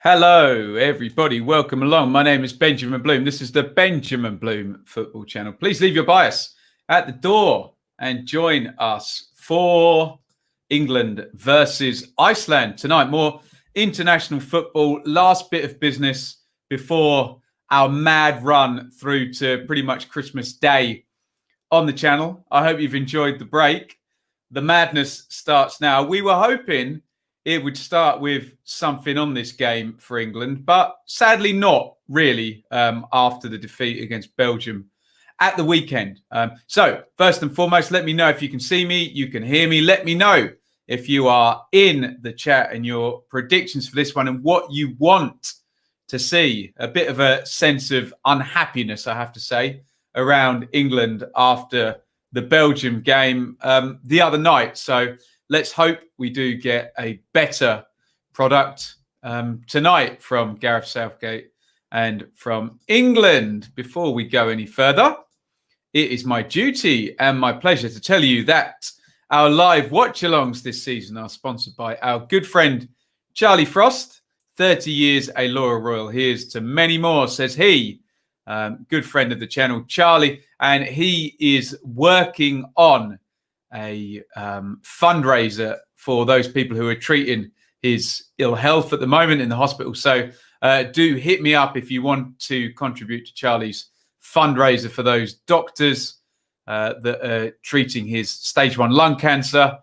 Hello, everybody. Welcome along. My name is Benjamin Bloom. This is the Benjamin Bloom Football Channel. Please leave your bias at the door and join us for England versus Iceland tonight. More international football. Last bit of business before our mad run through to pretty much Christmas Day on the channel. I hope you've enjoyed the break. The madness starts now. We were hoping it would start with something on this game for England, but sadly not really after the defeat against Belgium at the weekend. So first and foremost, let me know if you can see me, you can hear me. Let me know if you are in the chat and your predictions for this one and what you want to see. A bit of a sense of unhappiness, I have to say, around England after the Belgium game the other night. So let's hope we do get a better product tonight from Gareth Southgate and from England. Before we go any further, it is my duty and my pleasure to tell you that our live watch-alongs this season are sponsored by our good friend Charlie Frost. 30 years a loyal royal. Here's to many more, says he. Good friend of the channel, Charlie. And he is working on a fundraiser for those people who are treating his ill health at the moment in the hospital. So do hit me up if you want to contribute to Charlie's fundraiser for those doctors that are treating his stage 1 lung cancer.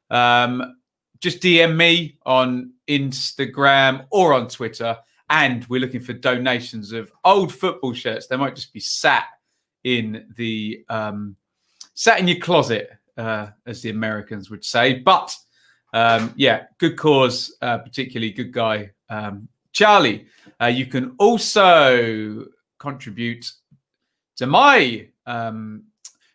Just DM me on Instagram or on Twitter. And we're looking for donations of old football shirts. They might just be sat in the sat in your closet, as the Americans would say. But yeah, good cause, particularly good guy, Charlie. You can also contribute to my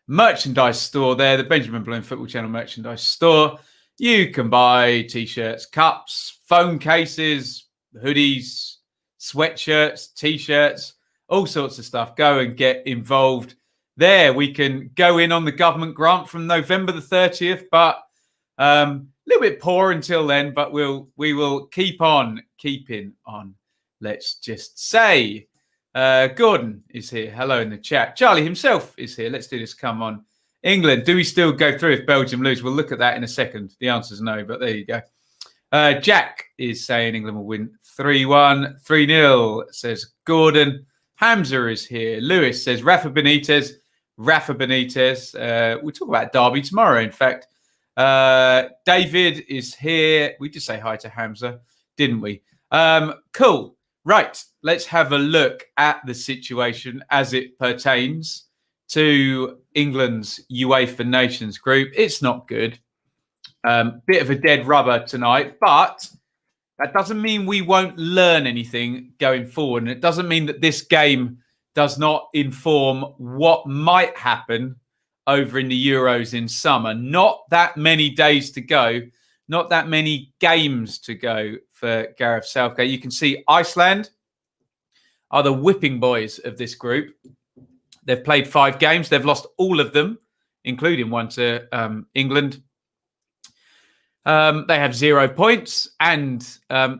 merchandise store there, the Benjamin Bloom Football Channel merchandise store. You can buy T-shirts, cups, phone cases, hoodies, sweatshirts, T-shirts, all sorts of stuff. Go and get involved there. We can go in on the government grant from November the 30th, but a little bit poor until then, but we will keep on keeping on. Let's just say Gordon is here. Hello in the chat. Charlie himself is here. Let's do this. Come on. England, do we still go through if Belgium lose? We'll look at that in a second. The answer is no, but there you go. Jack is saying England will win 3-1, 3-0, says Gordon. Hamza is here. Lewis says Rafa Benitez. We'll talk about Derby tomorrow, in fact. David is here. We did say hi to Hamza, didn't we? Cool. Right. Let's have a look at the situation as it pertains to England's UEFA Nations group. It's not good. Bit of a dead rubber tonight, but that doesn't mean we won't learn anything going forward. And it doesn't mean that this game does not inform what might happen over in the Euros in summer. Not that many days to go, not that many games to go for Gareth Southgate. You can see Iceland are the whipping boys of this group. They've played 5 games. They've lost all of them, including one to England. They have 0 points and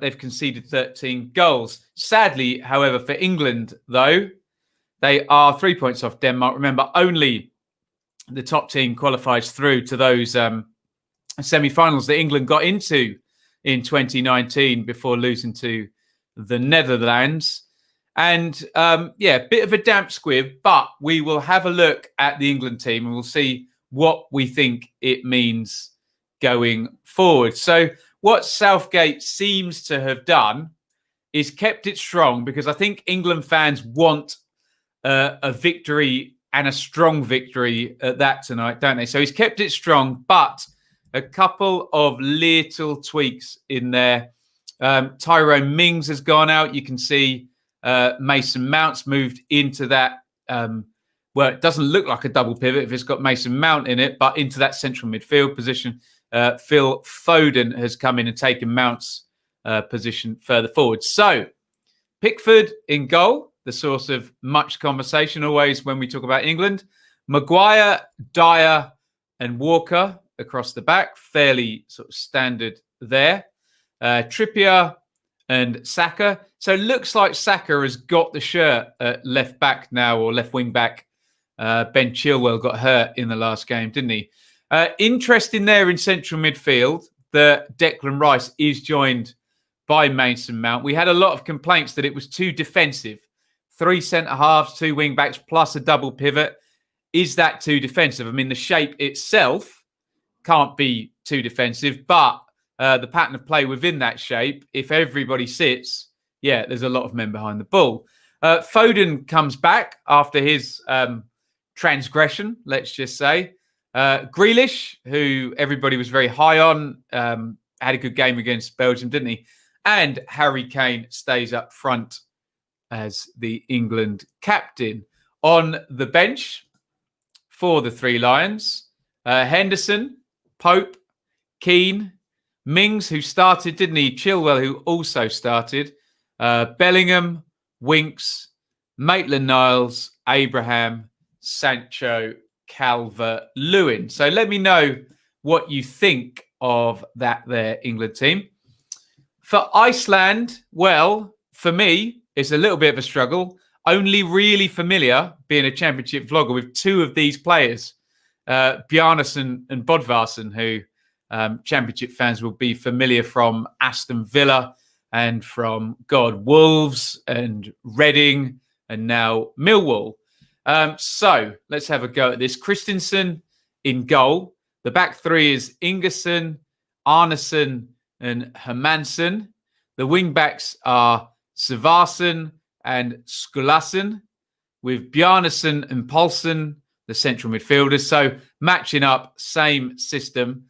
they've conceded 13 goals. Sadly, however, for England, though, they are 3 points off Denmark. Remember, only the top team qualifies through to those semi-finals that England got into in 2019 before losing to the Netherlands. And yeah, bit of a damp squib, but we will have a look at the England team and we'll see what we think it means going forward. So what Southgate seems to have done is kept it strong, because I think England fans want a victory and a strong victory at that tonight, don't they? So he's kept it strong, but a couple of little tweaks in there. Tyrone Mings has gone out. You can see Mason Mount's moved into that. Well, it doesn't look like a double pivot if it's got Mason Mount in it, but into that central midfield position. Phil Foden has come in and taken Mount's position further forward. So Pickford in goal, the source of much conversation always when we talk about England. Maguire, Dyer and Walker across the back, fairly sort of standard there. Trippier, and Saka. So it looks like Saka has got the shirt at left back now, or left wing back. Ben Chilwell got hurt in the last game, didn't he? Interesting there in central midfield that Declan Rice is joined by Mason Mount. We had a lot of complaints that it was too defensive. 3 centre-halves, 2 wing-backs, plus a double pivot. Is that too defensive? I mean, the shape itself can't be too defensive, but the pattern of play within that shape, if everybody sits, yeah, there's a lot of men behind the ball. Foden comes back after his transgression, let's just say. Grealish, who everybody was very high on, had a good game against Belgium, didn't he? And Harry Kane stays up front as the England captain. On the bench for the Three Lions, Henderson, Pope, Keane, Mings, who started, didn't he? Chilwell, who also started. Bellingham, Winks, Maitland-Niles, Abraham, Sancho, Calvert-Lewin. So let me know what you think of that there England team. For Iceland, well, for me, it's a little bit of a struggle. Only really familiar, being a championship vlogger, with 2 of these players, Bjarnason and Bodvarsson, who championship fans will be familiar from Aston Villa and from Wolves and Reading and now Millwall. So let's have a go at this. Christensen in goal. The back 3 is Ingerson, Arneson and Hermansson. The wing backs are Sivarsson and Skulason, with Bjarnason and Paulsen, the central midfielders. So matching up, same system.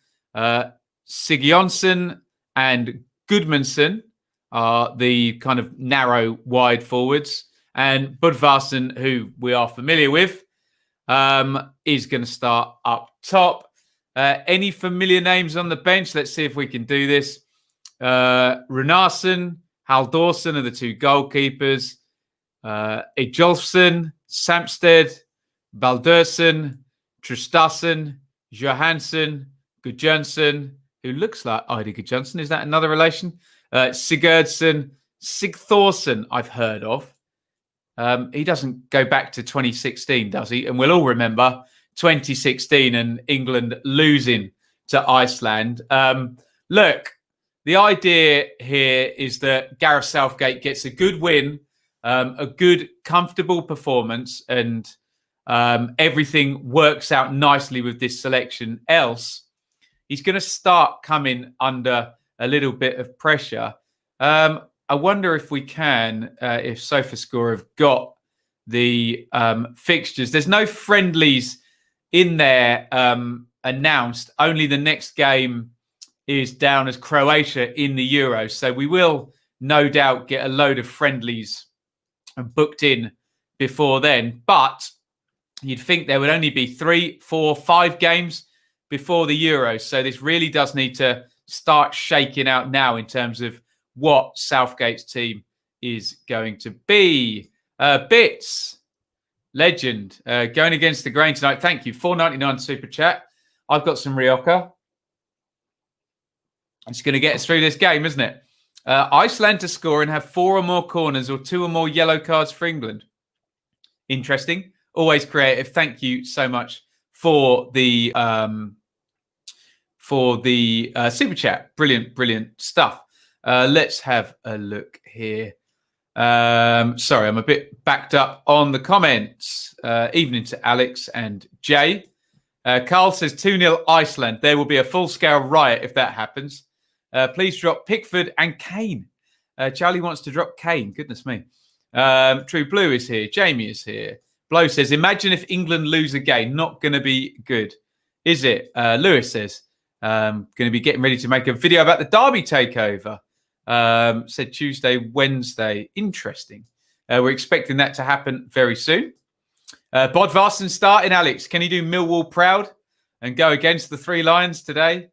Sigurdsson and Gudmundsson are the kind of narrow, wide forwards. And Bodvarsson, who we are familiar with, is going to start up top. Any familiar names on the bench? Let's see if we can do this. Runarsson, Halldórsson are the 2 goalkeepers. Ejolfsson, Samsted, Baldursson, Traustason, Johansson, Gudjonsson, who looks like Ida Gudjonsson. Is that another relation? Sigurdsson, Sigthorsson, I've heard of. He doesn't go back to 2016, does he? And we'll all remember 2016 and England losing to Iceland. Look, the idea here is that Gareth Southgate gets a good win, a good, comfortable performance, and everything works out nicely with this selection. Else, he's going to start coming under a little bit of pressure. I wonder if we can, if SofaScore have got the fixtures. There's no friendlies in there announced. Only the next game is down as Croatia in the Euros. So we will no doubt get a load of friendlies booked in before then. But you'd think there would only be 3, 4, 5 games before the Euros. So this really does need to start shaking out now in terms of what Southgate's team is going to be. Bits, legend, going against the grain tonight. Thank you. $4.99 super chat. I've got some Rioja. It's going to get us through this game, isn't it? Iceland to score and have 4 or more corners or 2 or more yellow cards for England. Interesting. Always creative. Thank you so much for the super chat. Brilliant, brilliant stuff. Let's have a look here. Sorry, I'm a bit backed up on the comments. Evening to Alex and Jay. Carl says 2-0 Iceland. There will be a full-scale riot if that happens. Please drop Pickford and Kane. Charlie wants to drop Kane. Goodness me. True Blue is here. Jamie is here. Blow says, imagine if England lose again. Not going to be good. Is it? Lewis says, going to be getting ready to make a video about the Derby takeover. Said Tuesday, Wednesday. Interesting. We're expecting that to happen very soon. Bodvarsson starting, Alex. Can he do Millwall proud and go against the Three Lions today?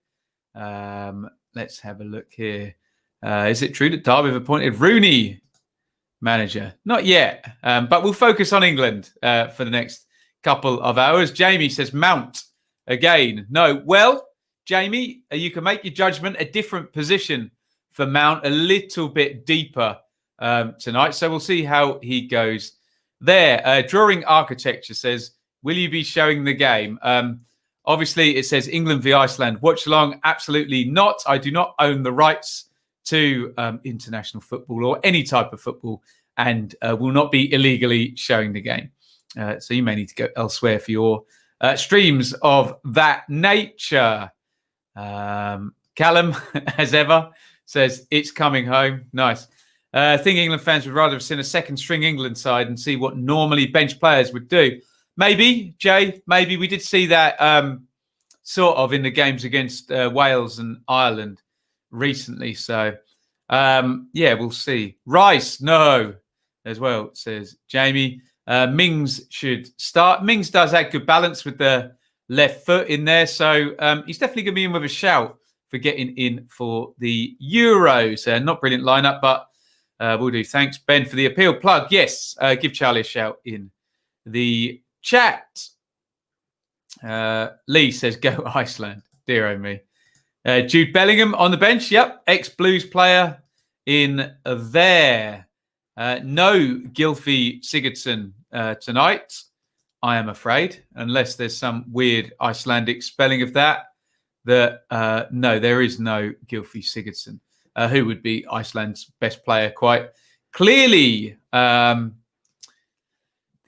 Let's have a look here. Is it true that Derby have appointed Rooney manager? Not yet, but we'll focus on England for the next couple of hours. Jamie says Mount again. No. Well, Jamie, you can make your judgment. A different position for Mount, a little bit deeper tonight. So we'll see how he goes there. Drawing Architecture says, will you be showing the game? Obviously, it says England v Iceland. Watch along? Absolutely not. I do not own the rights to international football or any type of football, and will not be illegally showing the game. So you may need to go elsewhere for your streams of that nature. Callum, as ever, says it's coming home. Nice. I think England fans would rather have seen a second string England side and see what normally bench players would do. Maybe, Jay, maybe we did see that sort of in the games against Wales and Ireland recently. So, yeah, we'll see. Rice, no, as well, says Jamie. Mings should start. Mings does have good balance with the left foot in there. So he's definitely going to be in with a shout for getting in for the Euros. Not brilliant lineup, but we'll do. Thanks, Ben, for the appeal plug. Yes, give Charlie a shout in the chat. Lee says, go Iceland. Dear oh me. Jude Bellingham on the bench. Yep, ex-Blues player in there. No Gylfi Sigurdsson tonight, I am afraid, unless there's some weird Icelandic spelling of that. No, there is no Gylfi Sigurdsson, who would be Iceland's best player quite clearly.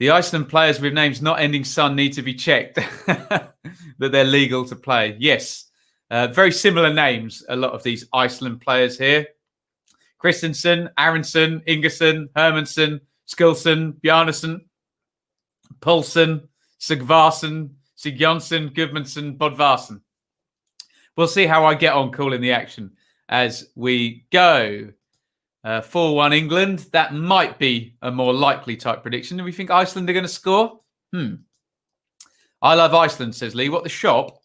The Iceland players with names not ending son need to be checked that they're legal to play. Yes, very similar names, a lot of these Iceland players here. Christensen, Aronson, Ingerson, Hermansson, Skilsson, Bjarnason, Poulsen, Sigvarsson, Sigjónsson, Gudmundsson, Bodvarsson. We'll see how I get on calling the action as we go. 4-1 England. That might be a more likely type prediction. Do we think Iceland are going to score? I love Iceland, says Lee. What the shop?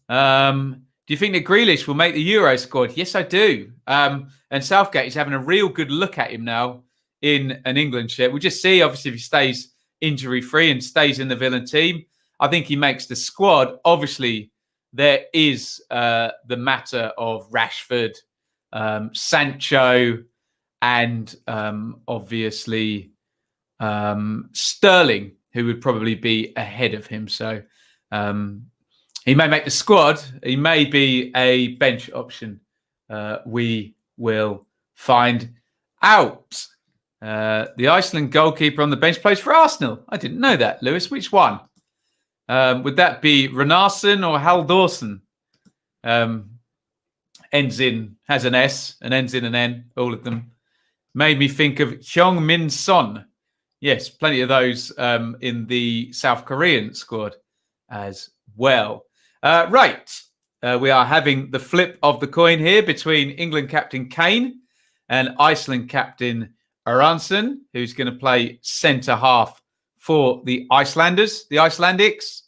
Do you think that Grealish will make the Euro squad? Yes, I do. And Southgate is having a real good look at him now in an England shirt. We'll just see, obviously, if he stays injury-free and stays in the Villain team. I think he makes the squad. Obviously, there is the matter of Rashford, Sancho, and obviously Sterling, who would probably be ahead of him. So he may make the squad. He may be a bench option. We will find out. The Iceland goalkeeper on the bench plays for Arsenal. I didn't know that, Lewis. Which one? Would that be Runarsson or Halldórsson? Has an S and ends in an N, all of them. Made me think of Hyung Min Son. Yes, plenty of those in the South Korean squad as well. Right. We are having the flip of the coin here between England captain Kane and Iceland captain Aransson, who's going to play centre half for the Icelanders, the Icelandics.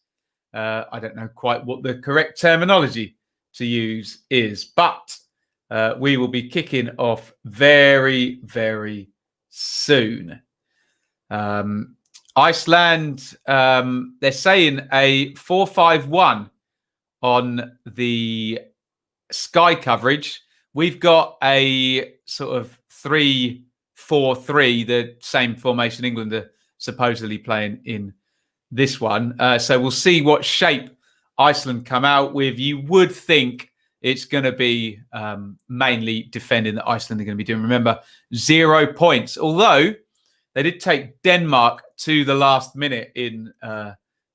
I don't know quite what the correct terminology to use is, but we will be kicking off very, very soon. Iceland, they're saying a 4-5-1 on the Sky coverage. We've got a sort of 3-4-3, the same formation England are supposedly playing in this one. So we'll see what shape Iceland come out with. You would think it's going to be mainly defending that Iceland are going to be doing. Remember, 0 points, although they did take Denmark to the last minute in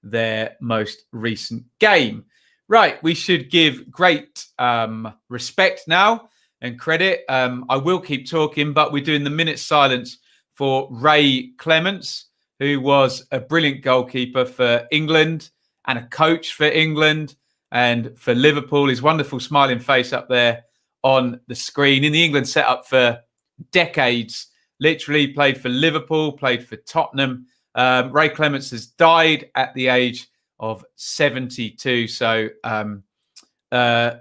their most recent game. Right, we should give great respect now and credit. I will keep talking, but we're doing the minute silence for Ray Clements, who was a brilliant goalkeeper for England and a coach for England and for Liverpool. His wonderful smiling face up there on the screen. In the England setup for decades, literally played for Liverpool, played for Tottenham. Ray Clements has died at the age of 72. So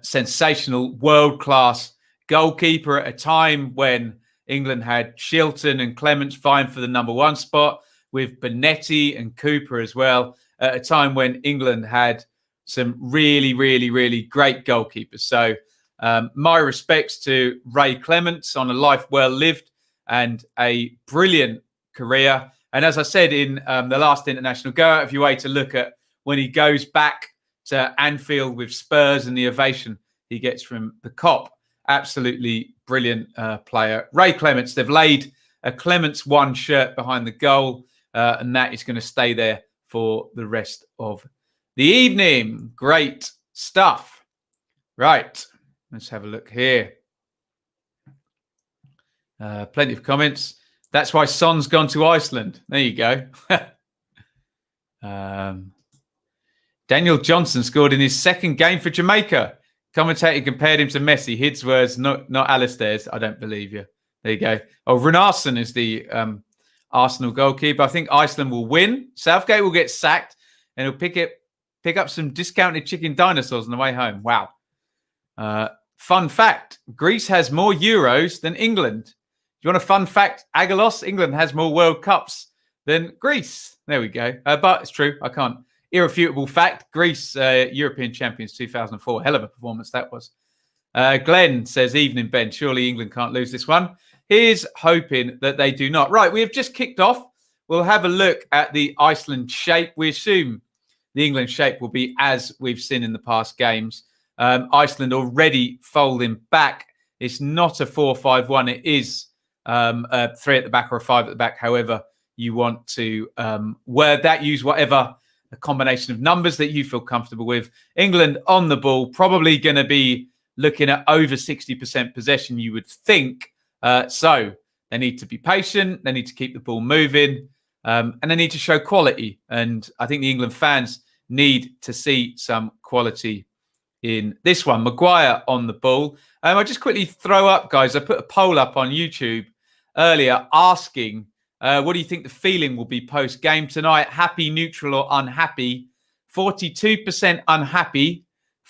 sensational, world-class goalkeeper at a time when England had Shilton and Clements vying for the number one spot, with Bonetti and Cooper as well, at a time when England had some really, really, really great goalkeepers. So My respects to Ray Clements on a life well lived and a brilliant career. And as I said in the last international, go out of your way to look at when he goes back to Anfield with Spurs and the ovation he gets from the Kop. Absolutely brilliant player. Ray Clements, they've laid a Clements 1 shirt behind the goal, and that is going to stay there for the rest of the evening. Great stuff. Right, let's have a look here. Plenty of comments. That's why Son's gone to Iceland. There you go. Daniel Johnson scored in his second game for Jamaica. Commentator compared him to Messi. His words, not Alistair's. I don't believe you. There you go. Oh, Runarsson is the Arsenal goalkeeper. I think Iceland will win. Southgate will get sacked, and he'll pick up some discounted chicken dinosaurs on the way home. Wow. Fun fact: Greece has more Euros than England. Do you want a fun fact, Agalos? England has more World Cups than Greece. There we go. But it's true. I can't. Irrefutable fact. Greece, European champions 2004. Hell of a performance that was. Glenn says, evening, Ben. Surely England can't lose this one. Here's hoping that they do not. Right, we have just kicked off. We'll have a look at the Iceland shape. We assume the England shape will be as we've seen in the past games. Iceland already folding back. It's not a 4-5-1. It is a 3 at the back or a 5 at the back, however you want to word that. Use whatever a combination of numbers that you feel comfortable with. England on the ball, probably going to be looking at over 60% possession, you would think. So they need to be patient. They need to keep the ball moving. And they need to show quality. And I think the England fans need to see some quality in this one. Maguire on the ball. I'll just quickly throw up, guys. I put a poll up on YouTube earlier asking, what do you think the feeling will be post-game tonight? Happy, neutral, or unhappy? 42% unhappy,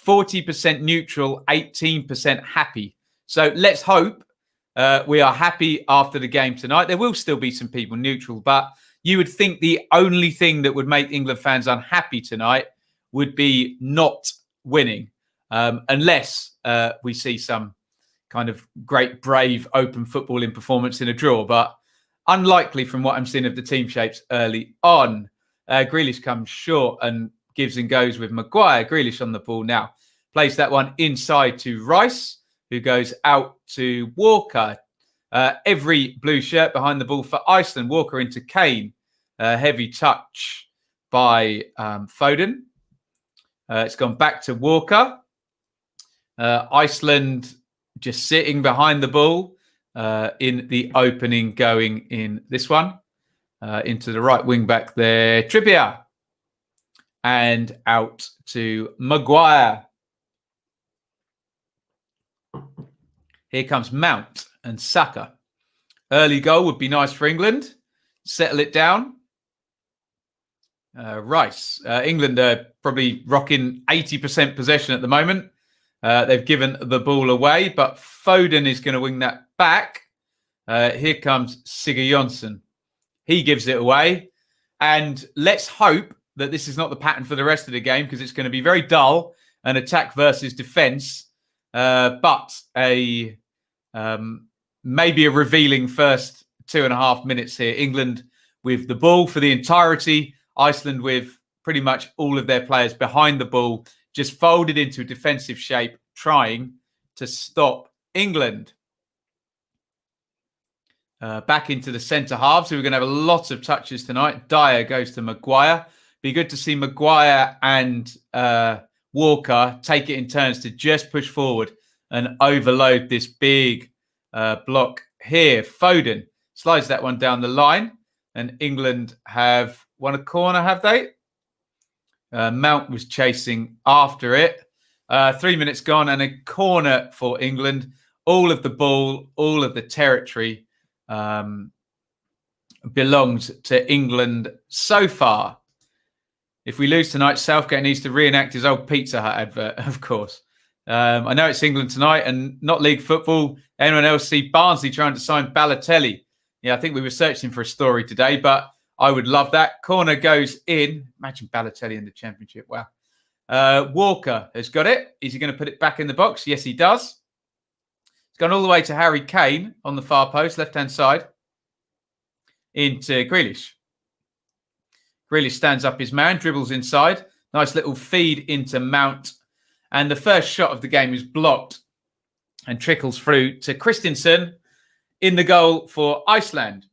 40% neutral, 18% happy. So let's hope we are happy after the game tonight. There will still be some people neutral, but you would think the only thing that would make England fans unhappy tonight would be not winning, unless we see some kind of great, brave, open footballing performance in a draw. But unlikely from what I'm seeing of the team shapes early on. Grealish comes short and gives and goes with Maguire. Grealish on the ball now. Plays that one inside to Rice, who goes out to Walker. Every blue shirt behind the ball for Iceland. Walker into Kane. Heavy touch by Foden. It's gone back to Walker. Iceland just sitting behind the ball in the opening, going in this one. Into the right wing back there. Trippier. And out to Maguire. Here comes Mount and Saka. Early goal would be nice for England. Settle it down. Rice. England are probably rocking 80% possession at the moment. They've given the ball away, but Foden is going to wing that back. Here comes Sigurjonsson. He gives it away. And let's hope that this is not the pattern for the rest of the game, because it's going to be very dull, an attack versus defence. But maybe a revealing first 2.5 minutes here. England with the ball for the entirety. Iceland with pretty much all of their players behind the ball, just folded into a defensive shape, trying to stop England. Back into the centre halves. So we're going to have a lot of touches tonight. Dyer goes to Maguire. Be good to see Maguire and Walker take it in turns to just push forward and overload this big block here. Foden slides that one down the line. And England have won a corner, have they? Mount was chasing after it. 3 minutes gone and a corner for England. All of the ball, all of the territory belongs to England so far. If we lose tonight, Southgate needs to reenact his old Pizza Hut advert, of course. I know it's England tonight and not league football. Anyone else see Barnsley trying to sign Balotelli? Yeah, I think we were searching for a story today, but I would love that. Corner goes in. Imagine Balotelli in the Championship. Wow. Walker has got it. Is he going to put it back in the box? Yes, he does. Gone all the way to Harry Kane on the far post, left-hand side, into Grealish. Grealish stands up his man, dribbles inside. Nice little feed into Mount. And the first shot of the game is blocked and trickles through to Christensen in the goal for Iceland.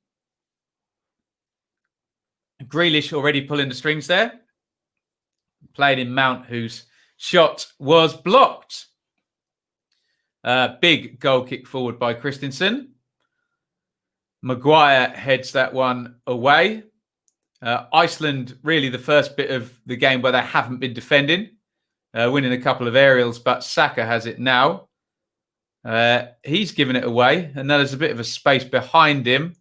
Grealish already pulling the strings there. Played in Mount, whose shot was blocked. Big goal kick forward by Christensen. Maguire heads that one away. Iceland, really the first bit of the game where they haven't been defending, winning a couple of aerials, but Saka has it now. He's given it away, and now there's a bit of a space behind him.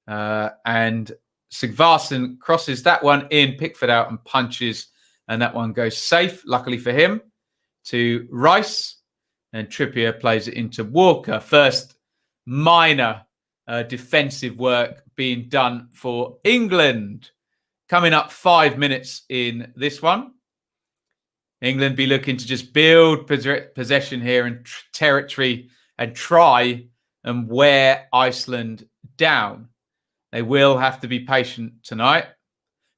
And Sigvarsson crosses that one in, Pickford out and punches, and that one goes safe, luckily for him, to Rice. And Trippier plays it into Walker. First minor defensive work being done for England. Coming up 5 minutes in this one. England be looking to just build possession here and territory and try and wear Iceland down. They will have to be patient tonight,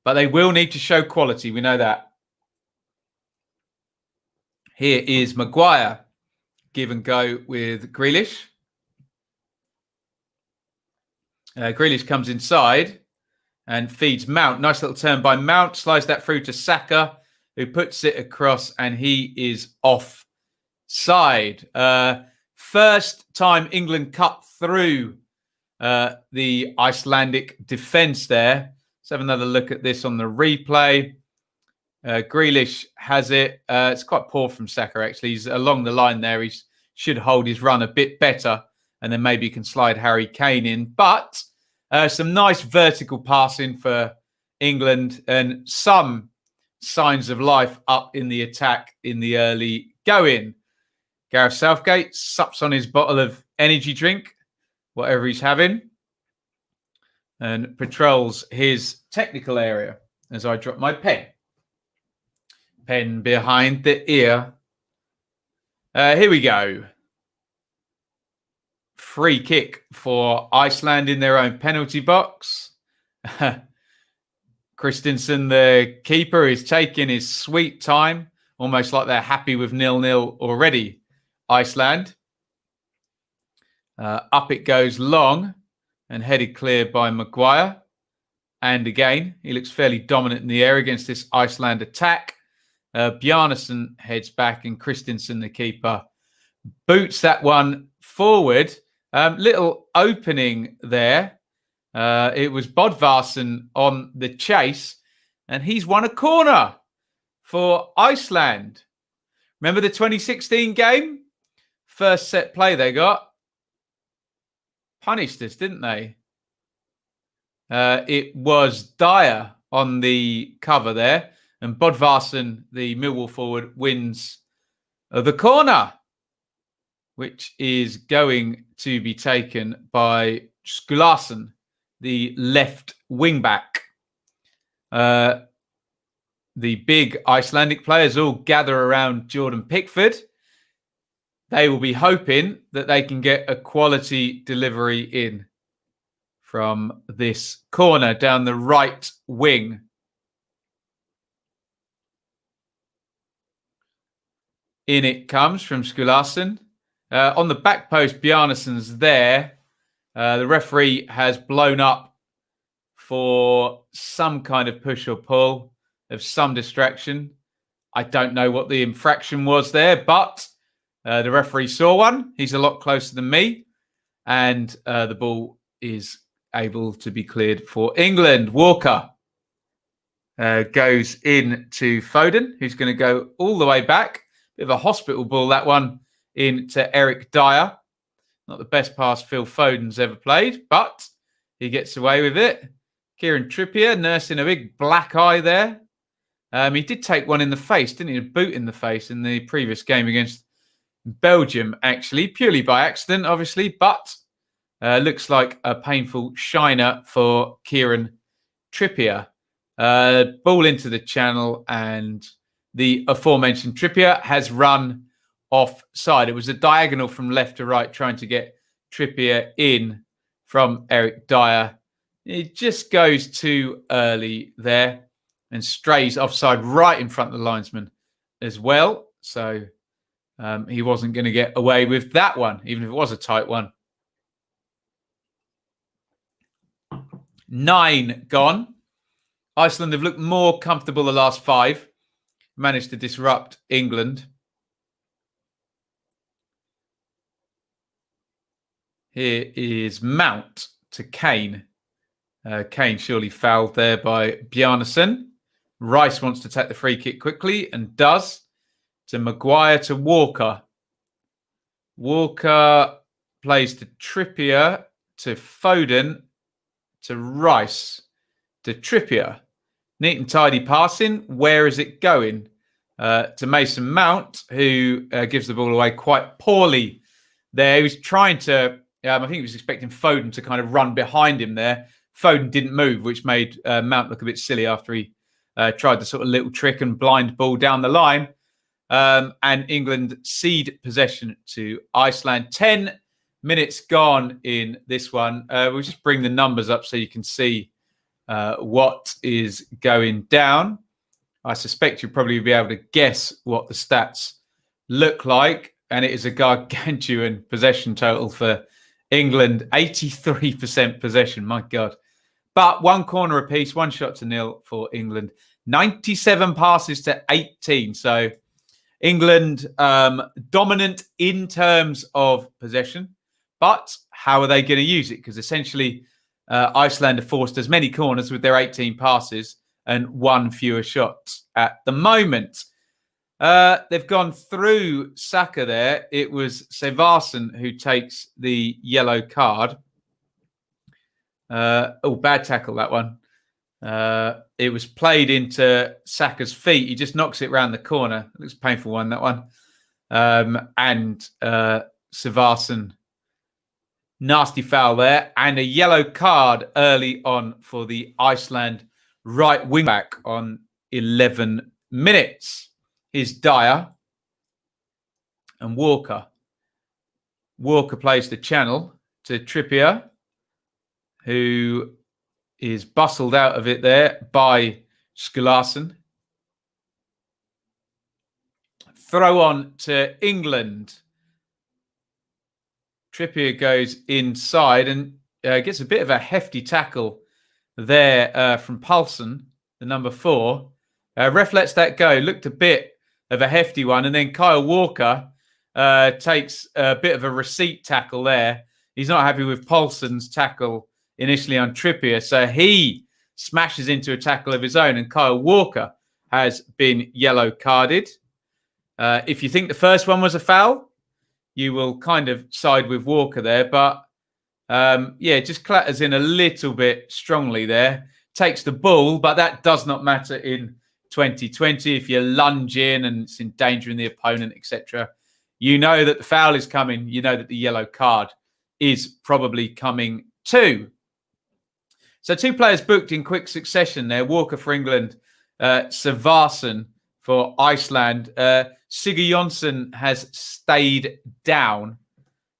but they will need to show quality. We know that. Here is Maguire. Give and go with Grealish. Grealish comes inside and feeds Mount. Nice little turn by Mount. Slides that through to Saka, who puts it across, and he is offside. First time England cut through the Icelandic defence there. Let's have another look at this on the replay. Grealish has it. It's quite poor from Saka, actually. He's along the line there. He should hold his run a bit better, and then maybe can slide Harry Kane in. But some nice vertical passing for England and some signs of life up in the attack in the early going. Gareth Southgate sups on his bottle of energy drink, whatever he's having, and patrols his technical area as I drop my pen. Pen behind the ear. Here we go. Free kick for Iceland in their own penalty box. Christensen, the keeper, is taking his sweet time, almost like they're happy with 0-0 already, Iceland. Up it goes long and headed clear by Maguire. And again, he looks fairly dominant in the air against this Iceland attack. Bjarnason heads back and Christensen, the keeper, boots that one forward. Little opening there. It was Bodvarsson on the chase, and he's won a corner for Iceland. Remember the 2016 game? First set play they got. Punished us, didn't they? It was Dyer on the cover there. And Bodvarsson, the Millwall forward, wins the corner, which is going to be taken by Skulason, the left wing-back. The big Icelandic players all gather around Jordan Pickford. They will be hoping that they can get a quality delivery in from this corner down the right wing. In it comes from Skulason. On the back post, Bjarnason's there. The referee has blown up for some kind of push or pull of some distraction. I don't know what the infraction was there, but the referee saw one. He's a lot closer than me. And the ball is able to be cleared for England. Walker goes in to Foden, who's going to go all the way back. Bit of a hospital ball, that one, into Eric Dyer. Not the best pass Phil Foden's ever played, but he gets away with it. Kieran Trippier nursing a big black eye there. He did take one in the face, didn't he? A boot in the face in the previous game against Belgium, actually. Purely by accident, obviously, but looks like a painful shiner for Kieran Trippier. Ball into the channel, and the aforementioned Trippier has run offside. It was a diagonal from left to right, trying to get Trippier in from Eric Dyer. It just goes too early there and strays offside right in front of the linesman as well. So he wasn't going to get away with that one, even if it was a tight one. 9 gone. Iceland have looked more comfortable the last 5. Managed to disrupt England. Here is Mount to Kane. Kane surely fouled there by Bjarnason. Rice wants to take the free kick quickly and does. To Maguire to Walker. Walker plays to Trippier, to Foden, to Rice, to Trippier. Neat and tidy passing. Where is it going? To Mason Mount, who gives the ball away quite poorly there. He was trying to, I think he was expecting Foden to kind of run behind him there. Foden didn't move, which made Mount look a bit silly after he tried the sort of little trick and blind ball down the line. And England cede possession to Iceland. 10 minutes gone in this one. We'll just bring the numbers up so you can see what is going down. I suspect you'll probably be able to guess what the stats look like. And it is a gargantuan possession total for England. 83% possession, my God. But 1 corner apiece, 1 shot to nil for England. 97 passes to 18. So England dominant in terms of possession. But how are they going to use it? Because essentially Iceland have forced as many corners with their 18 passes and 1 fewer shots at the moment. They've gone through Saka there. It was Sevarsson who takes the yellow card. Bad tackle, that one. It was played into Saka's feet. He just knocks it round the corner. It looks a painful one, that one. And Sevarsson, nasty foul there. And a yellow card early on for the Iceland right wing back on 11 minutes. Is Dyer and Walker. Walker plays the channel to Trippier, who is bustled out of it there by Skulason. Throw on to England. Trippier goes inside and gets a bit of a hefty tackle there from Poulsen, the number 4. Ref lets that go. Looked a bit of a hefty one. And then Kyle Walker takes a bit of a receipt tackle there. He's not happy with Poulsen's tackle initially on Trippier. So he smashes into a tackle of his own. And Kyle Walker has been yellow carded. If you think the first one was a foul, you will kind of side with Walker there. But just clatters in a little bit strongly there. Takes the ball, but that does not matter in 2020. If you lunge in and it's endangering the opponent, etc., you know that the foul is coming. You know that the yellow card is probably coming too. So 2 players booked in quick succession there. Walker for England, Sevarsson for Iceland. Sigurjonsson has stayed down.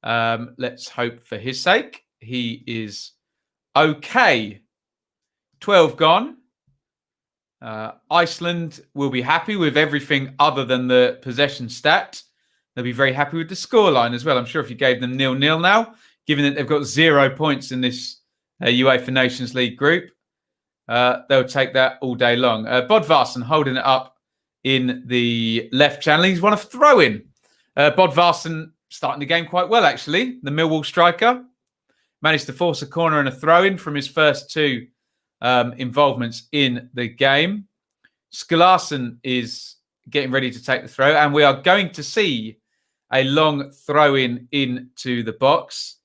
Let's hope for his sake he is okay. 12 gone. Iceland will be happy with everything other than the possession stat. They'll be very happy with the scoreline as well. I'm sure if you gave them 0-0 now, given that they've got 0 points in this UEFA Nations League group, they'll take that all day long. Bodvarsson holding it up in the left channel. He's won a throw-in. Bodvarsson starting the game quite well, actually. The Millwall striker managed to force a corner and a throw-in from his first 2 involvements in the game. Skulason is getting ready to take the throw, and we are going to see a long throw-in into the box.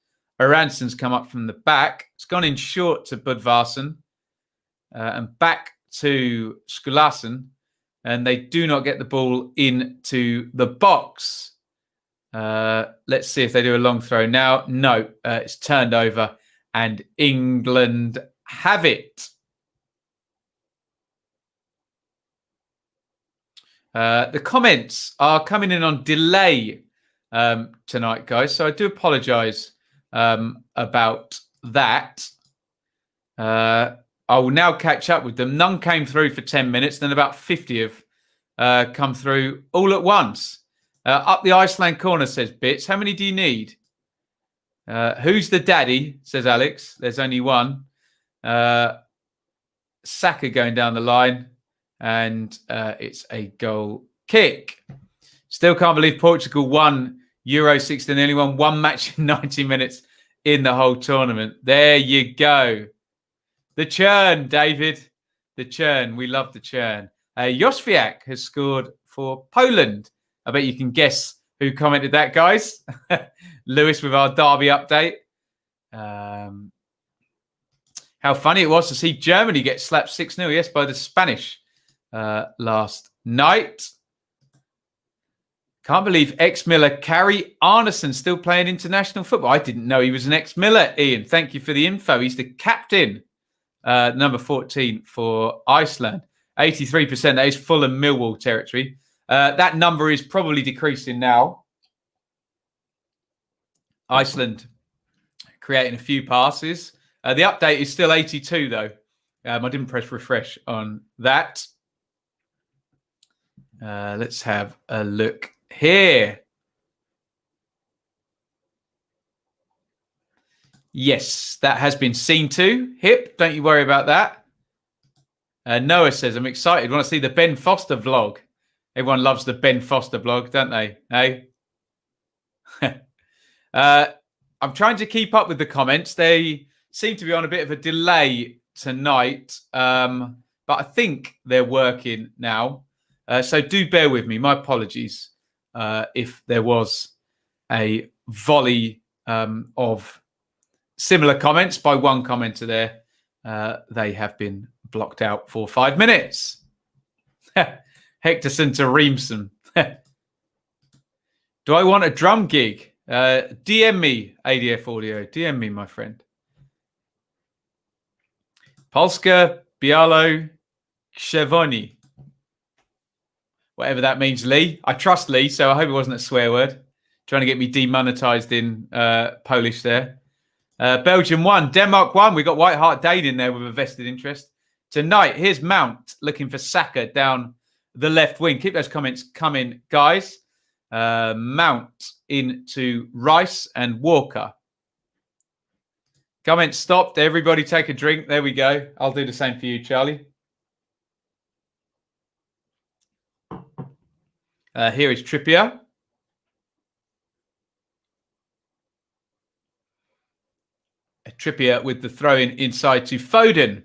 Aranson's come up from the back. It's gone in short to Bodvarsson and back to Skulason, and they do not get the ball into the box. Let's see if they do a long throw now. No, it's turned over, and England have it. The comments are coming in on delay tonight, guys. So I do apologise about that. I will now catch up with them. None came through for 10 minutes. Then about 50 have come through all at once. Up the Iceland corner, says Bits. How many do you need? Who's the daddy, says Alex. There's only one. Saka going down the line. And it's a goal kick. Still can't believe Portugal won Euro 16. They only won one match in 90 minutes in the whole tournament. There you go. The churn, David. The churn. We love the churn. Josviak has scored for Poland. I bet you can guess who commented that, guys. Lewis with our derby update. How funny it was to see Germany get slapped 6-0, yes, by the Spanish last night. Can't believe ex-Miller Carrie Arneson still playing international football. I didn't know he was an ex-Miller, Iain. Thank you for the info. He's the captain, number 14 for Iceland. 83%. That is Fulham Millwall territory. That number is probably decreasing now. Iceland creating a few passes. The update is still 82, though. I didn't press refresh on that. Let's have a look here. Yes, that has been seen to. Hip, don't you worry about that. Noah says, I'm excited. Want to see the Ben Foster vlog. Everyone loves the Ben Foster vlog, don't they? Hey? I'm trying to keep up with the comments. They seem to be on a bit of a delay tonight, but I think they're working now. So do bear with me. My apologies if there was a volley of similar comments by one commenter there. They have been blocked out for 5 minutes. Hectorson to Reemson. Do I want a drum gig? DM me, ADF Audio. DM me, my friend. Polska, Bialo, Krzewoni. Whatever that means, Lee. I trust Lee, so I hope it wasn't a swear word. Trying to get me demonetized in Polish there. Belgium 1, Denmark 1. We got White Hart Dane in there with a vested interest. Tonight, here's Mount looking for Saka down the left wing. Keep those comments coming, guys. Mount into Rice and Walker. Comments stopped. Everybody take a drink. There we go. I'll do the same for you, Charlie. Here is Trippier. Trippier with the throw-in inside to Foden.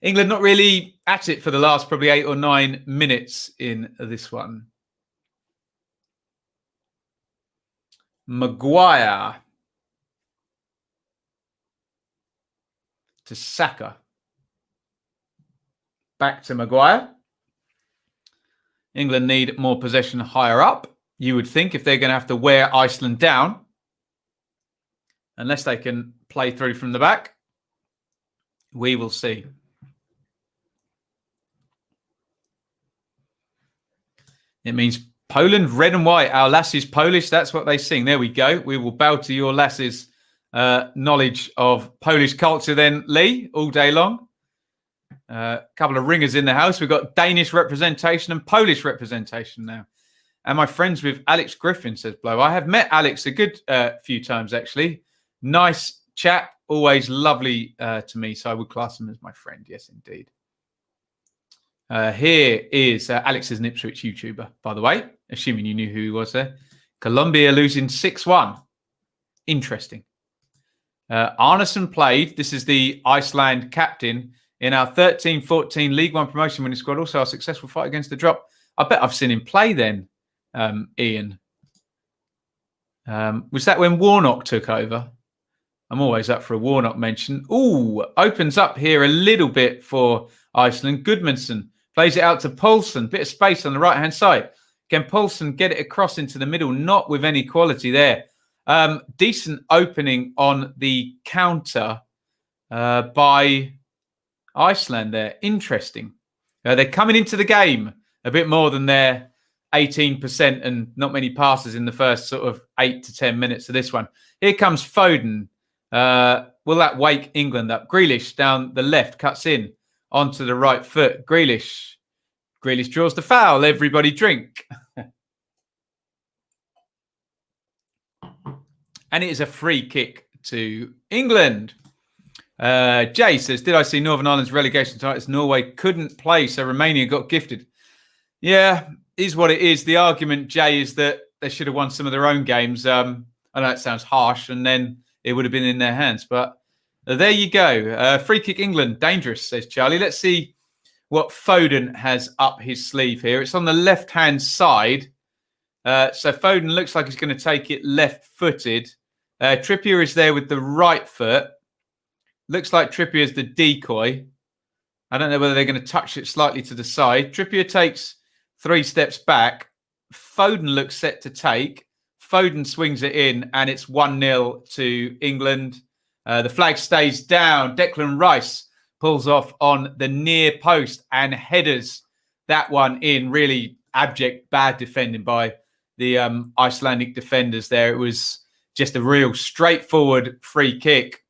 England not really at it for the last probably 8 or 9 minutes in this one. Maguire to Saka. Back to Maguire. England need more possession higher up, you would think, if they're going to have to wear Iceland down. Unless they can play through from the back. We will see. It means Poland, red and white. Our lasses Polish. That's what they sing. There we go. We will bow to your lasses' knowledge of Polish culture then, Lee, all day long. A couple of ringers in the house. We've got Danish representation and Polish representation now. Am I friends with Alex Griffin, says Blow. I have met Alex a good few times, actually. Nice chap. Always lovely to me. So I would class him as my friend. Yes, indeed. Here is Alex is an Ipswich YouTuber, by the way, assuming you knew who he was there. Colombia losing 6-1. Interesting. Arneson played. This is the Iceland captain in our 13-14 League One promotion winning squad. Also, our successful fight against the drop. I bet I've seen him play then, Iain. Was that when Warnock took over? I'm always up for a Warnock mention. Ooh, opens up here a little bit for Iceland. Goodmanson plays it out to Poulsen. Bit of space on the right-hand side. Can Poulsen get it across into the middle? Not with any quality there. Decent opening on the counter by Iceland there. Interesting. They're coming into the game a bit more than their 18% and not many passes in the first sort of 8 to 10 minutes of this one. Here comes Foden. Will that wake England up? Grealish down the left, cuts in onto the right foot. Grealish draws the foul. Everybody drink. And it is a free kick to England. Jay says, did I see Northern Ireland's relegation titles? Norway couldn't play, so Romania got gifted. Yeah, is what it is. The argument, Jay, is that they should have won some of their own games. I know it sounds harsh, and then it would have been in their hands. But there you go. Free kick England. Dangerous, says Charlie. Let's see what Foden has up his sleeve here. It's on the left-hand side. So Foden looks like he's going to take it left-footed. Trippier is there with the right foot. Looks like Trippier is the decoy. I don't know whether they're going to touch it slightly to the side. Trippier takes 3 steps back. Foden looks set to take. Foden swings it in, and it's 1-0 to England. The flag stays down. Declan Rice pulls off on the near post and headers that one in. Really abject, bad defending by the Icelandic defenders there. It was just a real straightforward free kick.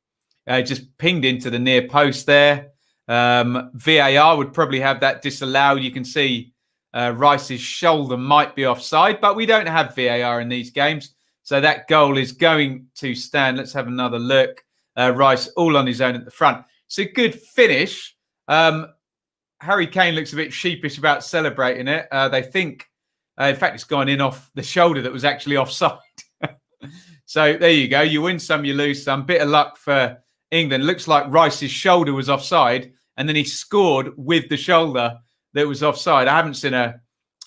Just pinged into the near post there. VAR would probably have that disallowed. You can see Rice's shoulder might be offside, but we don't have VAR in these games. So that goal is going to stand. Let's have another look. Rice all on his own at the front. It's a good finish. Harry Kane looks a bit sheepish about celebrating it. They think, in fact, it's gone in off the shoulder that was actually offside. So there you go. You win some, you lose some. Bit of luck for England. Looks like Rice's shoulder was offside, and then he scored with the shoulder that was offside. I haven't seen a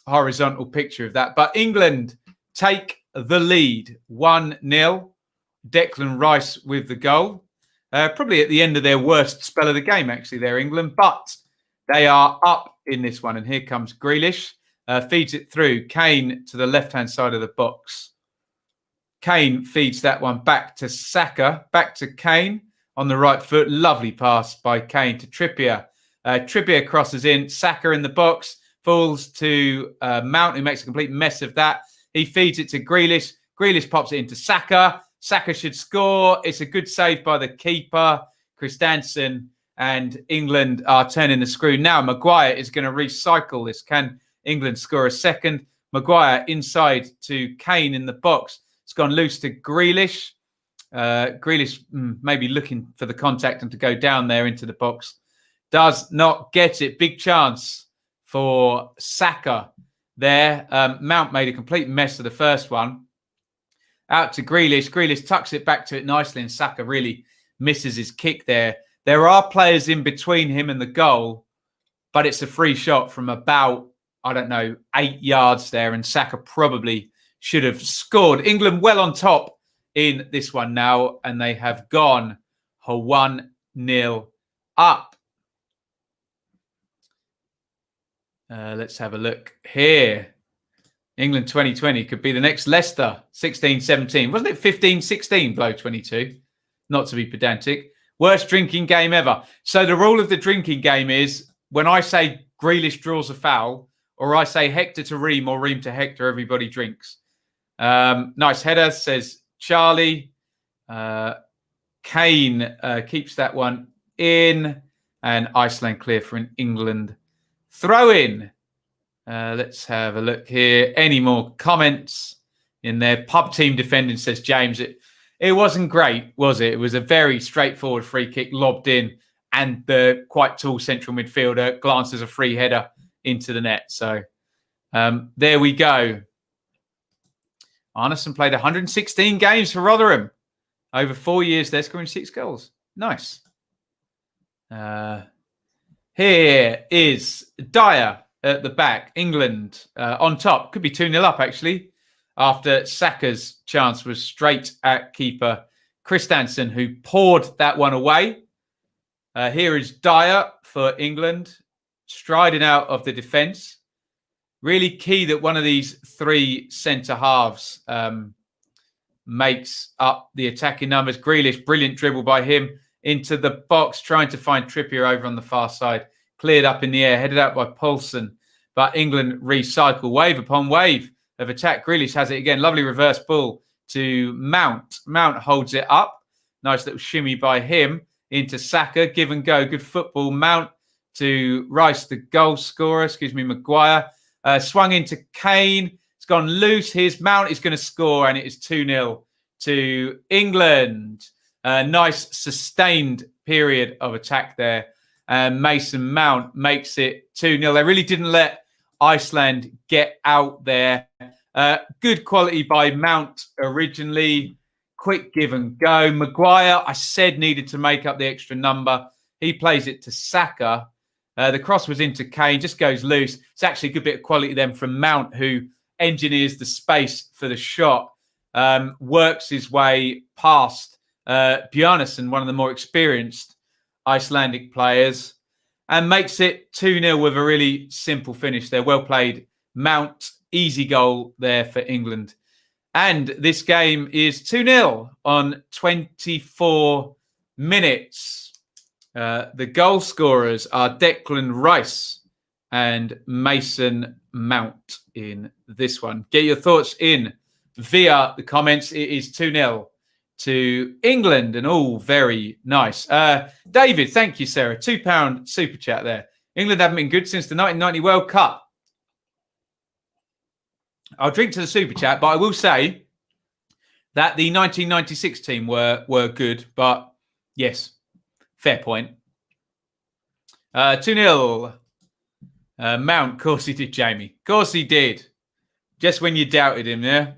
horizontal picture of that. But England take the lead, 1-0. Declan Rice with the goal. Probably at the end of their worst spell of the game, actually, there, England. But they are up in this one. And here comes Grealish. Feeds it through. Kane to the left-hand side of the box. Kane feeds that one back to Saka. Back to Kane on the right foot. Lovely pass by Kane to Trippier. Trippier crosses in. Saka in the box. Falls to Mount, who makes a complete mess of that. He feeds it to Grealish. Grealish pops it into Saka. Saka should score. It's a good save by the keeper, Christensen, and England are turning the screw. Now Maguire is going to recycle this. Can England score a second? Maguire inside to Kane in the box. It's gone loose to Grealish. Grealish maybe looking for the contact and to go down there into the box. Does not get it. Big chance for Saka there. Mount made a complete mess of the first one. Out to Grealish. Grealish tucks it back to it nicely, and Saka really misses his kick there. There are players in between him and the goal, but it's a free shot from about, 8 yards there, and Saka probably should have scored. England well on top in this one now, and they have gone 1-0 up. Let's have a look here. England 2020 could be the next Leicester 16-17. Wasn't it 15-16 below 22? Not to be pedantic. Worst drinking game ever. So the rule of the drinking game is when I say Grealish draws a foul, or I say Hector to Reeve or Reeve to Hector, everybody drinks. Nice header, says Charlie. Kane keeps that one in, and Iceland clear for an England throw-in. Let's have a look here. Any more comments in there? Pub team defending, says James. It wasn't great, was it? It was a very straightforward free kick lobbed in, and the quite tall central midfielder glances a free header into the net. So there we go. Arneson played 116 games for Rotherham. Over 4 years, they're scoring 6 goals. Nice. Here is Dyer at the back. England on top. Could be 2-0 up, actually, after Saka's chance was straight at keeper Christensen, who poured that one away. Here is Dyer for England, striding out of the defence. Really key that one of these 3 centre-halves makes up the attacking numbers. Grealish, brilliant dribble by him into the box, trying to find Trippier over on the far side. Cleared up in the air, headed out by Poulsen. but England recycle wave upon wave of attack. Grealish has it again. Lovely reverse ball to Mount. Mount holds it up. Nice little shimmy by him into Saka. Give and go. Good football. Mount to Rice, the goal scorer. Maguire. Swung into Kane. It's gone loose. Here's Mount is going to score, and it is 2-0 to England. Nice sustained period of attack there. Mason Mount makes it 2-0. They really didn't let Iceland get out there. Good quality by Mount originally. Quick give and go. Maguire, I said, needed to make up the extra number. He plays it to Saka. The cross was into Kane, just goes loose. It's actually a good bit of quality then from Mount, who engineers the space for the shot. Works his way past Bjarnason, one of the more experienced Icelandic players, and makes it 2-0 with a really simple finish there. Well played, Mount. Easy goal there for England. And this game is 2-0 on 24 minutes. The goal scorers are Declan Rice and Mason Mount in this one. Get your thoughts in via the comments. It is 2-0 to England, and all very nice. David, thank you, Sarah. £2 super chat there. England haven't been good since the 1990 World Cup. I'll drink to the super chat, but I will say that the 1996 team were good. But yes, fair point. 2-0. Mount, of course he did, Jamie. Of course he did. Just when you doubted him, yeah?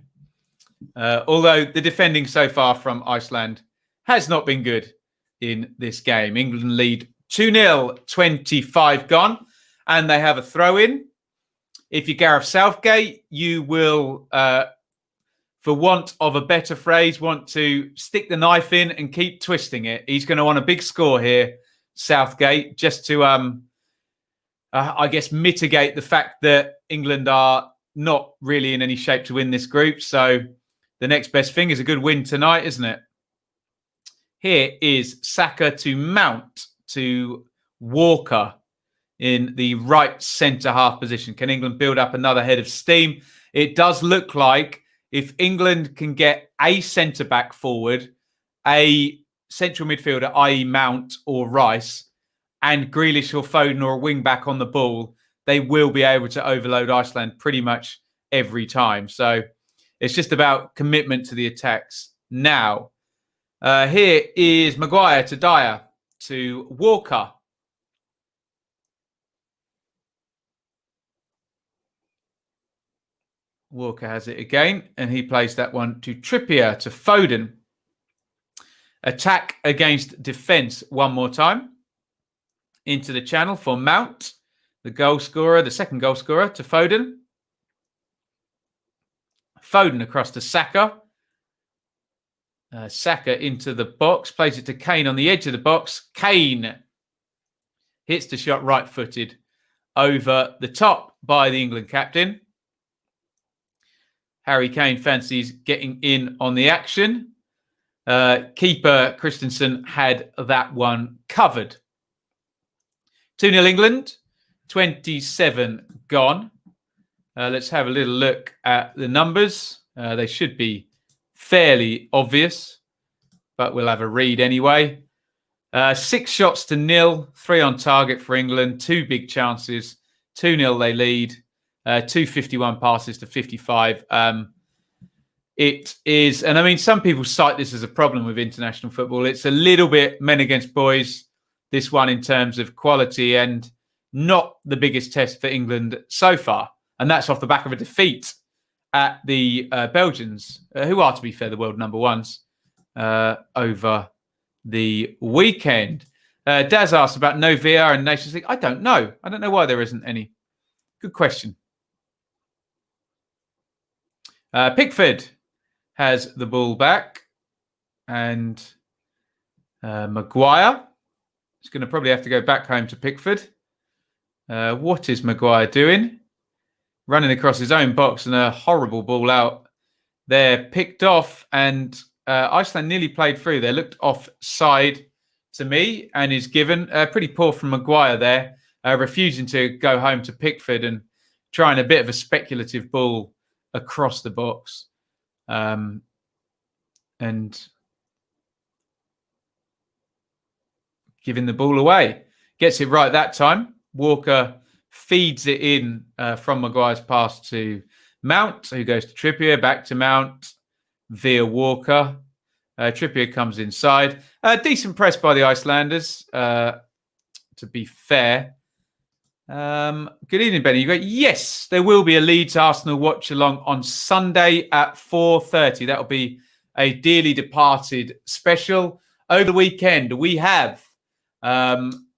Although the defending so far from Iceland has not been good in this game. England lead 2-0, 25 gone, and they have a throw-in. If you're Gareth Southgate, you will, for want of a better phrase, want to stick the knife in and keep twisting it. He's going to want a big score here, Southgate, just to, I guess, mitigate the fact that England are not really in any shape to win this group. So the next best thing is a good win tonight, isn't it? Here is Saka to Mount to Walker in the right centre-half position. Can England build up another head of steam? It does look like if England can get a centre-back forward, a central midfielder, i.e. Mount or Rice, and Grealish or Foden or a wing-back on the ball, they will be able to overload Iceland pretty much every time. So it's just about commitment to the attacks. Now, here is Maguire to Dyer to Walker. Walker has it again, and he plays that one to Trippier, to Foden. Attack against defence one more time. Into the channel for Mount, the goal scorer, the second goal scorer, to Foden. Foden across to Saka. Saka into the box, plays it to Kane on the edge of the box. Kane hits the shot right-footed over the top by the England captain. Harry Kane fancies getting in on the action. Keeper Christensen had that one covered. 2-0 England, 27 gone. Let's have a little look at the numbers. They should be fairly obvious, but we'll have a read anyway. 6 shots to 0, 3 on target for England, 2 big chances, 2-0 they lead. 251 passes to 55. It is, and I mean, some people cite this as a problem with international football. It's a little bit men against boys, this one, in terms of quality, and not the biggest test for England so far. And that's off the back of a defeat at the Belgians, who are, to be fair, the world number ones, over the weekend. Daz asked about no VR and Nations League. I don't know. I don't know why there isn't any. Good question. Pickford has the ball back, and Maguire is going to probably have to go back home to Pickford. What is Maguire doing? Running across his own box, and a horrible ball out there, picked off, and Iceland nearly played through there. Looked offside to me, and is given. Pretty poor from Maguire there, refusing to go home to Pickford, and trying a bit of a speculative ball across the box. And giving the ball away. Gets it right that time. Walker feeds it in from Maguire's pass to Mount, who goes to Trippier, back to Mount via Walker. Trippier comes inside. Decent press by the Icelanders, to be fair. Good evening, Benny. You go, yes, there will be a Leeds Arsenal watch along on Sunday at 4:30. That'll be a dearly departed special. Over the weekend, we have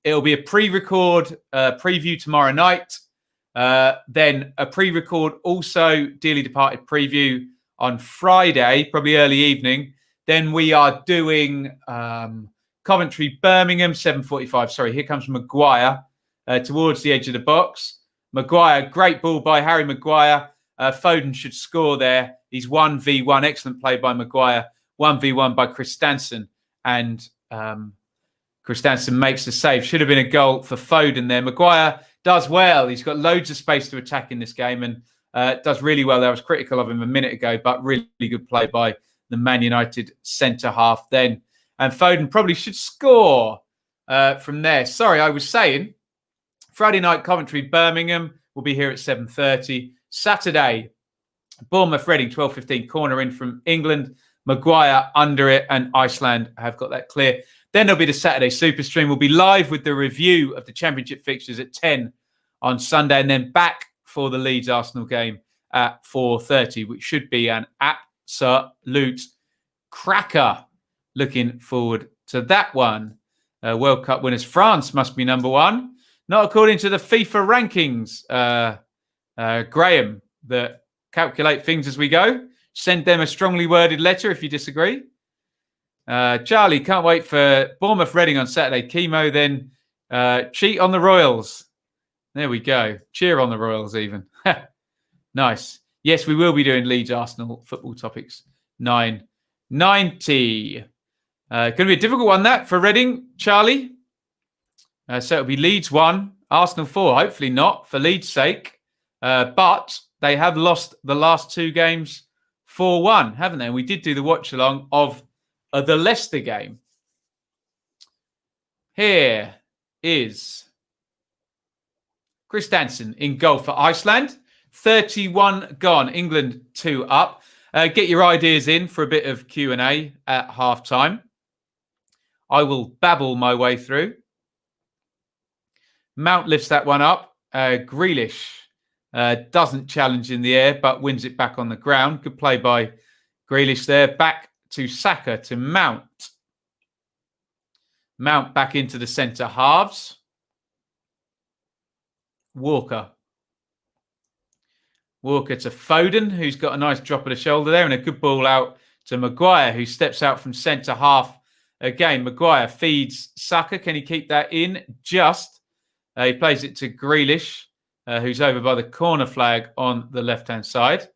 it'll be a pre-record preview tomorrow night. Then a pre-record also dearly departed preview on Friday, probably early evening. Then we are doing Coventry Birmingham 7:45. Sorry, here comes Maguire towards the edge of the box. Maguire, great ball by Harry Maguire. Foden should score there. He's 1v1. Excellent play by Maguire. 1v1 by Christensen. And Christensen makes the save. Should have been a goal for Foden there. Maguire does well. He's got loads of space to attack in this game and does really well. I was critical of him a minute ago, but really good play by the Man United centre-half then. And Foden probably should score from there. Sorry, I was saying Friday night, Coventry, Birmingham will be here at 7:30. Saturday, Bournemouth, Reading, 12:15, corner in from England. Maguire under it, and Iceland have got that clear. Then there'll be the Saturday Super Stream. We'll be live with the review of the Championship fixtures at 10 on Sunday, and then back for the Leeds Arsenal game at 4:30, which should be an absolute cracker. Looking forward to that one. World Cup winners, France must be number one. Not according to the FIFA rankings, Graham, that calculate things as we go. Send them a strongly worded letter if you disagree. Charlie, can't wait for Bournemouth Reading on Saturday. Chemo, then cheat on the Royals. There we go. Cheer on the Royals even. Nice. Yes, we will be doing Leeds Arsenal football topics. 9:90. Going to be a difficult one, that, for Reading, Charlie. So it'll be Leeds 1, Arsenal 4. Hopefully not, for Leeds' sake. But they have lost the last two games 4-1, haven't they? And we did do the watch-along of the Leicester game. Here is Christensen in goal for Iceland. 31 gone. England 2 up. Get your ideas in for a bit of Q&A at half-time. I will babble my way through. Mount lifts that one up. Grealish doesn't challenge in the air, but wins it back on the ground. Good play by Grealish there. Back to Saka, to Mount. Mount back into the centre halves. Walker. Walker to Foden, who's got a nice drop of the shoulder there, and a good ball out to Maguire, who steps out from centre half. Again, Maguire feeds Saka. Can he keep that in? Just. He plays it to Grealish, who's over by the corner flag on the left-hand side.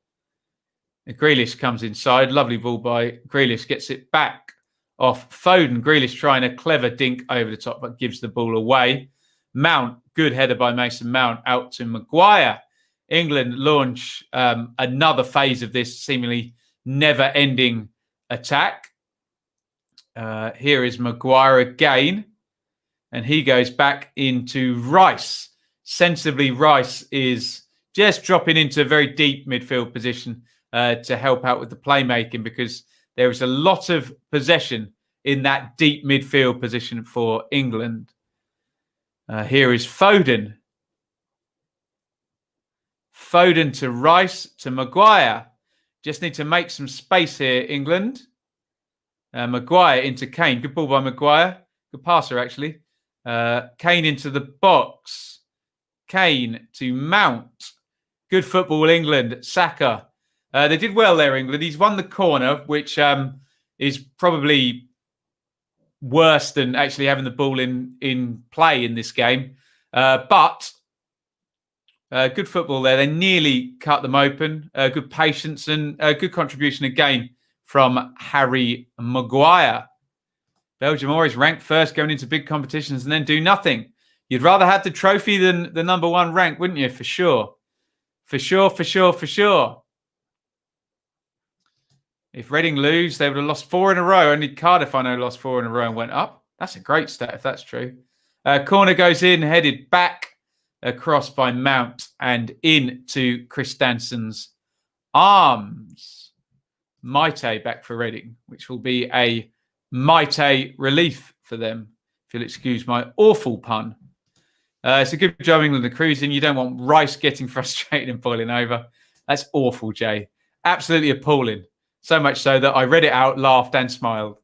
Grealish comes inside. Lovely ball by Grealish. Gets it back off Foden. Grealish trying a clever dink over the top, but gives the ball away. Mount, good header by Mason Mount, out to Maguire. England launch another phase of this seemingly never-ending attack. Here is Maguire again. And he goes back into Rice. Sensibly, Rice is just dropping into a very deep midfield position to help out with the playmaking, because there is a lot of possession in that deep midfield position for England. Here is Foden. Foden to Rice to Maguire. Just need to make some space here, England. Maguire into Kane. Good ball by Maguire. Good passer, actually. Kane into the box. Kane to Mount. Good football, England. Saka. They did well there, England. He's won the corner, which is probably worse than actually having the ball in play in this game. But good football there. They nearly cut them open. Good patience and good contribution again from Harry Maguire. Belgium always ranked first going into big competitions and then do nothing. You'd rather have the trophy than the number one rank, wouldn't you? For sure. For sure, for sure, for sure. If Reading lose, they would have lost 4 in a row. Only Cardiff, I know, lost 4 in a row and went up. That's a great stat if that's true. Corner goes in, headed back across by Mount and into Christensen's arms. Maite back for Reading, which will be a Maite relief for them, if you'll excuse my awful pun. It's a good job England are cruising. You don't want Rice getting frustrated and boiling over. That's awful, Jay. Absolutely appalling. So much so that I read it out, laughed and smiled.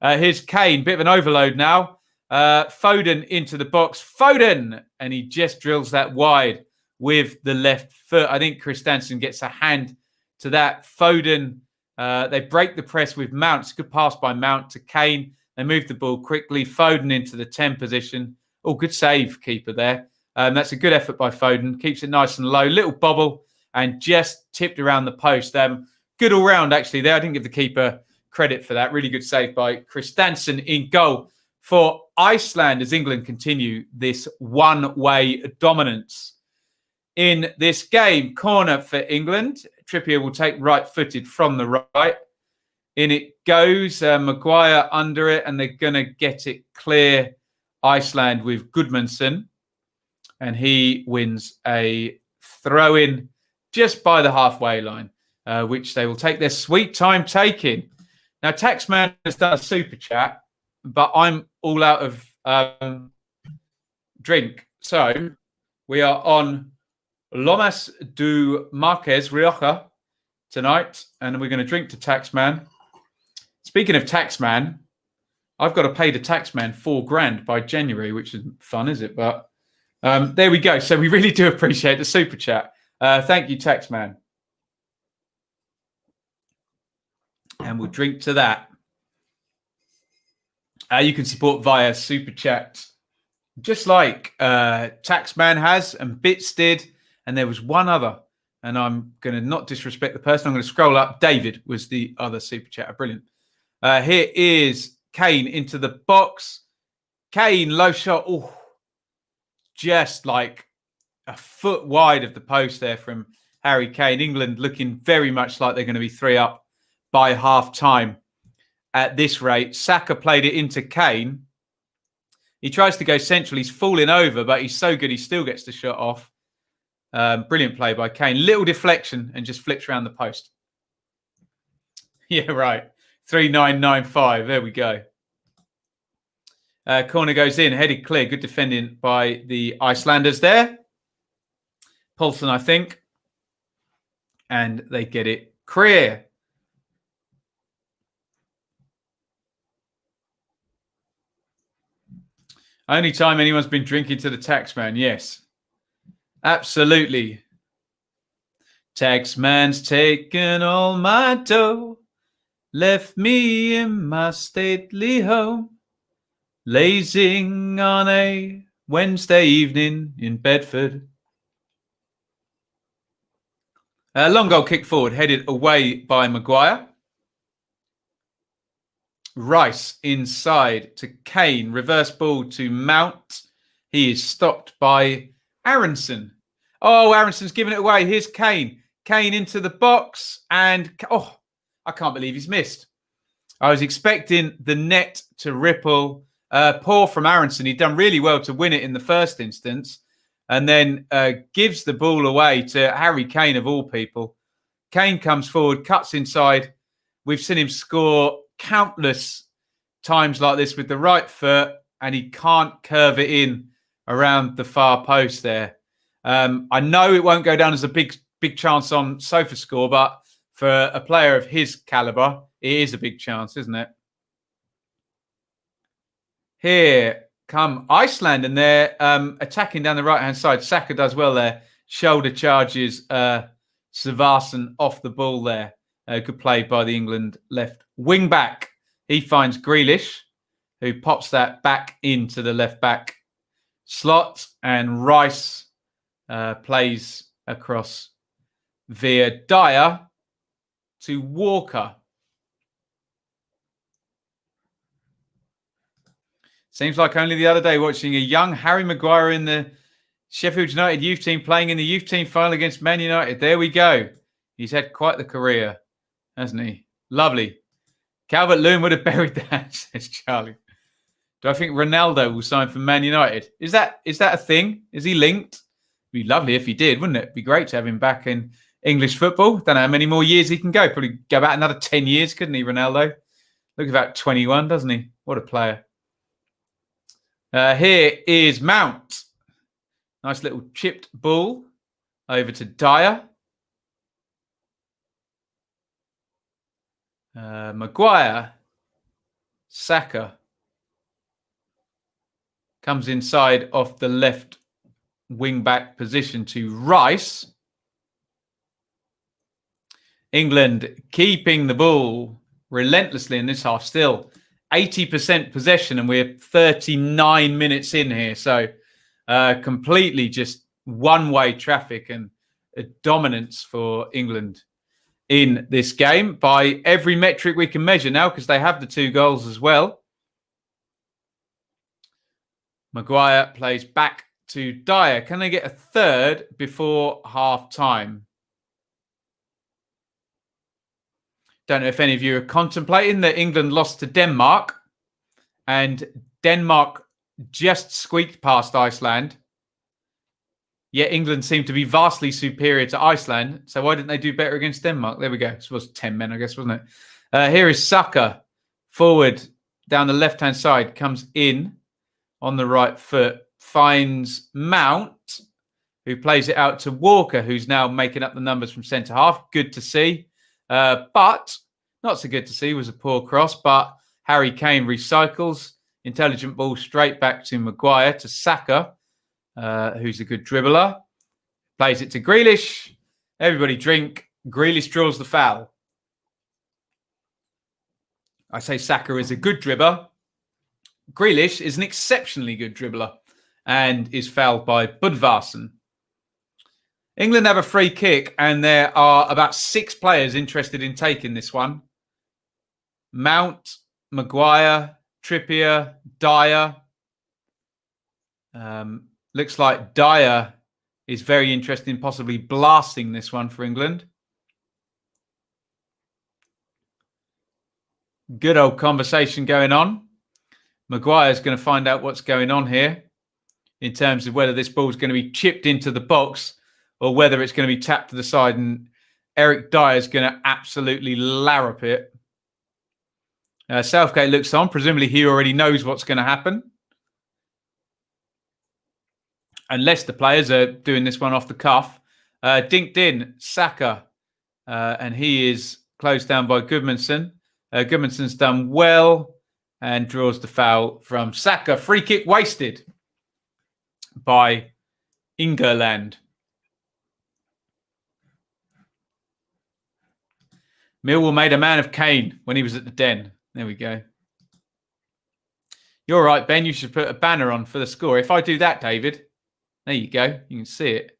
Here's Kane, bit of an overload now. Foden into the box. Foden! And he just drills that wide with the left foot. I think Christensen gets a hand to that. Foden, they break the press with Mount. It's a good pass by Mount to Kane. They move the ball quickly. Foden into the 10 position. Oh, good save, keeper there. That's a good effort by Foden. Keeps it nice and low. Little bobble and just tipped around the post. Good all round, actually, there. I didn't give the keeper credit for that. Really good save by Christensen in goal for Iceland as England continue this one-way dominance in this game. Corner for England. Trippier will take right-footed from the right. In it goes. Maguire under it, and they're going to get it clear. Iceland with Gudmundsson, and he wins a throw-in just by the halfway line, which they will take their sweet time taking. Now, Taxman has done a super chat, but I'm all out of drink. So we are on Lomas do Marques Rioja tonight, and we're going to drink to Taxman. Speaking of Taxman, I've got to pay the Taxman $4,000 by January, which isn't fun, is it? But there we go. So we really do appreciate the super chat. Thank you, Taxman. And we'll drink to that. You can support via super chat, just like Taxman has and Bits did. And there was one other, and I'm going to not disrespect the person. I'm going to scroll up. David was the other super chatter. Brilliant. Here is Kane into the box. Kane, low shot. Oh, just like a foot wide of the post there from Harry Kane. England looking very much like they're going to be 3 up by half time at this rate. Saka played it into Kane. He tries to go central. He's falling over, but he's so good he still gets the shot off. Brilliant play by Kane. Little deflection and just flips around the post. Yeah, right. 3995. There we go. Corner goes in, headed clear. Good defending by the Icelanders there. Paulson, I think. And they get it clear. Only time anyone's been drinking to the Taxman, yes. Absolutely. Taxman's taken all my dough, left me in my stately home, lazing on a Wednesday evening in Bedford. Long goal kick forward, headed away by Maguire. Rice inside to Kane. Reverse ball to Mount. He is stopped by Aronson. Oh, Aronson's giving it away. Here's Kane. Kane into the box. And, oh, I can't believe he's missed. I was expecting the net to ripple. Poor from Aronson. He'd done really well to win it in the first instance. And then gives the ball away to Harry Kane, of all people. Kane comes forward, cuts inside. We've seen him score countless times like this with the right foot, and he can't curve it in around the far post there. I know it won't go down as a big chance on SofaScore, but for a player of his caliber, it is a big chance, isn't it? Here come Iceland, and they're attacking down the right-hand side. Saka does well there. Shoulder charges Savarsson off the ball there. Good play by the England left wing back. He finds Grealish, who pops that back into the left back slot, and Rice plays across via Dyer to Walker. Seems like only the other day watching a young Harry Maguire in the Sheffield United youth team playing in the youth team final against Man United. There we go. He's had quite the career, hasn't he? Lovely. Calvert-Lewin would have buried that, says Charlie. Do I think Ronaldo will sign for Man United? Is that a thing? Is he linked? It'd be lovely if he did, wouldn't it? It'd be great to have him back in English football. Don't know how many more years he can go. Probably go about another 10 years, couldn't he, Ronaldo? Look about 21, doesn't he? What a player. Here is Mount. Nice little chipped ball over to Dyer. Maguire. Saka. Comes inside off the left wing-back position to Rice. England keeping the ball relentlessly in this half. Still 80% possession, and we're 39 minutes in here. So completely just one-way traffic and a dominance for England in this game by every metric we can measure now, because they have the 2 goals as well. Maguire plays back to Dyer. Can they get a third before half-time? Don't know if any of you are contemplating that England lost to Denmark, and Denmark just squeaked past Iceland. Yet England seemed to be vastly superior to Iceland. So why didn't they do better against Denmark? There we go. This was 10 men, I guess, wasn't it? Here is Saka, forward down the left-hand side, comes in on the right foot, finds Mount, who plays it out to Walker, who's now making up the numbers from centre-half. Good to see. But not so good to see was a poor cross, but Harry Kane recycles. Intelligent ball straight back to Maguire, to Saka, who's a good dribbler. Plays it to Grealish. Everybody drink. Grealish draws the foul. I say Saka is a good dribbler. Grealish is an exceptionally good dribbler and is fouled by Budvarsson. England have a free kick, and there are about 6 players interested in taking this one. Mount, Maguire, Trippier, Dyer. Looks like Dyer is very interested in possibly blasting this one for England. Good old conversation going on. Maguire's going to find out what's going on here in terms of whether this ball's going to be chipped into the box or whether it's going to be tapped to the side, and Eric Dyer's going to absolutely larrup it. Southgate looks on. Presumably he already knows what's going to happen. Unless the players are doing this one off the cuff. Dinked in, Saka, and he is closed down by Gudmundsson. Gudmundsson's done well and draws the foul from Saka. Free kick wasted by England. Millwall made a man of Kane when he was at the Den. There we go. You're right, Ben. You should put a banner on for the score. If I do that, David, there you go. You can see it.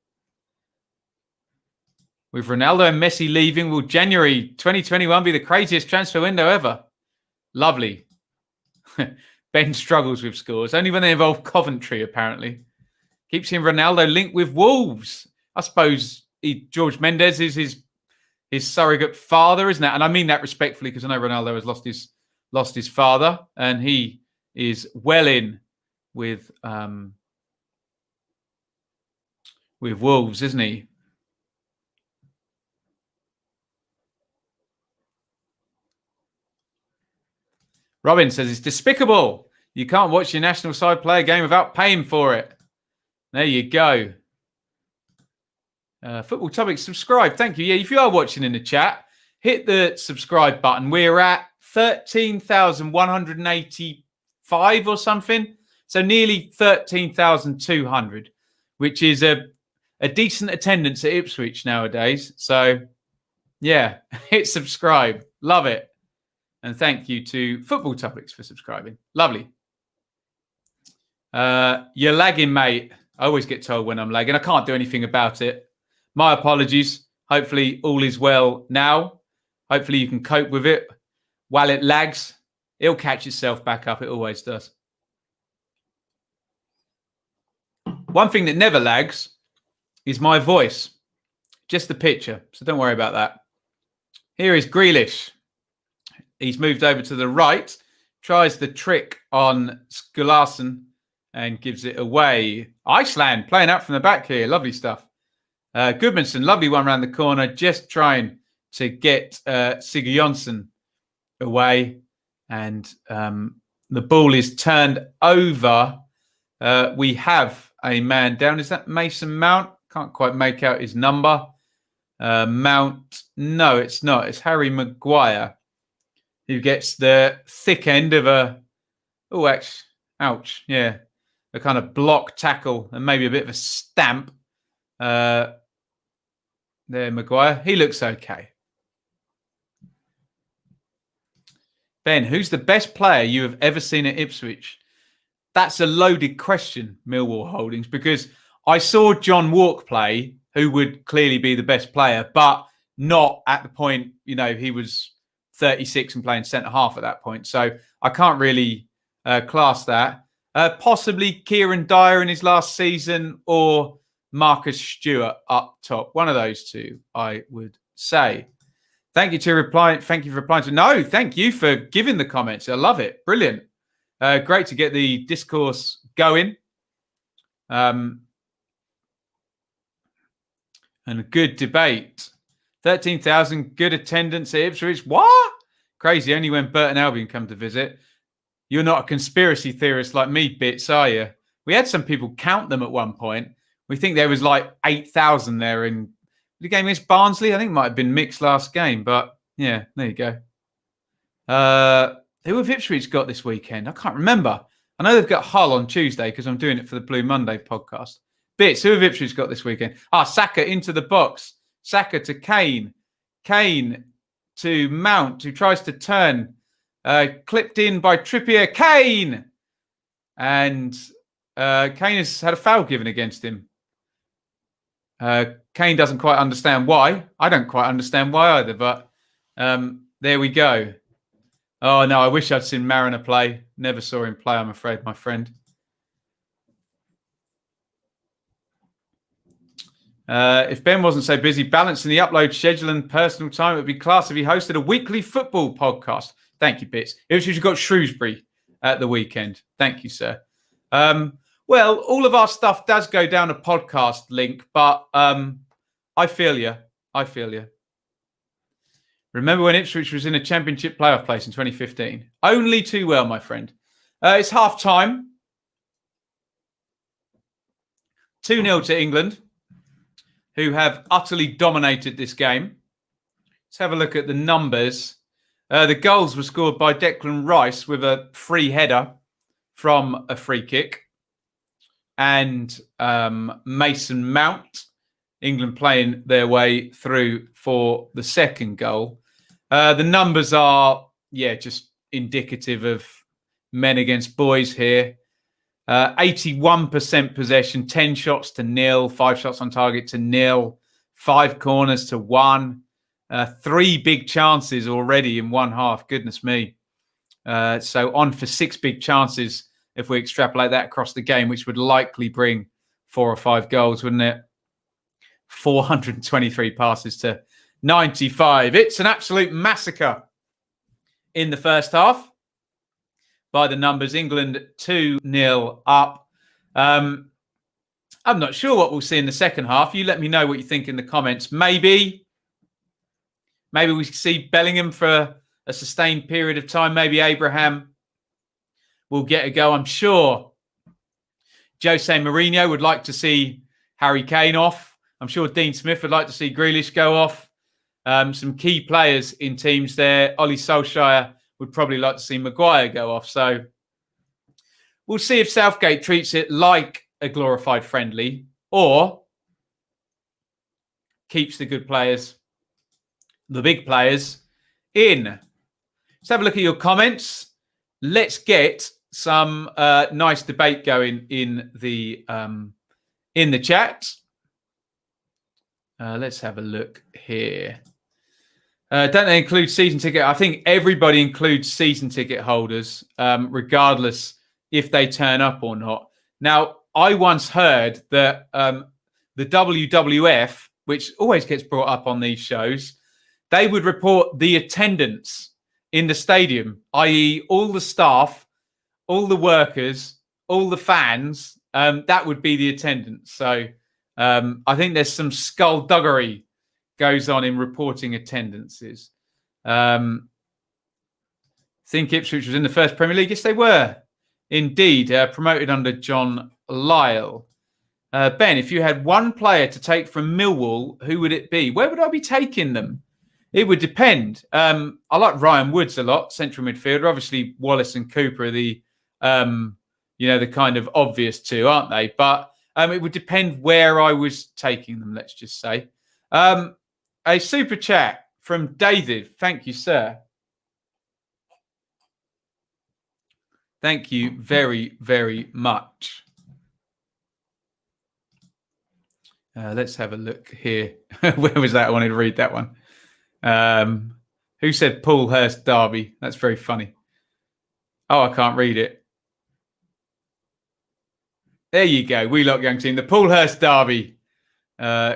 With Ronaldo and Messi leaving, will January 2021 be the craziest transfer window ever? Lovely. Ben struggles with scores. Only when they involve Coventry, apparently. Keeps seeing Ronaldo linked with Wolves. I suppose George Mendes is his surrogate father, isn't it? And I mean that respectfully, because I know Ronaldo has lost his father, and he is well in with Wolves, isn't he? Robin says it's despicable. You can't watch your national side play a game without paying for it. There you go. Football Topics, subscribe. Thank you. Yeah, if you are watching in the chat, hit the subscribe button. We're at 13,185 or something. So nearly 13,200, which is a decent attendance at Ipswich nowadays. So, yeah, hit subscribe. Love it. And thank you to Football Topics for subscribing. Lovely. You're lagging, mate. I always get told when I'm lagging. I can't do anything about it. My apologies. Hopefully all is well now. Hopefully you can cope with it. While it lags, it'll catch itself back up. It always does. One thing that never lags is my voice. Just the picture. So don't worry about that. Here is Grealish. He's moved over to the right. Tries the trick on Skulason and gives it away. Iceland playing out from the back here. Lovely stuff. Goodmanson, lovely one around the corner. Just trying to get Sigurjonsson away. And the ball is turned over. We have a man down. Is that Mason Mount? Can't quite make out his number. Mount. No, it's not. It's Harry Maguire, who gets the thick end of a... Oh, ouch. Yeah. A kind of block tackle and maybe a bit of a stamp. There, Maguire. He looks okay. Ben, who's the best player you have ever seen at Ipswich? That's a loaded question, Millwall Holdings, because I saw John Walk play, who would clearly be the best player, but not at the point, he was 36 and playing centre-half at that point. So I can't really class that. Possibly Kieran Dyer in his last season or Marcus Stewart up top. One of those two, I would say. Thank you for replying to... No, thank you for giving the comments. I love it. Brilliant. Great to get the discourse going. And a good debate. 13,000 good attendance at Ipswich. What? Crazy. Only when Burton Albion come to visit. You're not a conspiracy theorist like me, Bits, are you? We had some people count them at one point. We think there was like 8,000 there in the game against Barnsley. I think it might have been mixed last game, but yeah, there you go. Who have Ipswich got this weekend? I can't remember. I know they've got Hull on Tuesday because I'm doing it for the Blue Monday podcast. Bits, who have Ipswich got this weekend? Saka into the box. Saka to Kane. Kane to Mount, who tries to turn. Clipped in by Trippier. Kane! And Kane has had a foul given against him. Kane doesn't quite understand why. I don't quite understand why either, but there we go. Oh, no, I wish I'd seen Mariner play. Never saw him play, I'm afraid, my friend. If Ben wasn't so busy balancing the upload schedule and personal time, it would be class if he hosted a weekly football podcast. Thank you, Bits. It was usually got Shrewsbury at the weekend. Thank you, sir. Well, all of our stuff does go down a podcast link, but I feel you. Remember when Ipswich was in a championship playoff place in 2015? Only too well, my friend. It's half time. 2-0 to England, who have utterly dominated this game. Let's have a look at the numbers. The goals were scored by Declan Rice with a free header from a free kick. And Mason Mount, England playing their way through for the second goal. The numbers are, just indicative of men against boys here. 81% possession, 10 shots to 0, 5 shots on target to 0, 5 corners to 1, 3 big chances already in one half. Goodness me. So on for 6 big chances if we extrapolate that across the game, which would likely bring 4 or 5 goals, wouldn't it? 423 passes to 95. It's an absolute massacre in the first half. By the numbers, England 2-0 up. I'm not sure what we'll see in the second half. You let me know what you think in the comments. Maybe we see Bellingham for a sustained period of time. Maybe Abraham will get a go. I'm sure Jose Mourinho would like to see Harry Kane off. I'm sure Dean Smith would like to see Grealish go off. Some key players in teams there. Ollie Solskjaer would probably like to see Maguire go off. So we'll see if Southgate treats it like a glorified friendly or keeps the good players, the big players, in. Let's have a look at your comments. Let's get some nice debate going in the chat. Let's have a look here. Don't they include season ticket? I think everybody includes season ticket holders, regardless if they turn up or not. Now, I once heard that the WWF, which always gets brought up on these shows, they would report the attendance in the stadium, i.e. all the staff, all the workers, all the fans. That would be the attendance. So I think there's some skullduggery goes on in reporting attendances. Think Ipswich was in the first Premier League? Yes, they were. Indeed, promoted under John Lyle. Ben, if you had one player to take from Millwall, who would it be? Where would I be taking them? It would depend. I like Ryan Woods a lot, central midfielder. Obviously, Wallace and Cooper are the, the kind of obvious two, aren't they? But it would depend where I was taking them, let's just say. A super chat from David. Thank you, sir. Thank you very, very much. Let's have a look here. Where was that? I wanted to read that one. Who said Poolhurst Derby? That's very funny. Oh, I can't read it. There you go. We Lot Young Team. The Poolhurst Derby.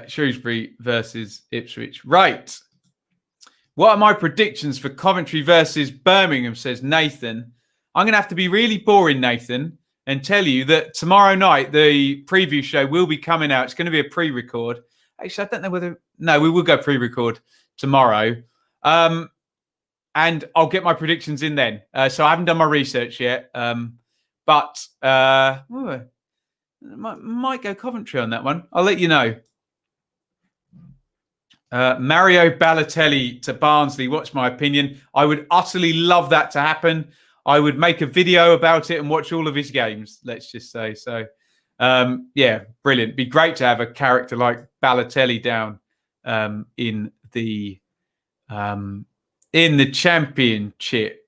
Shrewsbury versus Ipswich. Right. What are my predictions for Coventry versus Birmingham, says Nathan. I'm going to have to be really boring, Nathan, and tell you that tomorrow night, the preview show will be coming out. It's going to be a pre-record. Actually, I don't know whether... No, we will go pre-record tomorrow. And I'll get my predictions in then. So I haven't done my research yet. But might go Coventry on that one. I'll let you know. Mario Balotelli to Barnsley. What's my opinion? I would utterly love that to happen. I would make a video about it and watch all of his games, let's just say. So, yeah, brilliant. Be great to have a character like Balotelli down in the Championship.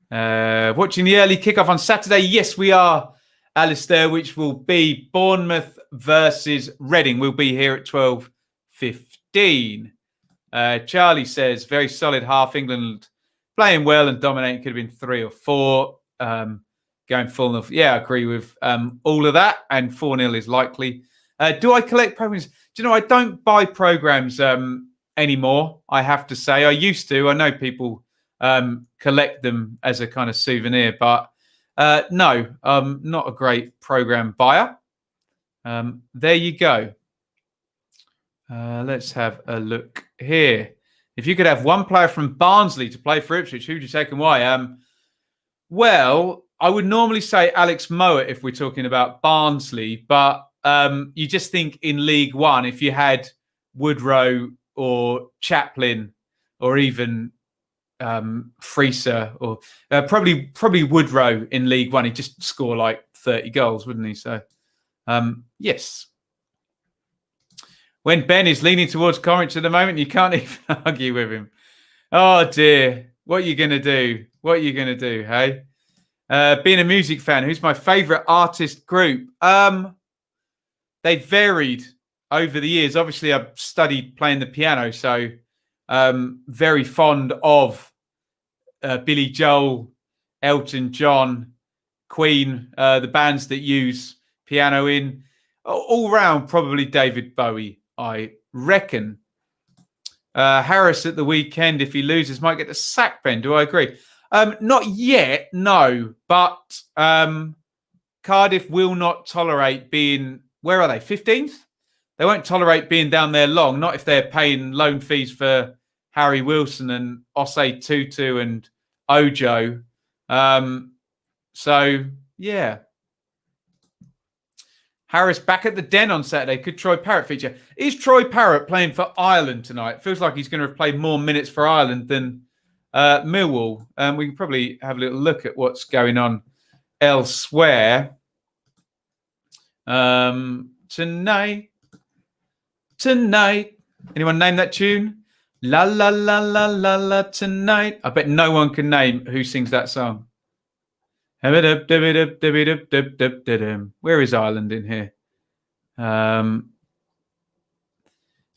Watching the early kickoff on Saturday. Yes, we are, Alistair, which will be Bournemouth versus Reading. We'll be here at 12:15. Charlie says, very solid half. England playing well and dominating. Could have been 3 or 4. Going full enough. Yeah, I agree with all of that. And 4-0 is likely. Do I collect programs? Do you know, I don't buy programs anymore, I have to say. I used to. I know people collect them as a kind of souvenir. But no, not a great program buyer. There you go. Let's have a look here. If you could have one player from Barnsley to play for Ipswich, who would you take and why? Well, I would normally say Alex Mowat if we're talking about Barnsley, but you just think in League One, if you had Woodrow or Chaplin or even Freeser or probably Woodrow in League One, he'd just score like 30 goals, wouldn't he? So, yes. When Ben is leaning towards Coventry at the moment, you can't even argue with him. Oh, dear. What are you going to do? What are you going to do, hey? Being a music fan, who's my favourite artist group? They varied over the years. Obviously, I've studied playing the piano, so very fond of Billy Joel, Elton John, Queen, the bands that use piano in. All round, probably David Bowie, I reckon. Harris at the weekend, if he loses, might get the sack, Ben. Do I agree? Not yet, no. But Cardiff will not tolerate being... Where are they? 15th? They won't tolerate being down there long, not if they're paying loan fees for Harry Wilson and Osei Tutu and Ojo. So, yeah. Harris back at the Den on Saturday. Could Troy Parrott feature? Is Troy Parrott playing for Ireland tonight? Feels like he's going to have played more minutes for Ireland than Millwall. We can probably have a little look at what's going on elsewhere. Tonight. Anyone name that tune? La la la la la la tonight. I bet no one can name who sings that song. Where is Ireland in here?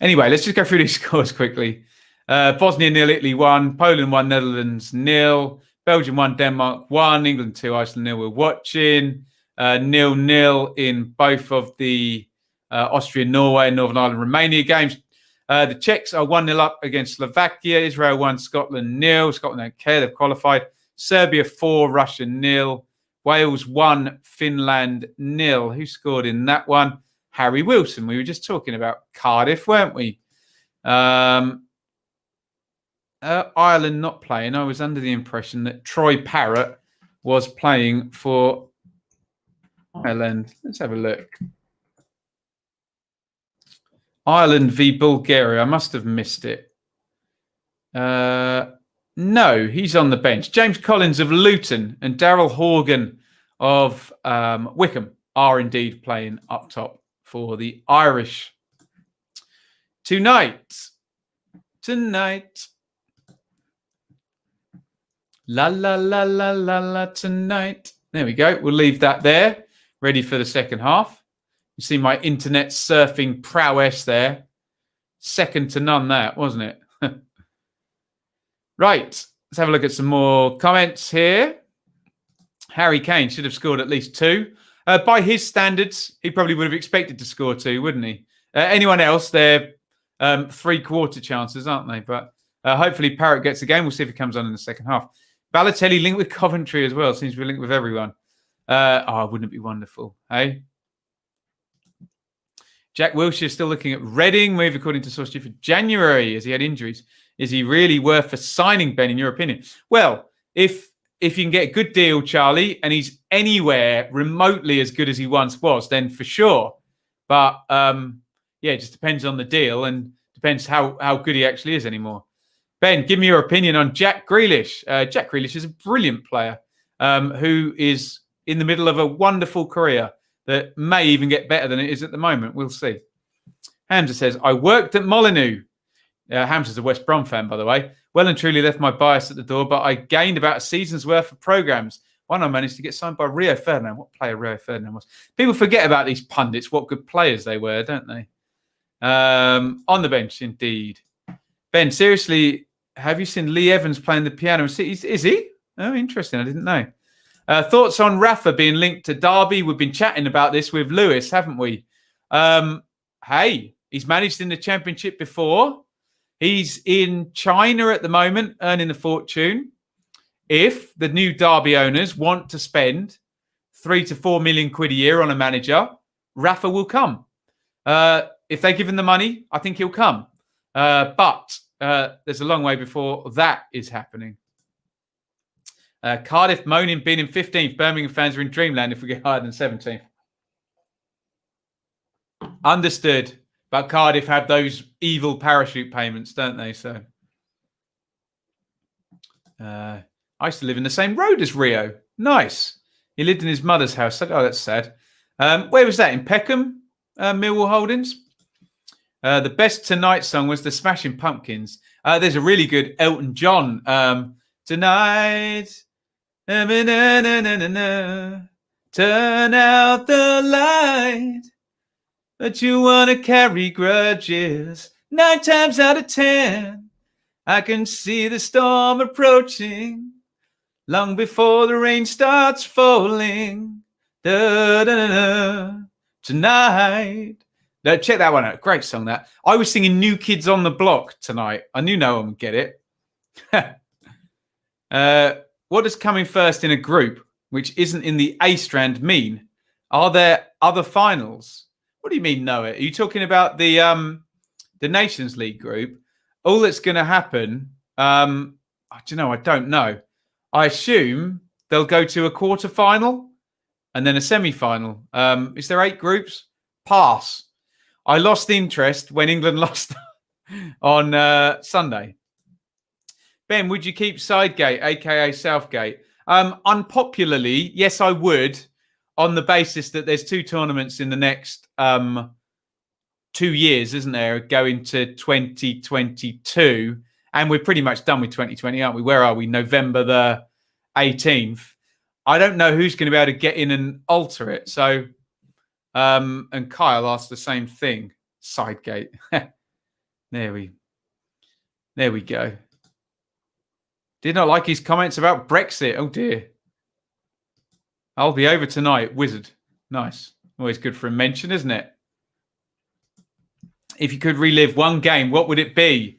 Anyway, let's just go through these scores quickly. Bosnia 0, Italy 1, Poland 1, Netherlands 0, Belgium 1, Denmark 1, England 2, Iceland 0. We're watching. 0-0 in both of the Austria-Norway and Northern Ireland-Romania games. The Czechs are 1-0 up against Slovakia. Israel 1, Scotland 0. Scotland don't care, they've qualified. Serbia 4, Russia 0. Wales 1, Finland 0. Who scored in that one? Harry Wilson. We were just talking about Cardiff, weren't we? Ireland not playing. I was under the impression that Troy Parrott was playing for Ireland. Let's have a look. Ireland v Bulgaria. I must have missed it. No, he's on the bench. James Collins of Luton and Daryl Horgan of Wickham are indeed playing up top for the Irish. Tonight. La, la, la, la, la, la, tonight. There we go. We'll leave that there. Ready for the second half. You see my internet surfing prowess there. Second to none that, wasn't it? Right. Let's have a look at some more comments here. Harry Kane should have scored at least 2. By his standards, he probably would have expected to score 2, wouldn't he? Anyone else, they're 3-quarter chances, aren't they? But hopefully Parrott gets a game. We'll see if he comes on in the second half. Balotelli linked with Coventry as well. Seems to be linked with everyone. Wouldn't it be wonderful, hey? Jack Wilshere still looking at Reading. Move according to source for January as he had injuries. Is he really worth a signing, Ben, in your opinion? Well, if you can get a good deal, Charlie, and he's anywhere remotely as good as he once was, then for sure. But it just depends on the deal and depends how good he actually is anymore. Ben, give me your opinion on Jack Grealish. Jack Grealish is a brilliant player who is in the middle of a wonderful career that may even get better than it is at the moment. We'll see. Hamza says, I worked at Molyneux. Hamza's a West Brom fan, by the way. Well and truly left my bias at the door, but I gained about a season's worth of programmes. One I managed to get signed by Rio Ferdinand. What player Rio Ferdinand was? People forget about these pundits, what good players they were, don't they? On the bench, indeed. Ben, seriously, have you seen Lee Evans playing the piano? Is he? Oh, interesting. I didn't know. Thoughts on Rafa being linked to Derby? We've been chatting about this with Lewis, haven't we? Hey, he's managed in the Championship before. He's in China at the moment, earning a fortune. If the new Derby owners want to spend 3 to 4 million quid a year on a manager, Rafa will come. If they give him the money, I think he'll come. But there's a long way before that is happening. Cardiff moaning being in 15th. Birmingham fans are in dreamland if we get higher than 17th. Understood. But Cardiff have those evil parachute payments, don't they? So I used to live in the same road as Rio. Nice. He lived in his mother's house. Oh, that's sad. Where was that? In Peckham? Millwall Holdings? The best Tonight song was the Smashing Pumpkins. There's a really good Elton John. Tonight. Turn out the light. But you want to carry grudges 9 times out of 10. I can see the storm approaching long before the rain starts falling. Da, da, da, da. Tonight. No, check that one out. Great song, that. I was singing New Kids on the Block tonight. I knew no one would get it. What does coming first in a group which isn't in the A strand mean? Are there other finals? What do you mean, Noah? Are you talking about the Nations League group? All that's going to happen, I don't know. I assume they'll go to a quarter-final and then a semi-final. Is there 8 groups? Pass. I lost interest when England lost on Sunday. Ben, would you keep Sidegate, a.k.a. Southgate? Unpopularly, yes, I would, on the basis that there's 2 tournaments in the next 2 years, isn't there, going to 2022. And we're pretty much done with 2020, aren't we? Where are we? November the 18th. I don't know who's going to be able to get in and alter it. So, and Kyle asked the same thing. Sidegate. There we go. Did not like his comments about Brexit. Oh, dear. I'll be over tonight. Wizard. Nice. Always good for a mention, isn't it? If you could relive one game, what would it be?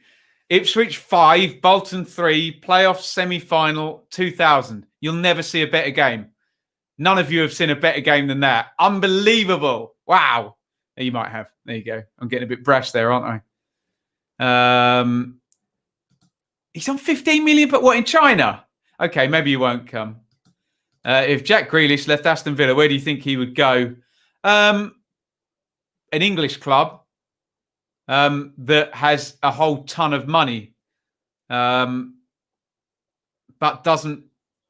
Ipswich 5, Bolton 3, playoff semi-final 2000. You'll never see a better game. None of you have seen a better game than that. Unbelievable. Wow. You might have. There you go. I'm getting a bit brash there, aren't I? He's on 15 million, but what, in China? Okay, maybe you won't come. If Jack Grealish left Aston Villa, where do you think he would go? An English club that has a whole ton of money, but doesn't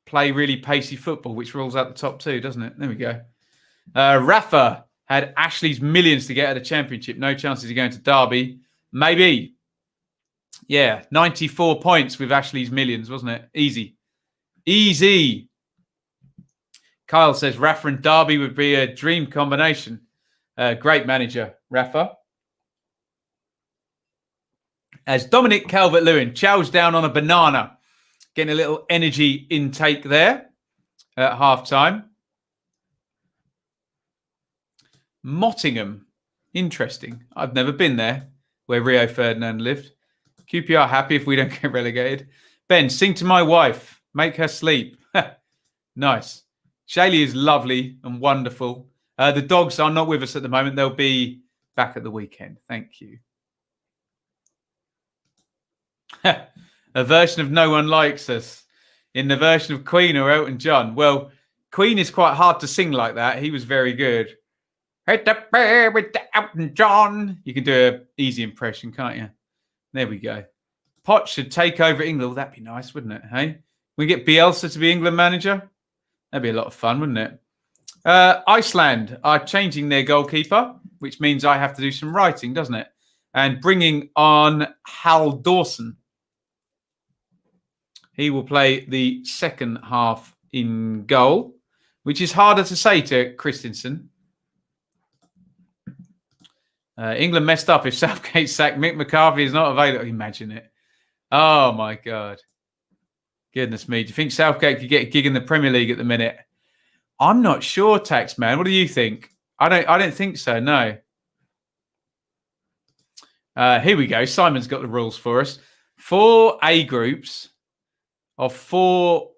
play really pacey football, which rules out the top two, doesn't it? There we go. Rafa had Ashley's millions to get at the Championship. No chances of going to Derby. Maybe. Yeah, 94 points with Ashley's millions, wasn't it? Easy. Easy. Kyle says Rafa and Derby would be a dream combination. Great manager, Rafa. As Dominic Calvert-Lewin chows down on a banana, getting a little energy intake there at halftime. Mottingham. Interesting. I've never been there, where Rio Ferdinand lived. QPR happy if we don't get relegated. Ben, sing to my wife. Make her sleep. Nice. Shaylee is lovely and wonderful. The dogs are not with us at the moment. They'll be back at the weekend. Thank you. A version of No One Likes Us. In the version of Queen or Elton John. Well, Queen is quite hard to sing like that. He was very good. Hit the bear with the Elton John. You can do an easy impression, can't you? There we go. Potts should take over England. Well, that'd be nice, wouldn't it? Hey, we get Bielsa to be England manager. That'd be a lot of fun, wouldn't it? Iceland are changing their goalkeeper, which means I have to do some writing, doesn't it? And bringing on Hal Dawson. He will play the second half in goal, which is harder to say to Christensen. England messed up if Southgate sacked Mick McCarthy is not available. Imagine it. Oh, my God. Goodness me. Do you think Southgate could get a gig in the Premier League at the minute? I'm not sure, Taxman. What do you think? I don't think so, no. Here we go. Simon's got the rules for us. 4 A groups of 4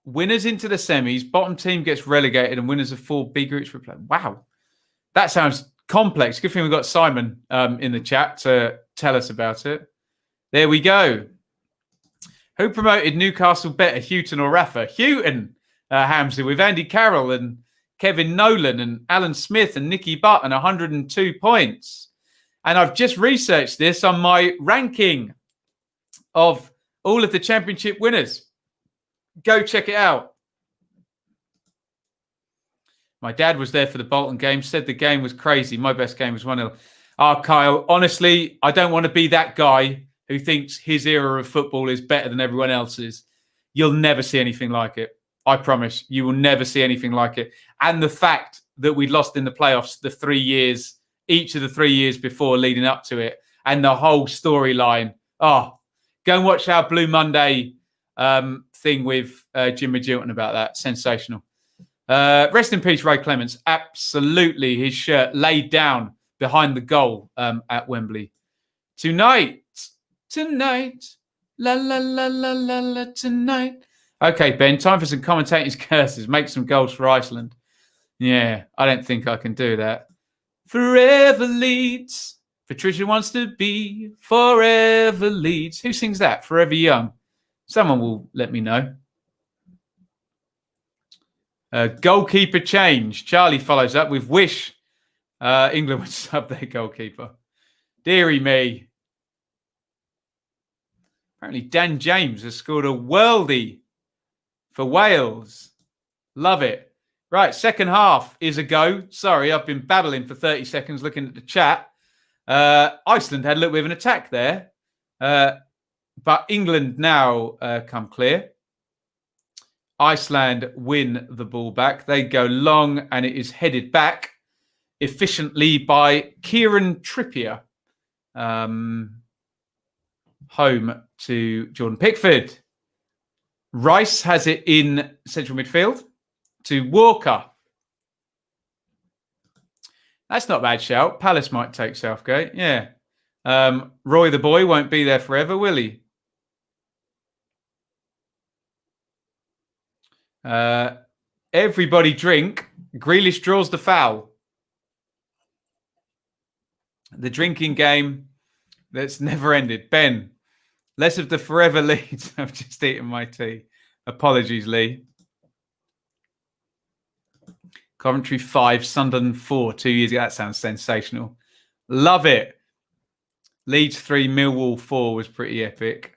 winners into the semis. Bottom team gets relegated and winners of 4 B groups replay. Wow. That sounds complex. Good thing we've got Simon in the chat to tell us about it. There we go. Who promoted Newcastle better, Houghton or Rafa? Houghton, Hamza, with Andy Carroll and Kevin Nolan and Alan Smith and Nicky Butt and 102 points. And I've just researched this on my ranking of all of the Championship winners. Go check it out. My dad was there for the Bolton game, said the game was crazy. My best game was 1-0. Kyle, honestly, I don't want to be that guy who thinks his era of football is better than everyone else's. You'll never see anything like it. I promise. You will never see anything like it. And the fact that we lost in the playoffs the 3 years, each of the 3 years before leading up to it, and the whole storyline. Oh, go and watch our Blue Monday thing with Jim Magilton about that. Sensational. Rest in peace, Ray Clements. Absolutely, his shirt laid down behind the goal at Wembley. Tonight, la la la la la la tonight. Okay, Ben, time for some commentating's curses. Make some goals for Iceland. Yeah, I don't think I can do that. Forever Leeds. Patricia wants to be forever Leeds. Who sings that? Forever Young. Someone will let me know. Goalkeeper change. Charlie follows up with wish England would sub their goalkeeper. Deary me. Apparently Dan James has scored a worldie for Wales. Love it. Right, second half is a go. Sorry, I've been babbling for 30 seconds looking at the chat. Iceland had a little bit of an attack there. But England now come clear. Iceland win the ball back. They go long and it is headed back efficiently by Kieran Trippier. Home to Jordan Pickford. Rice has it in central midfield to Walker. That's not a bad shout. Palace might take Southgate. Yeah. Roy the boy won't be there forever, will he? Everybody drink. Grealish draws the foul. The drinking game that's never ended. Ben, less of the forever leads. I've just eaten my tea. Apologies, Lee. Coventry 5, Sunderland 4, 2 years ago. That sounds sensational. Love it. Leeds 3, Millwall 4 was pretty epic.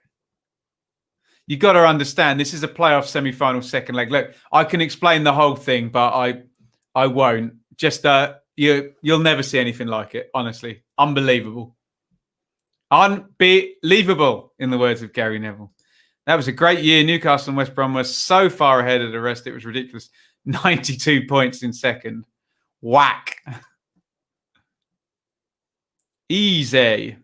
You got to understand, this is a playoff semi-final second leg. Look, I can explain the whole thing, but I won't. Just you'll never see anything like it, honestly. Unbelievable. Unbelievable, in the words of Gary Neville. That was a great year. Newcastle and West Brom were so far ahead of the rest. It was ridiculous. 92 points in second. Whack. Easy.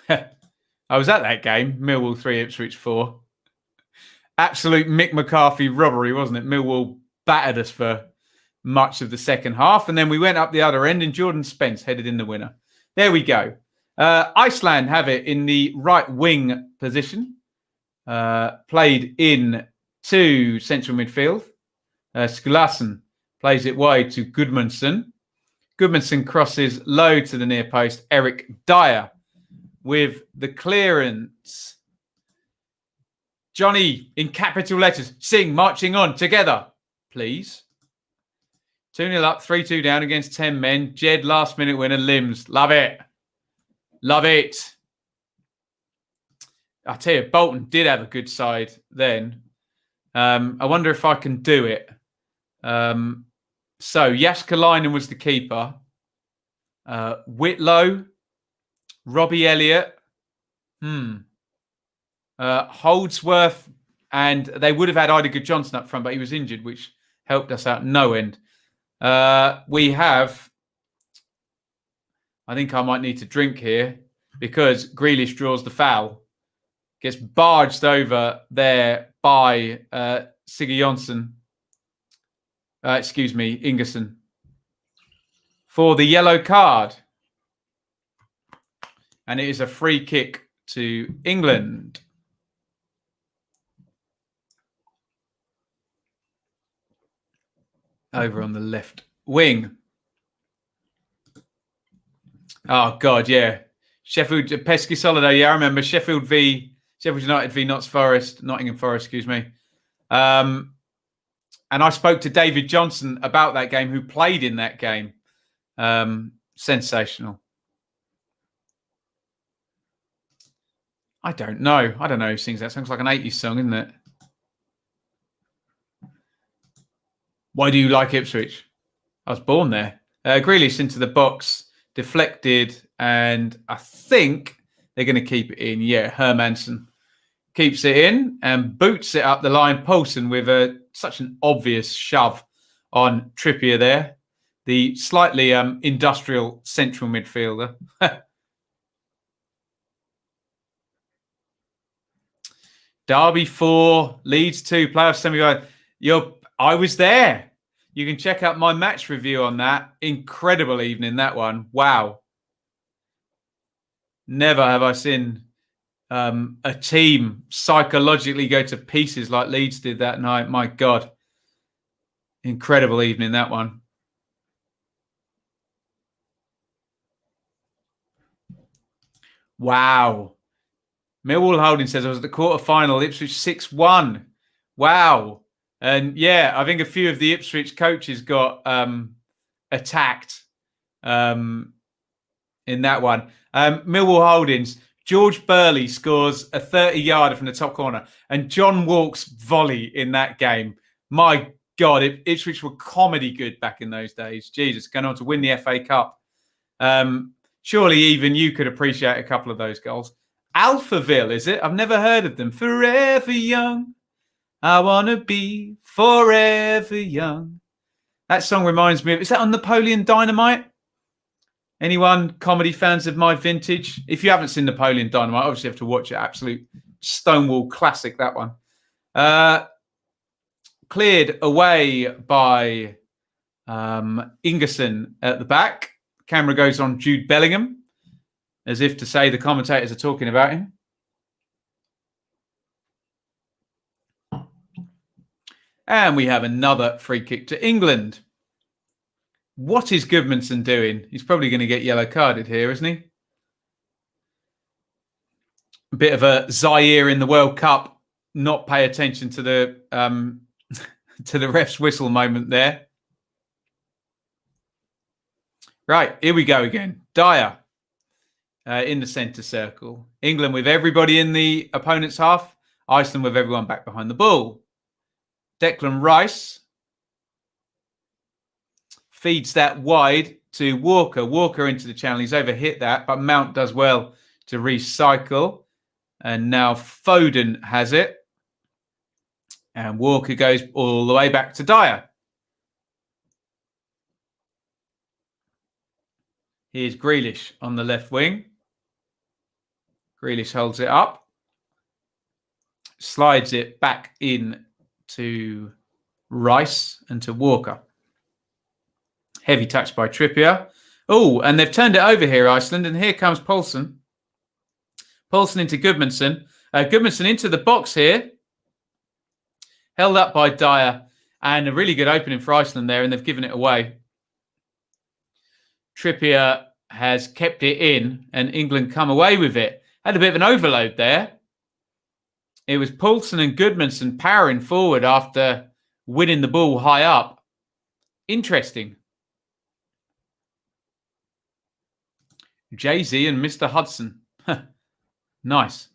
I was at that game. Millwall 3, Ipswich 4. Absolute Mick McCarthy robbery, wasn't it? Millwall battered us for much of the second half. And then we went up the other end and Jordan Spence headed in the winner. There we go. Iceland have it in the right wing position. Played in to central midfield. Skulason plays it wide to Gudmundsson. Gudmundsson crosses low to the near post. Eric Dyer with the clearance. Johnny, in capital letters, sing marching on together, please. 2-0 up, 3-2 down against 10 men. Jed, last minute winner, Limbs. Love it. Love it. I tell you, Bolton did have a good side then. I wonder if I can do it. So, Jaskalainen was the keeper. Whitlow, Robbie Elliott, Holdsworth, and they would have had Ida Good Johnson up front, but he was injured, which helped us out no end. We have, I think I might need to drink here because Grealish draws the foul. Gets barged over there by Sigurjonsson. Ingerson. For the yellow card. And it is a free kick to England. Over on the left wing. Oh, God, yeah. Sheffield, Pesky Solido, yeah, I remember. Sheffield United v Nottingham Forest, excuse me. And I spoke to David Johnson about that game, who played in that game. Sensational. I don't know who sings that song. It's like an 80s song, isn't it? Why do you like Ipswich? I was born there. Grealish into the box, deflected, and I think they're going to keep it in. Yeah, Hermansen keeps it in and boots it up the line. Poulsen with such an obvious shove on Trippier there. The slightly industrial central midfielder. Derby 4, Leeds 2, playoff semi-final. I was there. You can check out my match review on that. Incredible evening, that one. Wow. Never have I seen a team psychologically go to pieces like Leeds did that night. My God. Incredible evening, that one. Wow. Millwall Holding says I was at the quarterfinal, Ipswich 6-1. Wow. And yeah, I think a few of the Ipswich coaches got attacked in that one. Millwall Holdings, George Burley scores a 30-yarder from the top corner. And John Walk's volley in that game. My God, Ipswich were comedy good back in those days. Jesus, going on to win the FA Cup. Surely even you could appreciate a couple of those goals. Alphaville, is it? I've never heard of them. Forever young. I want to be forever young. That song reminds me of... Is that on Napoleon Dynamite? Anyone comedy fans of my vintage? If you haven't seen Napoleon Dynamite, obviously you have to watch it. Absolute Stonewall classic, that one. cleared away by Ingerson at the back. Camera goes on Jude Bellingham, as if to say the commentators are talking about him. And we have another free kick to England. What is Goodmanson doing? He's probably going to get yellow carded here, isn't he? A bit of a Zaire in the World Cup, not pay attention to the to the ref's whistle moment there. Right, here we go again. Dyer in the centre circle. England with everybody in the opponent's half. Iceland with everyone back behind the ball. Declan Rice feeds that wide to Walker. Walker into the channel. He's overhit that, but Mount does well to recycle. And now Foden has it. And Walker goes all the way back to Dyer. Here's Grealish on the left wing. Grealish holds it up. Slides it back in to Rice and to Walker. Heavy touch by Trippier. Oh, and they've turned it over here, Iceland. And here comes Poulsen. Poulsen into Goodmanson. Goodmanson into the box here. Held up by Dyer. And a really good opening for Iceland there. And they've given it away. Trippier has kept it in. And England come away with it. Had a bit of an overload there. It was Poulsen and Goodmanson powering forward after winning the ball high up. Interesting. Jay-Z and Mr. Hudson. Nice.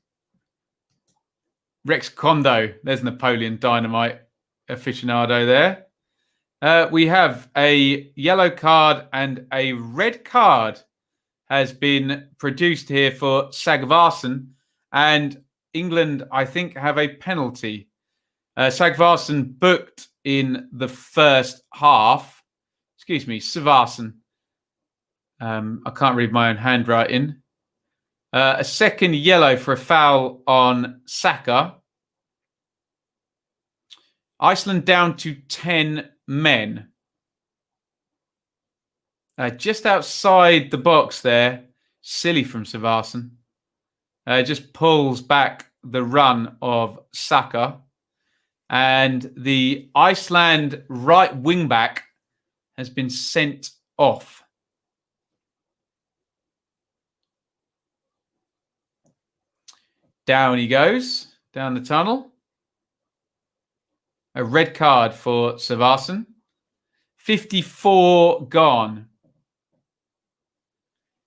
Rex Kondo. There's Napoleon Dynamite aficionado there. We have a yellow card and a red card has been produced here for Sagvarsson. And England, I think, have a penalty. Sagvarsson booked in the first half. Excuse me, Savarsson. I can't read my own handwriting. A second yellow for a foul on Saka. Iceland down to 10 men. Just outside the box there. Silly from Savarsson. Just pulls back the run of Saka. And the Iceland right wing back has been sent off. Down he goes, down the tunnel. A red card for Savarsson. 54 gone.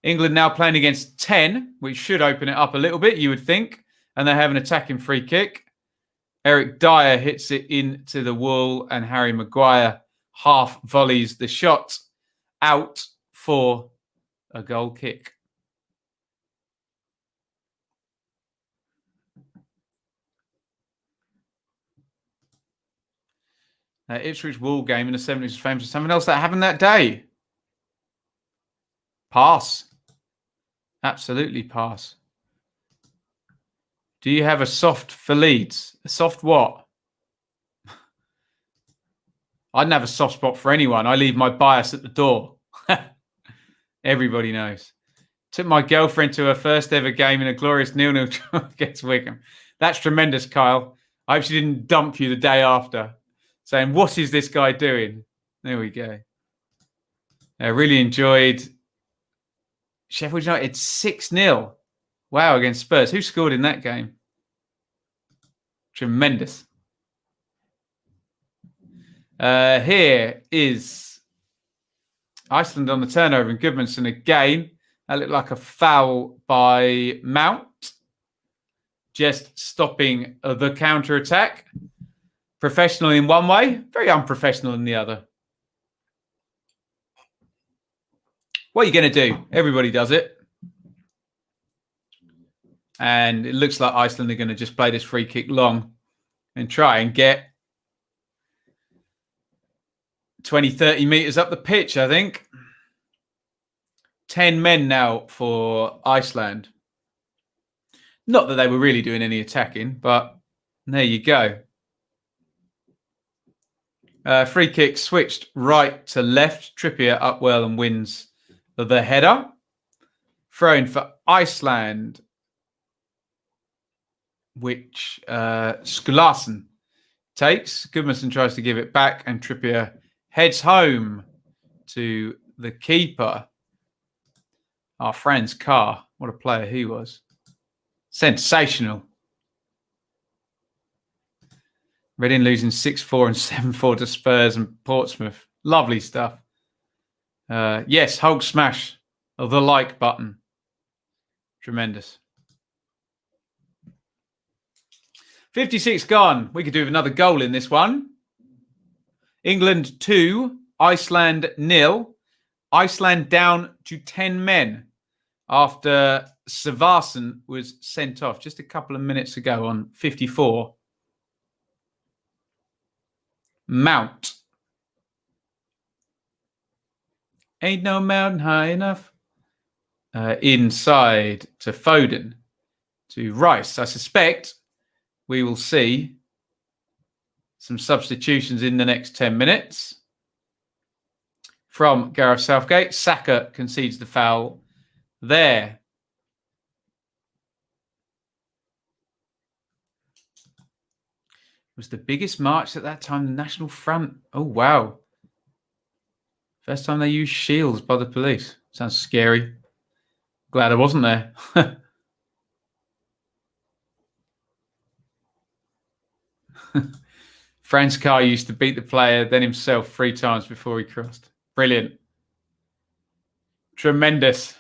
England now playing against 10, which should open it up a little bit, you would think. And they have an attacking free kick. Eric Dyer hits it into the wall and Harry Maguire half volleys the shot out for a goal kick. Ipswich Wall game in the 70s was famous for something else that happened that day. Pass. Absolutely pass. Do you have a soft for Leeds? A soft what? I don't have a soft spot for anyone. I leave my bias at the door. Everybody knows. Took my girlfriend to her first ever game in a glorious 0-0 against Wigan. That's tremendous, Kyle. I hope she didn't dump you the day after, saying, what is this guy doing? There we go. I really enjoyed Sheffield United 6-0. Wow, against Spurs. Who scored in that game? Tremendous. Here is Iceland on the turnover and Goodmanson again. That looked like a foul by Mount. Just stopping the counter-attack. Professional in one way, very unprofessional in the other. What are you going to do? Everybody does it. And it looks like Iceland are going to just play this free kick long and try and get 20, 30 metres up the pitch, I think. 10 men now for Iceland. Not that they were really doing any attacking, but there you go. Free kick switched right to left. Trippier up well and wins the header. Throw in for Iceland, which Skulason takes. Gudmundsson tries to give it back, and Trippier heads home to the keeper. Our friend's Carr. What a player he was. Sensational. Reading losing 6-4 and 7-4 to Spurs and Portsmouth. Lovely stuff. Yes, Hulk smash of the like button. Tremendous. 56 gone. We could do with another goal in this one. England 2, Iceland 0. Iceland down to 10 men after Savarsson was sent off just a couple of minutes ago on 54. Mount. Ain't no mountain high enough. Inside to Foden. To Rice. I suspect we will see some substitutions in the next 10 minutes. From Gareth Southgate. Saka concedes the foul there. It was the biggest march at that time, the National Front. Oh, wow. First time they used shields by the police. Sounds scary. Glad I wasn't there. Franz Carr used to beat the player, then himself 3 times before he crossed. Brilliant. Tremendous.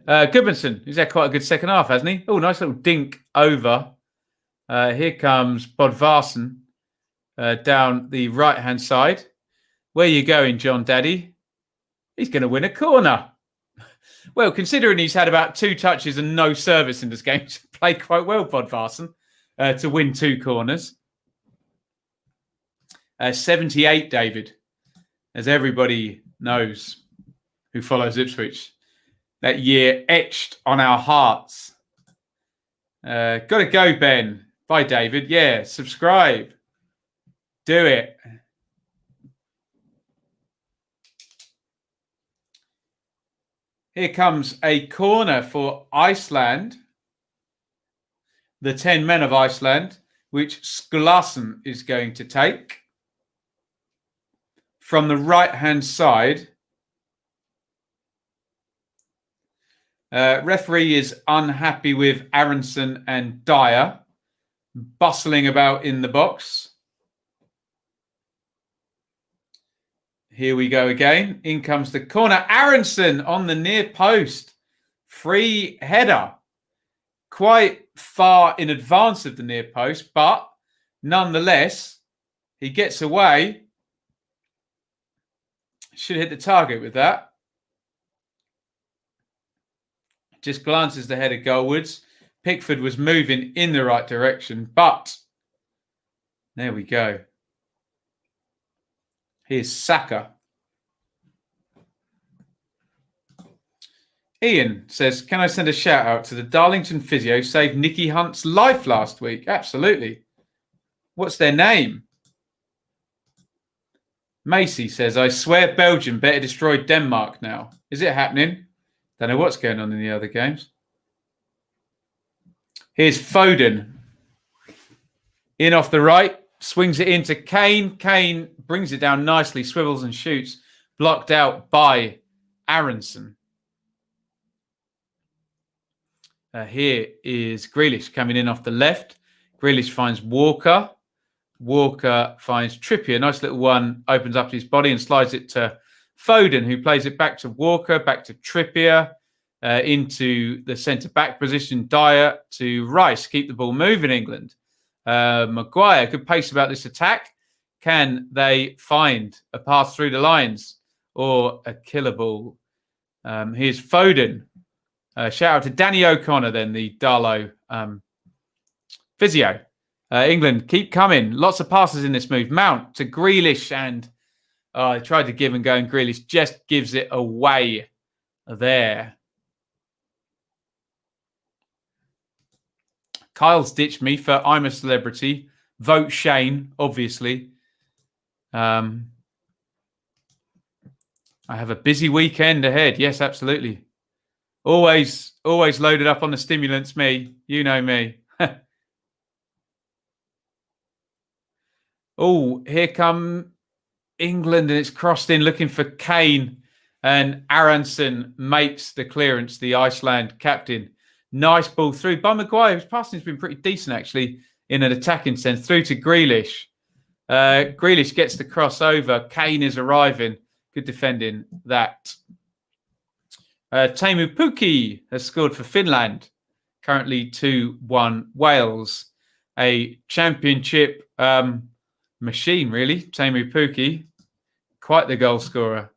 Gudmundsson, he's had quite a good second half, hasn't he? Oh, nice little dink over. Here comes Bodvarsson down the right-hand side. Where you going, John Daddy? He's going to win a corner. Well, considering he's had about 2 touches and no service in this game, he's played quite well, Bodvarsson, to win 2 corners. 78, David, as everybody knows who follows Ipswich. That year etched on our hearts. Got to go, Ben. Bye, David. Yeah, subscribe. Do it. Here comes a corner for Iceland. The 10 men of Iceland, which Skulason is going to take. From the right-hand side. Referee is unhappy with Aronson and Dyer bustling about in the box. Here we go again. In comes the corner. Aronson on the near post. Free header. Quite far in advance of the near post, but nonetheless, he gets away. Should hit the target with that. Just glances the header goalwards. Pickford was moving in the right direction, but there we go. Here's Saka. Iain says, can I send a shout out to the Darlington physio who saved Nicky Hunt's life last week? Absolutely. What's their name? Macy says, I swear Belgium better destroy Denmark now. Is it happening? Don't know what's going on in the other games. Here's Foden. In off the right. Swings it into Kane. Kane brings it down nicely. Swivels and shoots. Blocked out by Aronson. Here is Grealish coming in off the left. Grealish finds Walker. Walker finds Trippier. Nice little one. Opens up his body and slides it to Foden, who plays it back to Walker, back to Trippier, into the centre-back position. Dyer to Rice. Keep the ball moving, England. Maguire, good pace about this attack. Can they find a pass through the lines or a killer ball? Here's Foden. Shout out to Danny O'Connor, then, the Darlow physio. England, keep coming. Lots of passes in this move. Mount to Grealish, and I tried to give and go, and Grealish just gives it away there. Kyle's ditched me for I'm a Celebrity. Vote Shane, obviously. I have a busy weekend ahead. Yes, absolutely. Always loaded up on the stimulants, me. You know me. Oh, here come England, and it's crossed in looking for Kane. And Aronson makes the clearance, the Iceland captain. Nice ball through by Maguire, whose passing has been pretty decent, actually, in an attacking sense. Through to Grealish. Grealish gets the crossover. Kane is arriving. Good defending that. Teemu Pukki has scored for Finland. Currently 2-1 Wales. A championship machine, really. Teemu Pukki. Quite the goal scorer.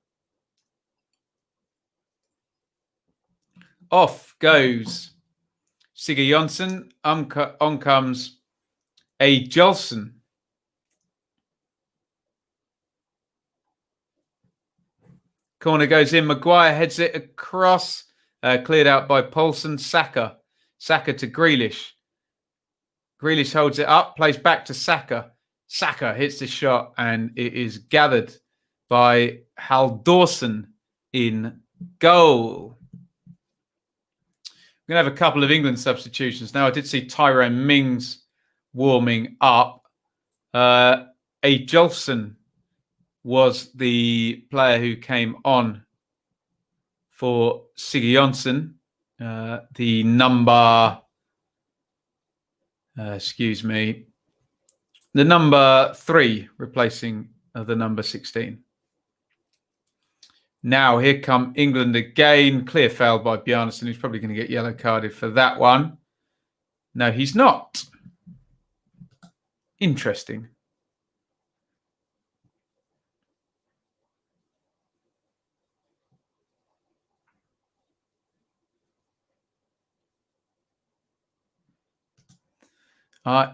Off goes Sigurd Jonsson. On comes a Jolson. Corner goes in. Maguire heads it across. Cleared out by Paulson. Saka to Grealish. Grealish holds it up. Plays back to Saka. Saka hits the shot, and it is gathered by Haldorson in goal. We're going to have a couple of England substitutions. Now, I did see Tyrone Mings warming up. A Jolson was the player who came on for Sigurd Jonsson. The number... the number 3 replacing the number 16. Now, here come England again. Clear foul by Bjarnason, who's probably going to get yellow carded for that one. No, he's not. Interesting.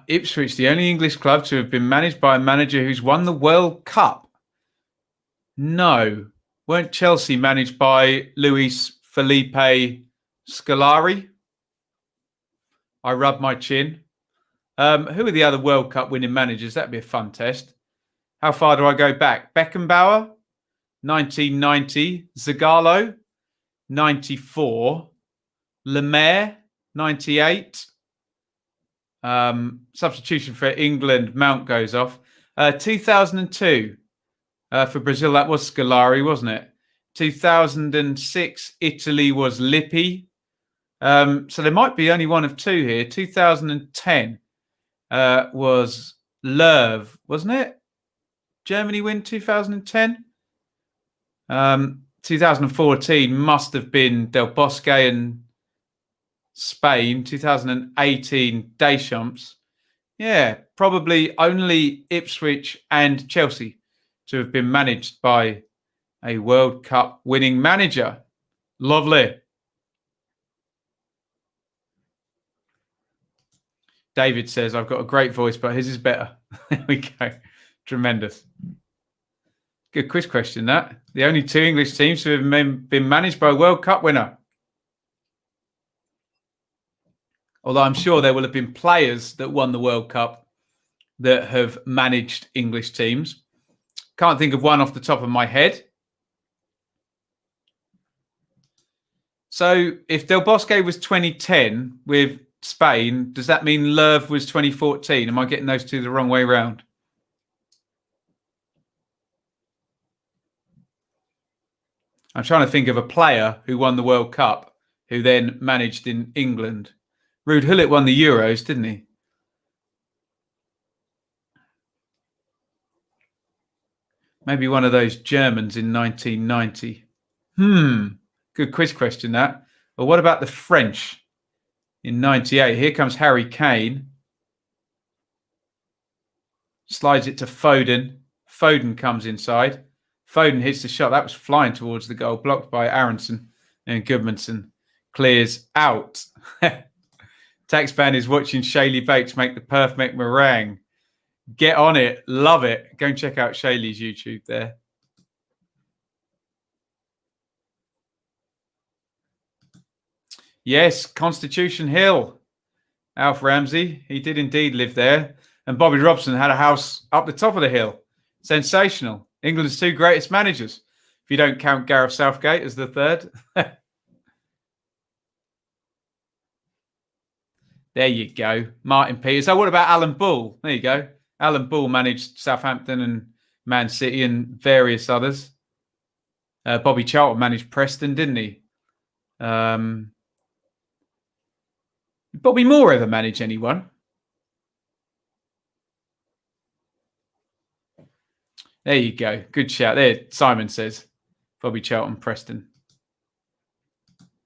Ipswich, the only English club to have been managed by a manager who's won the World Cup. No. Weren't Chelsea managed by Luis Felipe Scolari? I rub my chin. Who are the other World Cup winning managers? That'd be a fun test. How far do I go back? Beckenbauer, 1990. Zagallo, 94. Lemaire, 98. Substitution for England. Mount goes off. 2002. For Brazil, that was Scolari, wasn't it? 2006, Italy was Lippi. So there might be only one of two here. 2010 was Löw, wasn't it? Germany win 2010. 2014 must have been Del Bosque and Spain. 2018, Deschamps. Yeah, probably only Ipswich and Chelsea to have been managed by a World Cup winning manager. Lovely. David says, I've got a great voice, but his is better. There we go. Tremendous. Good quiz question, that. The only two English teams to have been managed by a World Cup winner. Although I'm sure there will have been players that won the World Cup that have managed English teams. Can't think of one off the top of my head. So if Del Bosque was 2010 with Spain, does that mean Löw was 2014? Am I getting those two the wrong way round? I'm trying to think of a player who won the World Cup who then managed in England. Ruud Gullit won the Euros, didn't he? Maybe one of those Germans in 1990. Good quiz question, that. Well, what about the French in 98? Here comes Harry Kane. Slides it to Foden. Foden comes inside. Foden hits the shot. That was flying towards the goal, blocked by Aronson, and Goodmanson clears out. Taxpan is watching Shaylee Bates make the perfect meringue. Get on it. Love it. Go and check out Shaylee's YouTube there. Yes, Constitution Hill. Alf Ramsey. He did indeed live there. And Bobby Robson had a house up the top of the hill Sensational. England's 2 greatest managers, if you don't count Gareth Southgate as the 3rd. There you go. Martin Peters. Oh, what about Alan Bull? There you go. Alan Bull managed Southampton and Man City and various others. Bobby Charlton managed Preston, didn't he? Bobby Moore ever manage anyone? There you go. Good shout. There, Simon says. Bobby Charlton, Preston.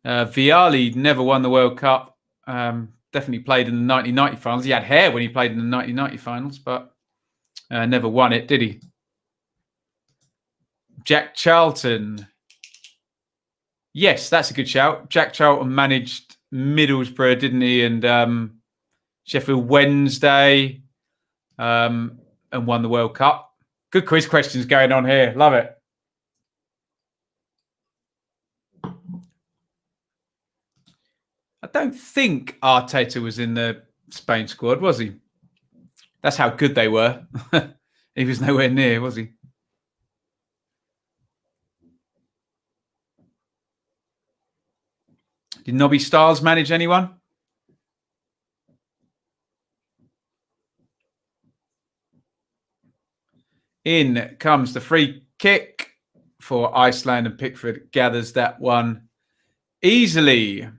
Vialli never won the World Cup. Definitely played in the 1990 finals. He had hair when he played in the 1990 finals, but never won it, did he? Jack Charlton. Yes, that's a good shout. Jack Charlton managed Middlesbrough, didn't he? And Sheffield Wednesday and won the World Cup. Good quiz questions going on here. Love it. I don't think Arteta was in the Spain squad, was he? That's how good they were. He was nowhere near, was he? Did Nobby Stiles manage anyone? In comes the free kick for Iceland, and Pickford gathers that one easily.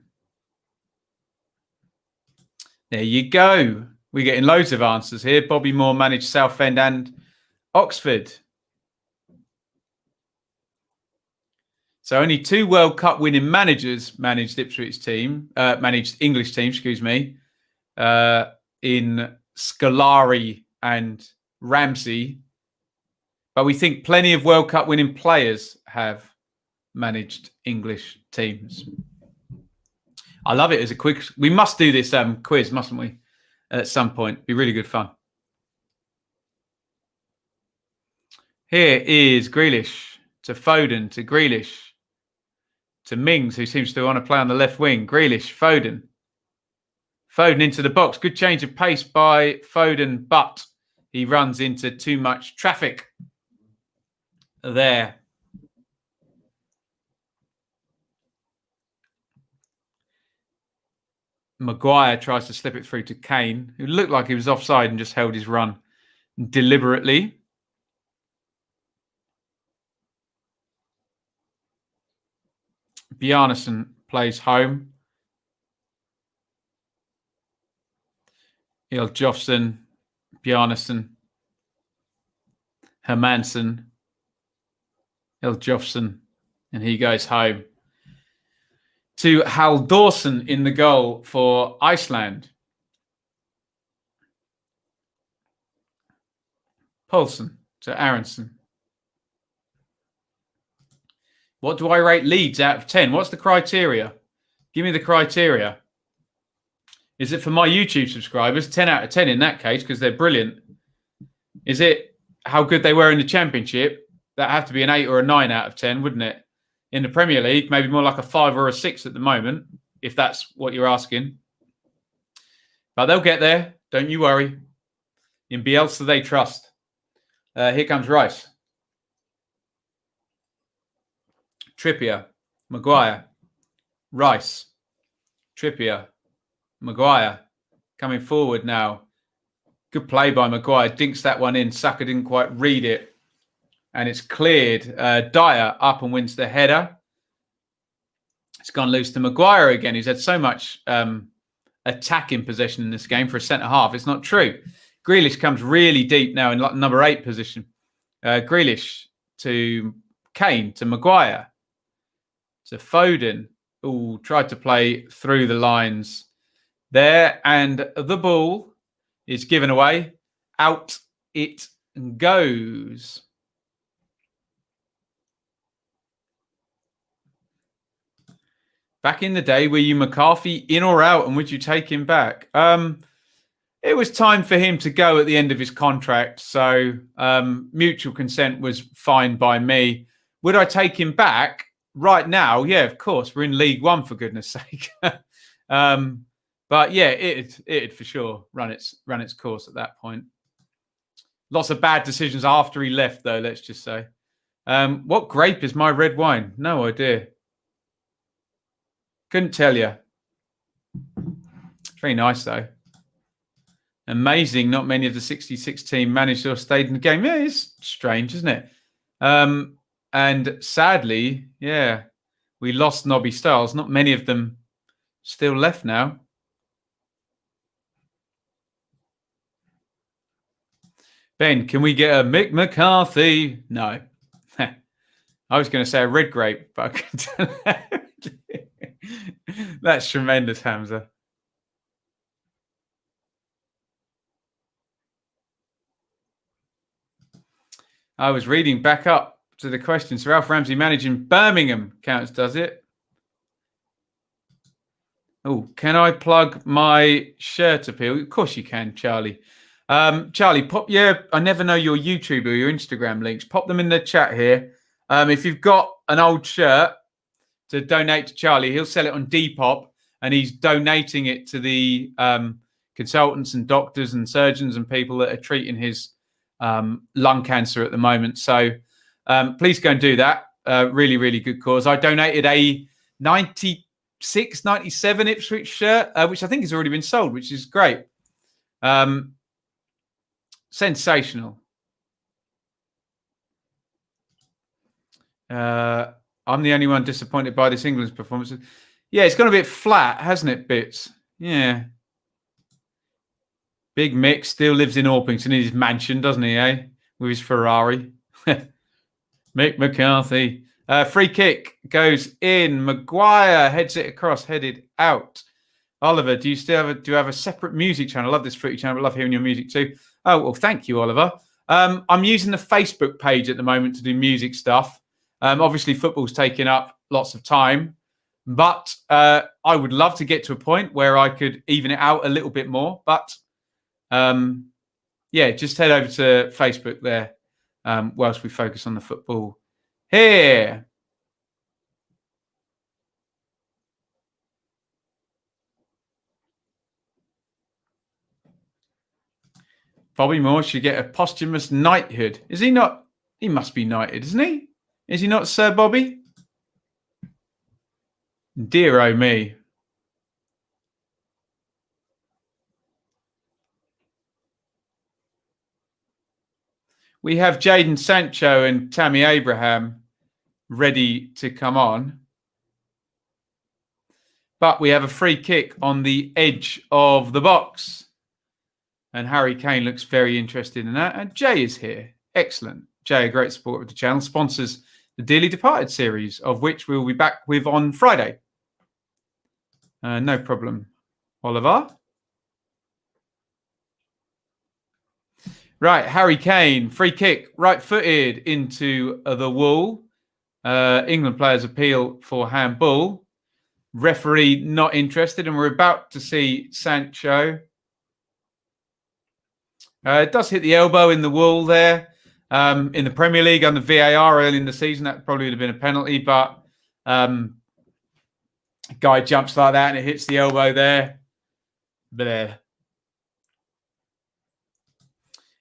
There you go. We're getting loads of answers here. Bobby Moore managed Southend and Oxford. So only 2 World Cup winning managers managed Ipswich team, managed English team, excuse me, in Scolari and Ramsey. But we think plenty of World Cup winning players have managed English teams. I love it as a quick. We must do this quiz, mustn't we? At some point. Be really good fun. Here is Grealish to Foden to Grealish to Mings, who seems to want to play on the left wing. Grealish, Foden. Foden into the box. Good change of pace by Foden, but he runs into too much traffic there. Maguire tries to slip it through to Kane, who looked like he was offside and just held his run deliberately. Bjarnason plays home. Jofsson, Bjarnason, Hermansen, Jofsson, and he goes home. To Haldorsen in the goal for Iceland. Poulsen to Aronson. What do I rate Leeds out of 10? What's the criteria? Give me the criteria. Is it for my YouTube subscribers? 10 out of 10 in that case, because they're brilliant. Is it how good they were in the Championship? That'd have to be an 8 or a 9 out of 10, wouldn't it? In the Premier League, maybe more like a 5 or a 6 at the moment, if that's what you're asking. But they'll get there. Don't you worry. In Bielsa, they trust. Here comes Rice. Trippier. Maguire. Rice. Trippier. Maguire. Coming forward now. Good play by Maguire. Dinks that one in. Saka didn't quite read it. And it's cleared. Dyer up and wins the header. It's gone loose to Maguire again. He's had so much attacking possession in this game for a centre-half. It's not true. Grealish comes really deep now in number 8 position. Grealish to Kane, to Maguire, to Foden. Ooh, tried to play through the lines there. And the ball is given away. Out it goes. Back in the day, were you McCarthy in or out, and would you take him back? It was time for him to go at the end of his contract, so mutual consent was fine by me. Would I take him back right now? Yeah, of course. We're in League One, for goodness sake. But yeah, it'd for sure run its course at that point. Lots of bad decisions after he left, though, let's just say. What grape is my red wine? No idea. Couldn't tell you. Very nice, though. Amazing. Not many of the 66 team managed or stayed in the game. Yeah, it's strange, isn't it? And sadly, yeah, we lost Nobby Styles. Not many of them still left now. Ben, can we get a Mick McCarthy? No. I was going to say a red grape, but I couldn't. That's tremendous, Hamza. I was reading back up to the question. Sir Ralph Ramsey managing Birmingham counts, does it? Oh, can I plug my shirt appeal? Of course you can, Charlie. Charlie, pop. Yeah, I never know your YouTube or your Instagram links. Pop them in the chat here. If you've got an old shirt to donate to Charlie, he'll sell it on Depop, and he's donating it to the consultants and doctors and surgeons and people that are treating his lung cancer at the moment. So please go and do that. Really, really good cause. I donated a 96, 97 Ipswich shirt, which I think has already been sold, which is great. Sensational. I'm the only one disappointed by this England's performance. Yeah, it's gone a bit flat, hasn't it, Bits? Yeah. Big Mick still lives in Orpington in his mansion, doesn't he, eh? With his Ferrari. Mick McCarthy. Free kick goes in. Maguire heads it across, headed out. Oliver, do you have a separate music channel? I love this footy channel. I love hearing your music too. Oh, well, thank you, Oliver. I'm using the Facebook page at the moment to do music stuff. Obviously, football's taking up lots of time, but I would love to get to a point where I could even it out a little bit more. But yeah, just head over to Facebook there whilst we focus on the football here. Bobby Moore should get a posthumous knighthood. Is he not? He must be knighted, isn't he? Is he not, Sir Bobby? Dear oh me. We have Jadon Sancho and Tammy Abraham ready to come on. But we have a free kick on the edge of the box. And Harry Kane looks very interested in that. And Jay is here. Excellent. Jay, a great supporter of the channel, sponsors the Dearly Departed series, of which we will be back with on Friday. No problem, Oliver. Right, Harry Kane, free kick, right-footed into the wall. England players appeal for handball. Referee not interested, and we're about to see Sancho. It does hit the elbow in the wall there. In the Premier League under VAR early in the season, that probably would have been a penalty, but guy jumps like that and it hits the elbow there. There.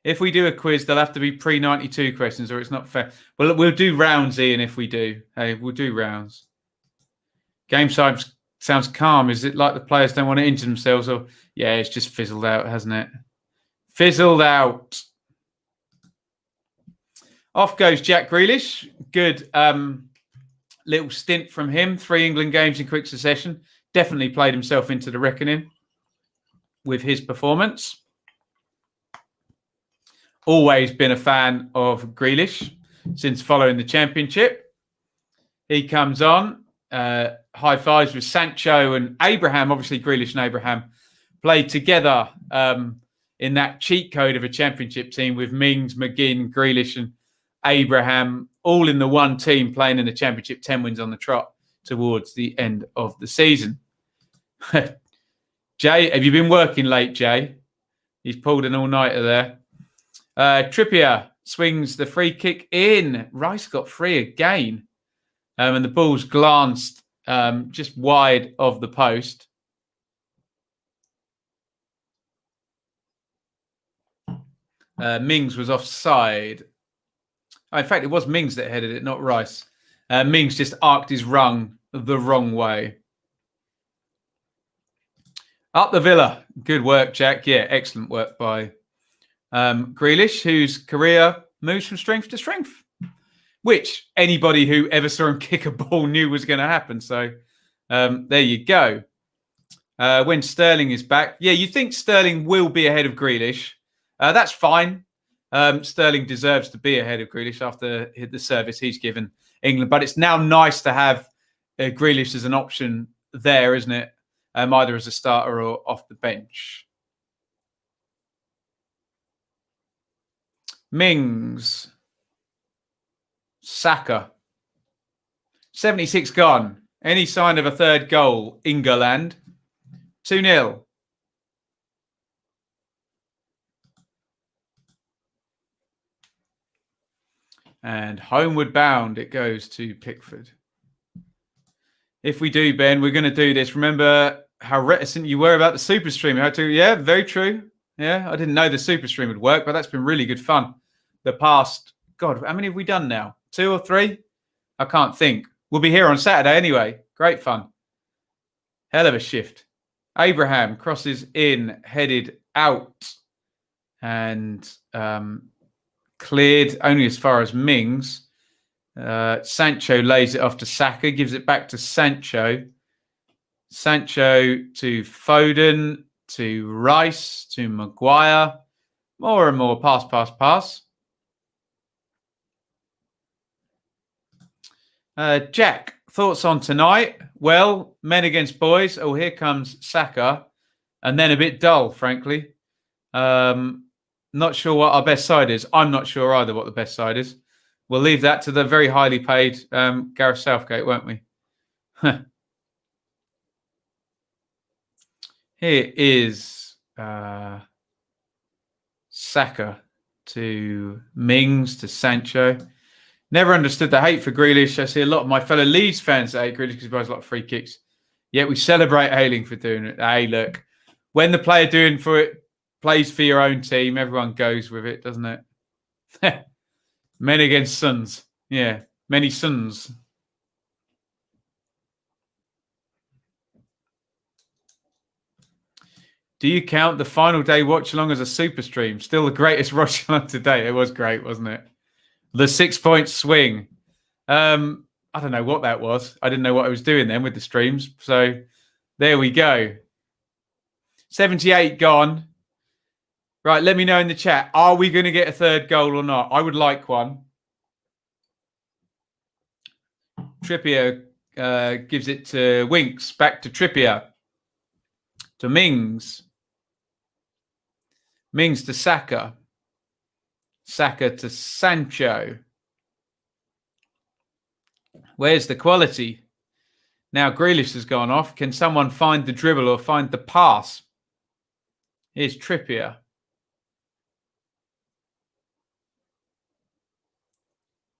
If we do a quiz, they'll have to be pre-92 questions or it's not fair. Well, we'll do rounds, Ian, if we do. Hey, we'll do rounds. Game sounds calm. Is it like the players don't want to injure themselves? Or yeah, it's just fizzled out, hasn't it? Fizzled out. Off goes Jack Grealish. Good little stint from him. 3 England games in quick succession. Definitely played himself into the reckoning with his performance. Always been a fan of Grealish since following the championship. He comes on. High fives with Sancho and Abraham. Obviously, Grealish and Abraham played together in that cheat code of a championship team with Mings, McGinn, Grealish and Abraham all in the one team playing in the championship, 10 wins on the trot towards the end of the season. Jay, have you been working late, Jay? He's pulled an all-nighter there. Trippier swings the free kick in. Rice got free again. And the ball's glanced just wide of the post. Mings was offside. Oh, in fact, it was Mings that headed it, not Rice. Mings just arced his rung the wrong way. Up the Villa. Good work, Jack. Yeah, excellent work by Grealish, whose career moves from strength to strength, which anybody who ever saw him kick a ball knew was going to happen. So there you go. When Sterling is back, yeah, you think Sterling will be ahead of Grealish. That's fine. Sterling deserves to be ahead of Grealish after the service he's given England. But it's now nice to have Grealish as an option there, isn't it? Either as a starter or off the bench. Mings. Saka. 76 gone. Any sign of a third goal? England. 2-0. And homeward bound, it goes to Pickford. If we do, Ben, we're going to do this. Remember how reticent you were about the Super Stream. Yeah, very true. Yeah, I didn't know the Super Stream would work, but that's been really good fun. The past, God, how many have we done now? 2 or 3? I can't think. We'll be here on Saturday anyway. Great fun. Hell of a shift. Abraham crosses in, headed out, and cleared only as far as Mings. Sancho lays it off to Saka, gives it back to Sancho. Sancho to Foden, to Rice, to Maguire. More and more pass. Jack, thoughts on tonight? Well, men against boys. Oh, here comes Saka. And then a bit dull, frankly. Not sure what our best side is. I'm not sure either what the best side is. We'll leave that to the very highly paid Gareth Southgate, won't we? Here is Saka to Mings to Sancho. Never understood the hate for Grealish. I see a lot of my fellow Leeds fans that hate Grealish because he buys a lot of free kicks. Yet we celebrate Ayling for doing it. Hey, look, when the player doing for it plays for your own team, everyone goes with it, doesn't it? Men against sons. Yeah, many sons. Do you count the final day watch along as a super stream? Still the greatest watch along today. It was great, wasn't it? The 6-point swing. I don't know what that was. I didn't know what I was doing then with the streams. So there we go. 78 gone. Right, let me know in the chat. Are we going to get a third goal or not? I would like one. Trippier gives it to Winks. Back to Trippier. To Mings. Mings to Saka. Saka to Sancho. Where's the quality? Now Grealish has gone off. Can someone find the dribble or find the pass? Here's Trippier.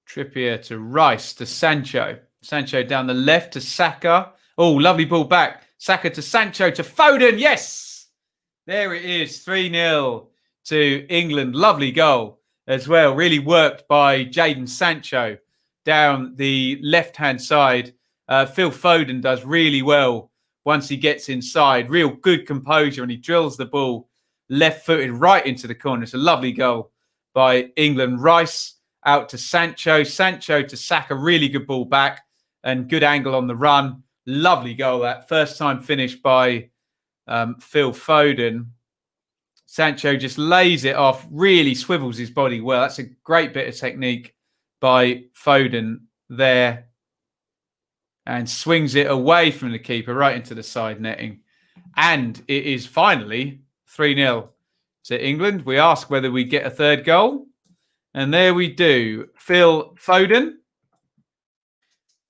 Trippier to Rice to Sancho. Sancho down the left to Saka. Oh, lovely ball back. Saka to Sancho to Foden. Yes! There it is. 3-0 to England. Lovely goal as well. Really worked by Jadon Sancho down the left-hand side. Phil Foden does really well once he gets inside. Real good composure, and he drills the ball left-footed right into the corner. It's a lovely goal by England. Rice out to Sancho. Sancho to Saka. Really good ball back and good angle on the run. Lovely goal, that first time finish by Phil Foden. Sancho just lays it off, really swivels his body well. That's a great bit of technique by Foden there. And swings it away from the keeper right into the side netting. And it is finally 3-0 to England. We ask whether we get a third goal. And there we do. Phil Foden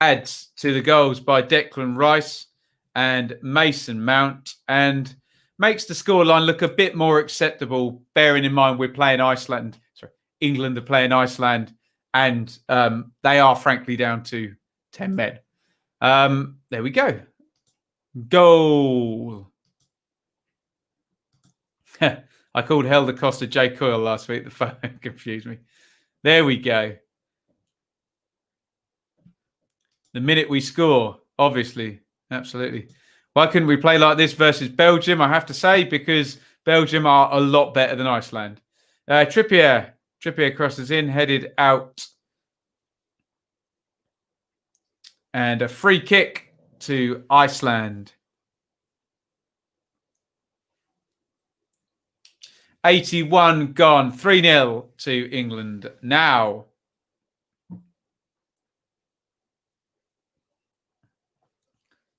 adds to the goals by Declan Rice and Mason Mount and makes the scoreline look a bit more acceptable, bearing in mind we're playing Iceland. Sorry, England are playing Iceland, and they are frankly down to 10 men. There we go. Goal. I called Helder Costa J. Coyle last week. The phone confused me. There we go. The minute we score, obviously. Absolutely. Why couldn't we play like this versus Belgium? I have to say, because Belgium are a lot better than Iceland. Trippier crosses in, headed out. And a free kick to Iceland. 81 gone. 3-0 to England now.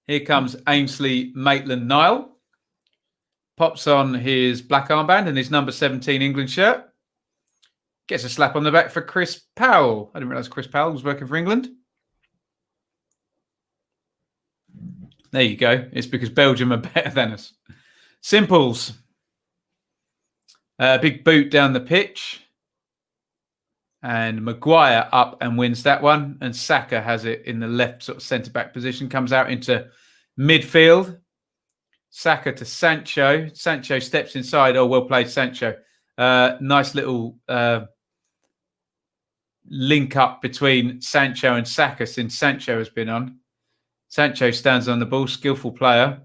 Here comes Ainsley Maitland-Niles. Pops on his black armband and his number 17 England shirt. Gets a slap on the back for Chris Powell. I didn't realise Chris Powell was working for England. There you go. It's because Belgium are better than us. Simples. Big boot down the pitch. And Maguire up and wins that one. And Saka has it in the left sort of centre-back position. Comes out into midfield. Saka to Sancho. Sancho steps inside. Oh, well played, Sancho. Nice little link up between Sancho and Saka since Sancho has been on. Sancho stands on the ball. Skillful player.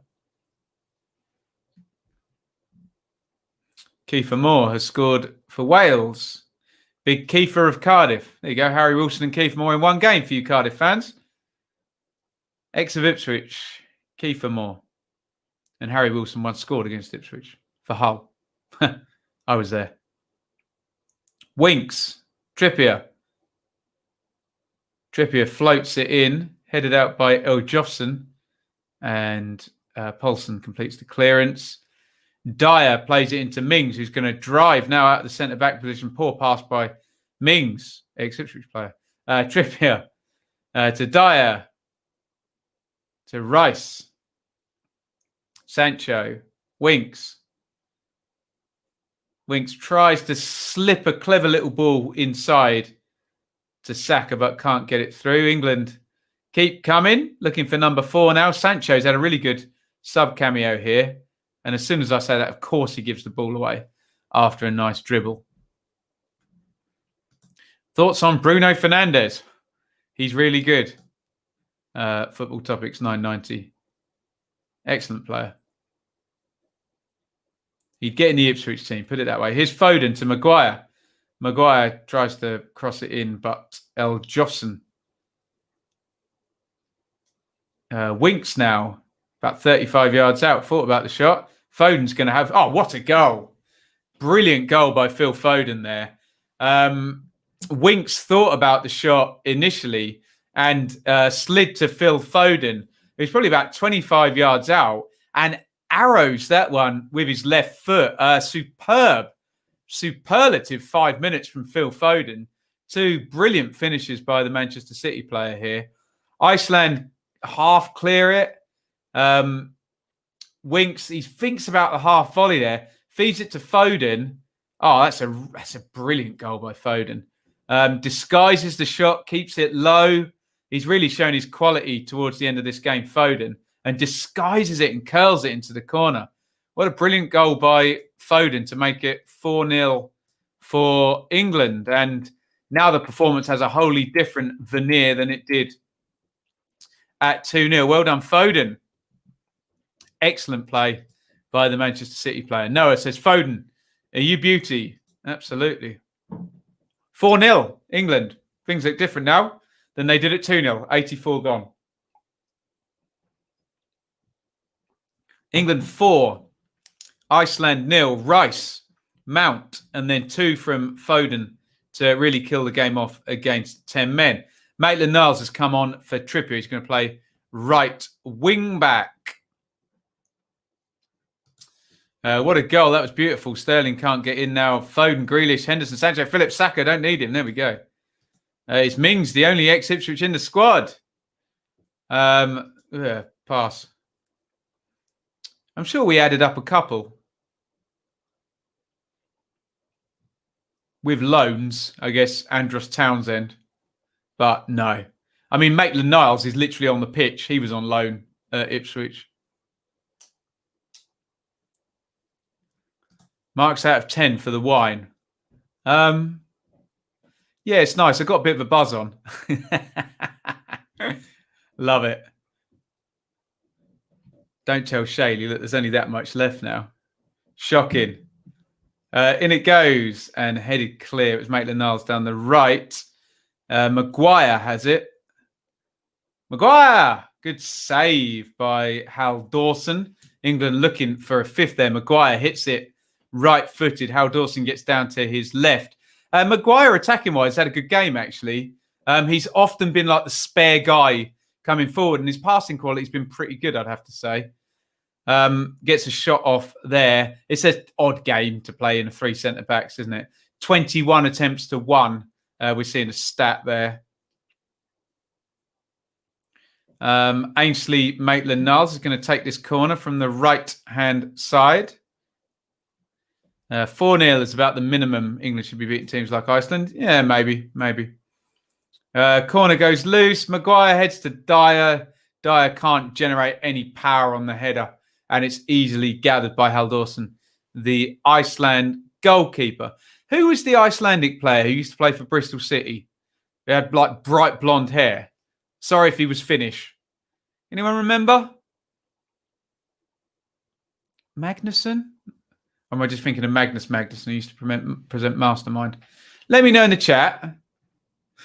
Kiefer Moore has scored for Wales. Big Kiefer of Cardiff. There you go. Harry Wilson and Kiefer Moore in one game for you Cardiff fans. Ex of Ipswich, Kiefer Moore. And Harry Wilson once scored against Ipswich for Hull. I was there. Winks. Trippier. Trippier floats it in. Headed out by Eljofsson. And Paulson completes the clearance. Dyer plays it into Mings, who's going to drive now out of the centre-back position. Poor pass by Mings, ex-Ipswich player. Trippier to Dyer. To Rice. Sancho. Winks. Winks tries to slip a clever little ball inside to Saka, but can't get it through. England keep coming. Looking for number 4 now. Sancho's had a really good sub-cameo here. And as soon as I say that, of course, he gives the ball away after a nice dribble. Thoughts on Bruno Fernandes? He's really good. Football Topics 990. Excellent player. He'd get in the Ipswich team, put it that way. Here's Foden to Maguire. Maguire tries to cross it in, but Eljofsson winks now. About 35 yards out. Thought about the shot. Foden's going to have... Oh, what a goal. Brilliant goal by Phil Foden there. Winks thought about the shot initially and slid to Phil Foden, who's probably about 25 yards out, and arrows that one with his left foot. Superlative 5 minutes from Phil Foden. 2 brilliant finishes by the Manchester City player here. Iceland half clear it. Winks, he thinks about the half volley there, feeds it to Foden. Oh, that's a brilliant goal by Foden. Disguises the shot, keeps it low. He's really shown his quality towards the end of this game, Foden, and disguises it and curls it into the corner. What a brilliant goal by Foden to make it 4-0 for England. And now the performance has a wholly different veneer than it did at 2-0. Well done, Foden. Excellent play by the Manchester City player. Noah says, Foden, are you beauty? Absolutely. 4-0, England. Things look different now than they did at 2-0. 84 gone. England 4, Iceland 0. Rice, Mount, and then 2 from Foden to really kill the game off against 10 men. Maitland-Niles has come on for Trippier. He's going to play right wing back. What a goal. That was beautiful. Sterling can't get in now. Foden, Grealish, Henderson, Sancho, Phillips, Saka. Don't need him. There we go. It's Mings, the only ex-Ipswich in the squad. Pass. I'm sure we added up a couple. With loans, I guess, Andros Townsend. But no. I mean, Maitland-Niles is literally on the pitch. He was on loan at Ipswich. Marks out of 10 for the wine. Yeah, it's nice. I got a bit of a buzz on. Love it. Don't tell Shaylee that there's only that much left now. Shocking. In it goes and headed clear. It was Maitland-Niles down the right. Maguire has it. Maguire! Good save by Hal Dawson. England looking for a fifth there. Maguire hits it right-footed. Hal Dawson gets down to his left. Maguire, attacking-wise, had a good game, actually. He's often been like the spare guy coming forward, and his passing quality's been pretty good, I'd have to say. Gets a shot off there. It's an odd game to play in a 3 centre-backs, isn't it? 21 attempts to 1. We're seeing a stat there. Ainsley Maitland-Niles is going to take this corner from the right-hand side. 4-0 is about the minimum England should be beating teams like Iceland. Yeah, maybe. Corner goes loose. Maguire heads to Dyer. Dyer can't generate any power on the header, and it's easily gathered by Hal Dawson, the Iceland goalkeeper. Who was the Icelandic player who used to play for Bristol City? He had like bright blonde hair. Sorry if he was Finnish. Anyone remember? Mattheson? Or am I just thinking of Magnus Magnuson, who used to present Mastermind? Let me know in the chat.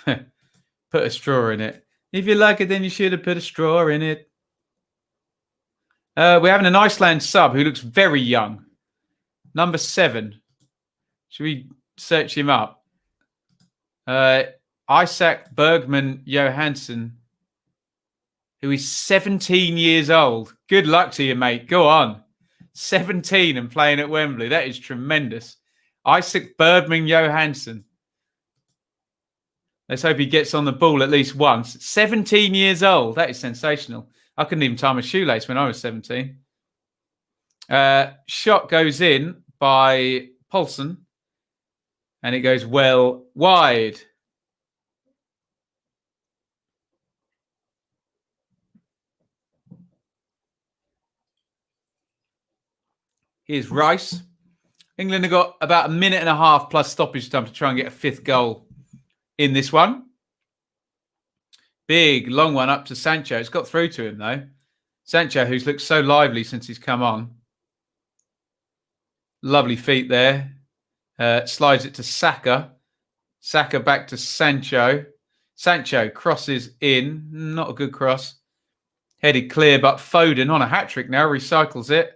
Put a straw in it. If you like it, then you should have put a straw in it. We're having an Iceland sub who looks very young. Number 7. Should we search him up? Isaac Bergman Johansson, who is 17 years old. Good luck to you, mate. Go on. 17 and playing at Wembley. That is tremendous. Isaac Bergman Johansson. Let's hope he gets on the ball at least once. 17 years old. That is sensational. I couldn't even tie my shoelace when I was 17. Shot goes in by Paulson. And it goes well wide. Here's Rice. England have got about a minute and a half plus stoppage time to try and get a 5th goal in this one. Big, long one up to Sancho. It's got through to him, though. Sancho, who's looked so lively since he's come on. Lovely feet there. Slides it to Saka. Saka back to Sancho. Sancho crosses in. Not a good cross. Headed clear, but Foden on a hat-trick now. Recycles it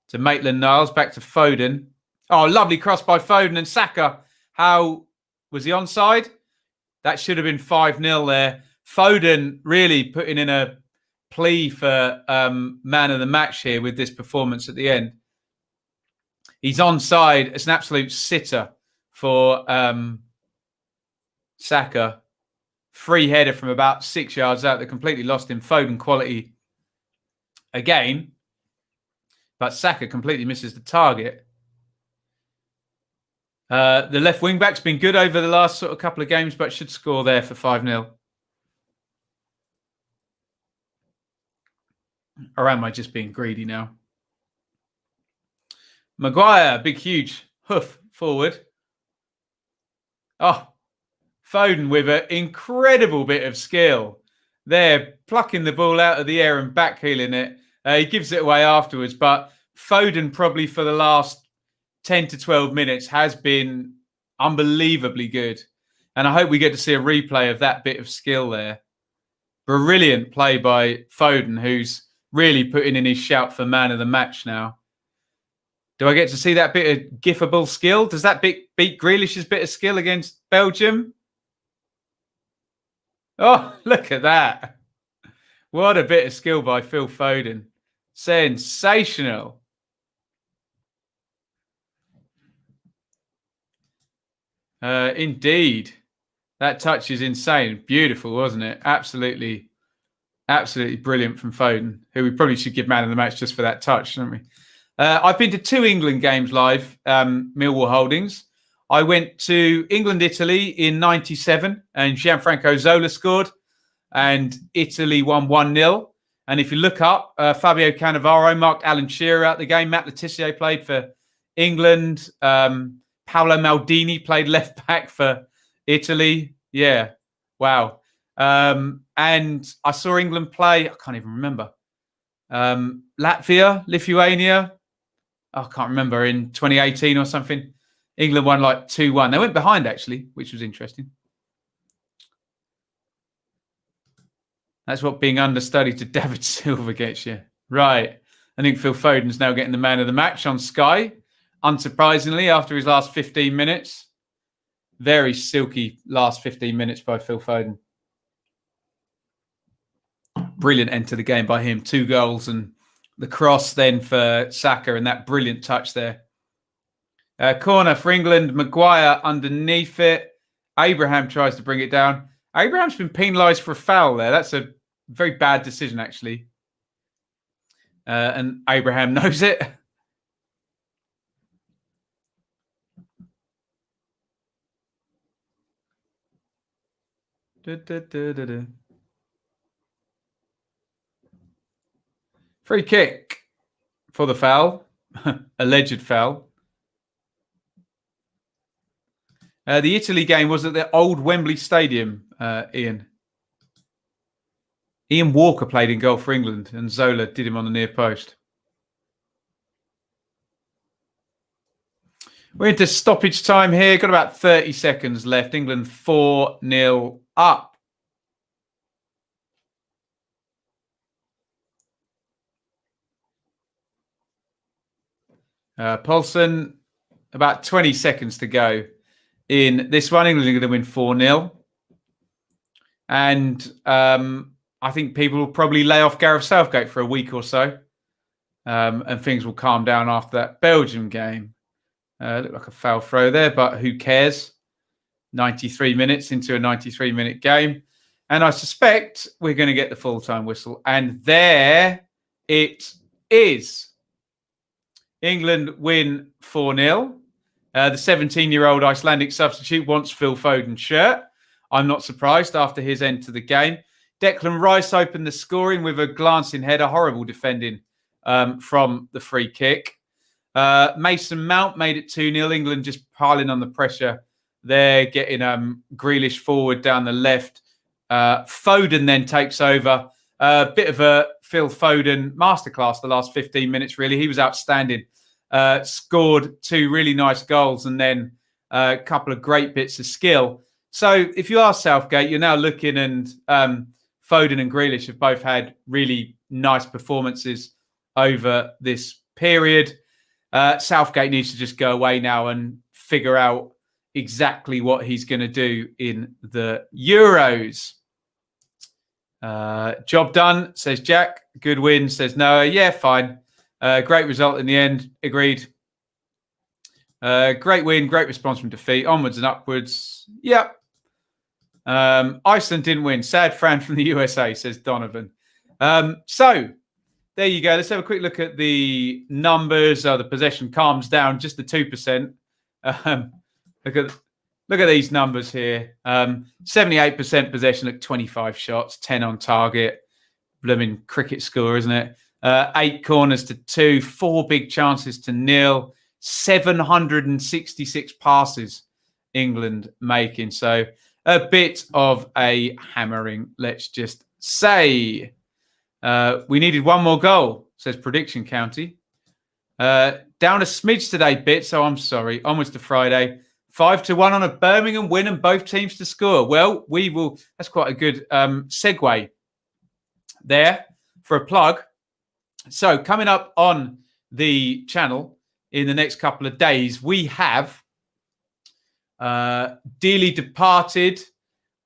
to Maitland-Niles. Back to Foden. Oh, lovely cross by Foden and Saka. How was he onside? That should have been 5-0 there. Foden really putting in a plea for man of the match here with this performance at the end. He's onside. It's an absolute sitter for Saka. Free header from about 6 yards out that completely lost him. Foden quality again. But Saka completely misses the target. The left wing back's been good over the last sort of couple of games, but should score there for 5-0. Or am I just being greedy now? Maguire, big, huge hoof forward. Oh, Foden with an incredible bit of skill. There, plucking the ball out of the air and backheeling it. He gives it away afterwards, but Foden probably for the last 10 to 12 minutes has been unbelievably good. And I hope we get to see a replay of that bit of skill there. Brilliant play by Foden, who's really putting in his shout for man of the match now. Do I get to see that bit of giffable skill? Does that beat Grealish's bit of skill against Belgium? Oh, look at that. What a bit of skill by Phil Foden. Sensational. Indeed. That touch is insane. Beautiful, wasn't it? Absolutely brilliant from Foden, who we probably should give man of the match just for that touch, shouldn't we? I've been to 2 England games live, Millwall Holdings. I went to England-Italy in 97 and Gianfranco Zola scored and Italy won 1-0. And if you look up, Fabio Cannavaro marked Alan Shearer out the game. Matt Le Tissier played for England. Paolo Maldini played left back for Italy. Yeah. Wow. And I saw England play, I can't even remember. Latvia, Lithuania. I can't remember, in 2018 or something. England won like 2-1. They went behind, actually, which was interesting. That's what being understudy to David Silva gets you. Right. I think Phil Foden's now getting the man of the match on Sky. Unsurprisingly, after his last 15 minutes. Very silky last 15 minutes by Phil Foden. Brilliant end to the game by him. 2 goals and the cross then for Saka and that brilliant touch there. Corner for England. Maguire underneath it. Abraham tries to bring it down. Abraham's been penalised for a foul there. That's a very bad decision, actually. And Abraham knows it. Free kick for the foul. Alleged foul. The Italy game was at the old Wembley Stadium, Iain. Ian Walker played in goal for England and Zola did him on the near post. We're into stoppage time here. Got about 30 seconds left. England 4-0 up. Paulson, about 20 seconds to go in this one. England are going to win 4-0. And I think people will probably lay off Gareth Southgate for a week or so. And things will calm down after that Belgium game. Looked like a foul throw there, but who cares? 93 minutes into a 93-minute game. And I suspect we're going to get the full-time whistle. And there it is. England win 4-0. The 17-year-old Icelandic substitute wants Phil Foden's shirt. I'm not surprised after his end to the game. Declan Rice opened the scoring with a glancing header, horrible defending from the free kick. Mason Mount made it 2-0. England just piling on the pressure there, getting Grealish forward down the left. Foden then takes over. Bit of a Phil Foden masterclass the last 15 minutes, really. He was outstanding. Scored 2 really nice goals and then a couple of great bits of skill. So if you are Southgate, you're now looking and Foden and Grealish have both had really nice performances over this period. Southgate needs to just go away now and figure out exactly what he's going to do in the Euros. Job done, says Jack. Good win, says Noah. Yeah, fine. Great result in the end. Agreed. Great win, great response from defeat. Onwards and upwards. Yep. Iceland didn't win. Sad Fran from the USA, says Donovan. So there you go. Let's have a quick look at the numbers. The possession calms down just to 2%. Look at these numbers here. 78% possession at 25 shots, 10 on target. Blooming cricket score, isn't it? 8 corners to 2, 4 big chances to 0, 766 passes England making. So a bit of a hammering, let's just say. We needed 1 more goal, says Prediction County. Down a smidge today, bit, so I'm sorry. Onwards to Friday. 5-1 on a Birmingham win and both teams to score. Well, we will. That's quite a good segue there for a plug. So coming up on the channel in the next couple of days, we have Dearly Departed.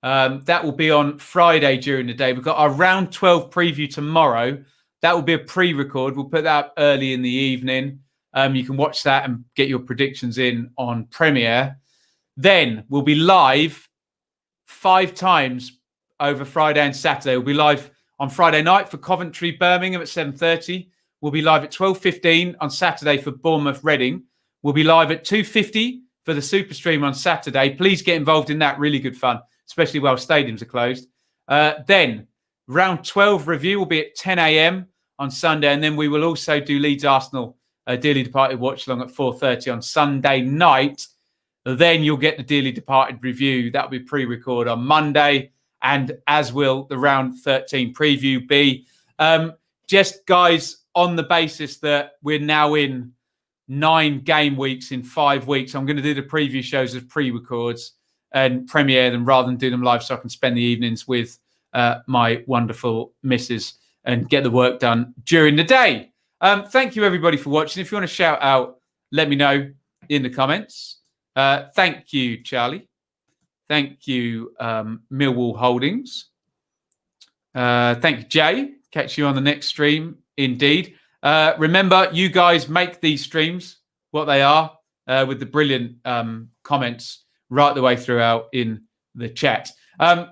That will be on Friday during the day. We've got our round 12 preview tomorrow. That will be a pre-record. We'll put that up early in the evening. You can watch that and get your predictions in on Premiere. Then we'll be live 5 times over Friday and Saturday. We'll be live on Friday night for Coventry, Birmingham at 7:30. We'll be live at 12:15 on Saturday for Bournemouth, Reading. We'll be live at 2:50 for the Super Stream on Saturday. Please get involved in that. Really good fun, especially while stadiums are closed. Then round 12 review will be at 10 a.m. on Sunday. And then we will also do Leeds Arsenal Dearly Departed watch along at 4:30 on Sunday night. Then you'll get the Dearly Departed review. That'll be pre-record on Monday, and as will the round 13 preview be. Just guys, on the basis that we're now in 9 game weeks in 5 weeks, I'm going to do the preview shows as pre-records and premiere them rather than do them live, so I can spend the evenings with my wonderful missus and get the work done during the day. Thank you, everybody, for watching. If you want to shout out, let me know in the comments. Thank you, Charlie. Thank you, Millwall Holdings. Thank you, Jay. Catch you on the next stream, indeed. Remember, you guys make these streams what they are with the brilliant comments right the way throughout in the chat.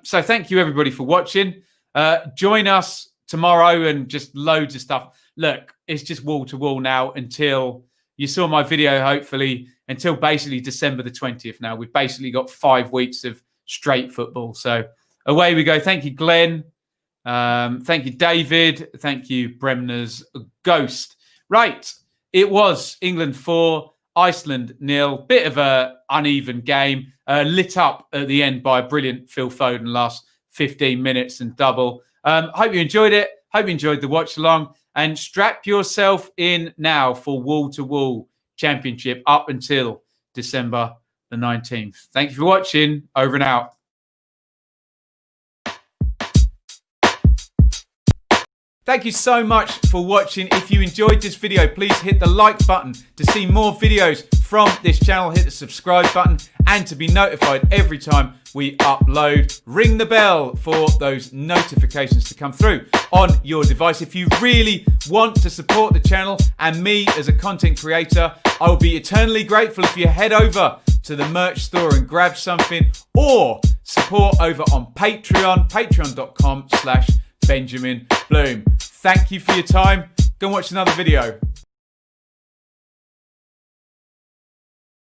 So thank you, everybody, for watching. Join us tomorrow and just loads of stuff. Look, it's just wall to wall now until you saw my video, hopefully, until basically December the 20th now. We've basically got 5 weeks of straight football. So away we go. Thank you, Glenn. Thank you, David. Thank you, Bremner's Ghost. Right. It was England 4, Iceland 0. Bit of a uneven game. Lit up at the end by a brilliant Phil Foden last 15 minutes and double. Hope you enjoyed it. Hope you enjoyed the watch along. And strap yourself in now for wall-to-wall championship up until December the 19th. Thank you for watching. Over and out. Thank you so much for watching. If you enjoyed this video, please hit the like button to see more videos from this channel. Hit the subscribe button and to be notified every time we upload. Ring the bell for those notifications to come through on your device. If you really want to support the channel and me as a content creator, I will be eternally grateful if you head over to the merch store and grab something, or support over on Patreon, patreon.com/Benjamin Bloom. Thank you for your time. Go and watch another video.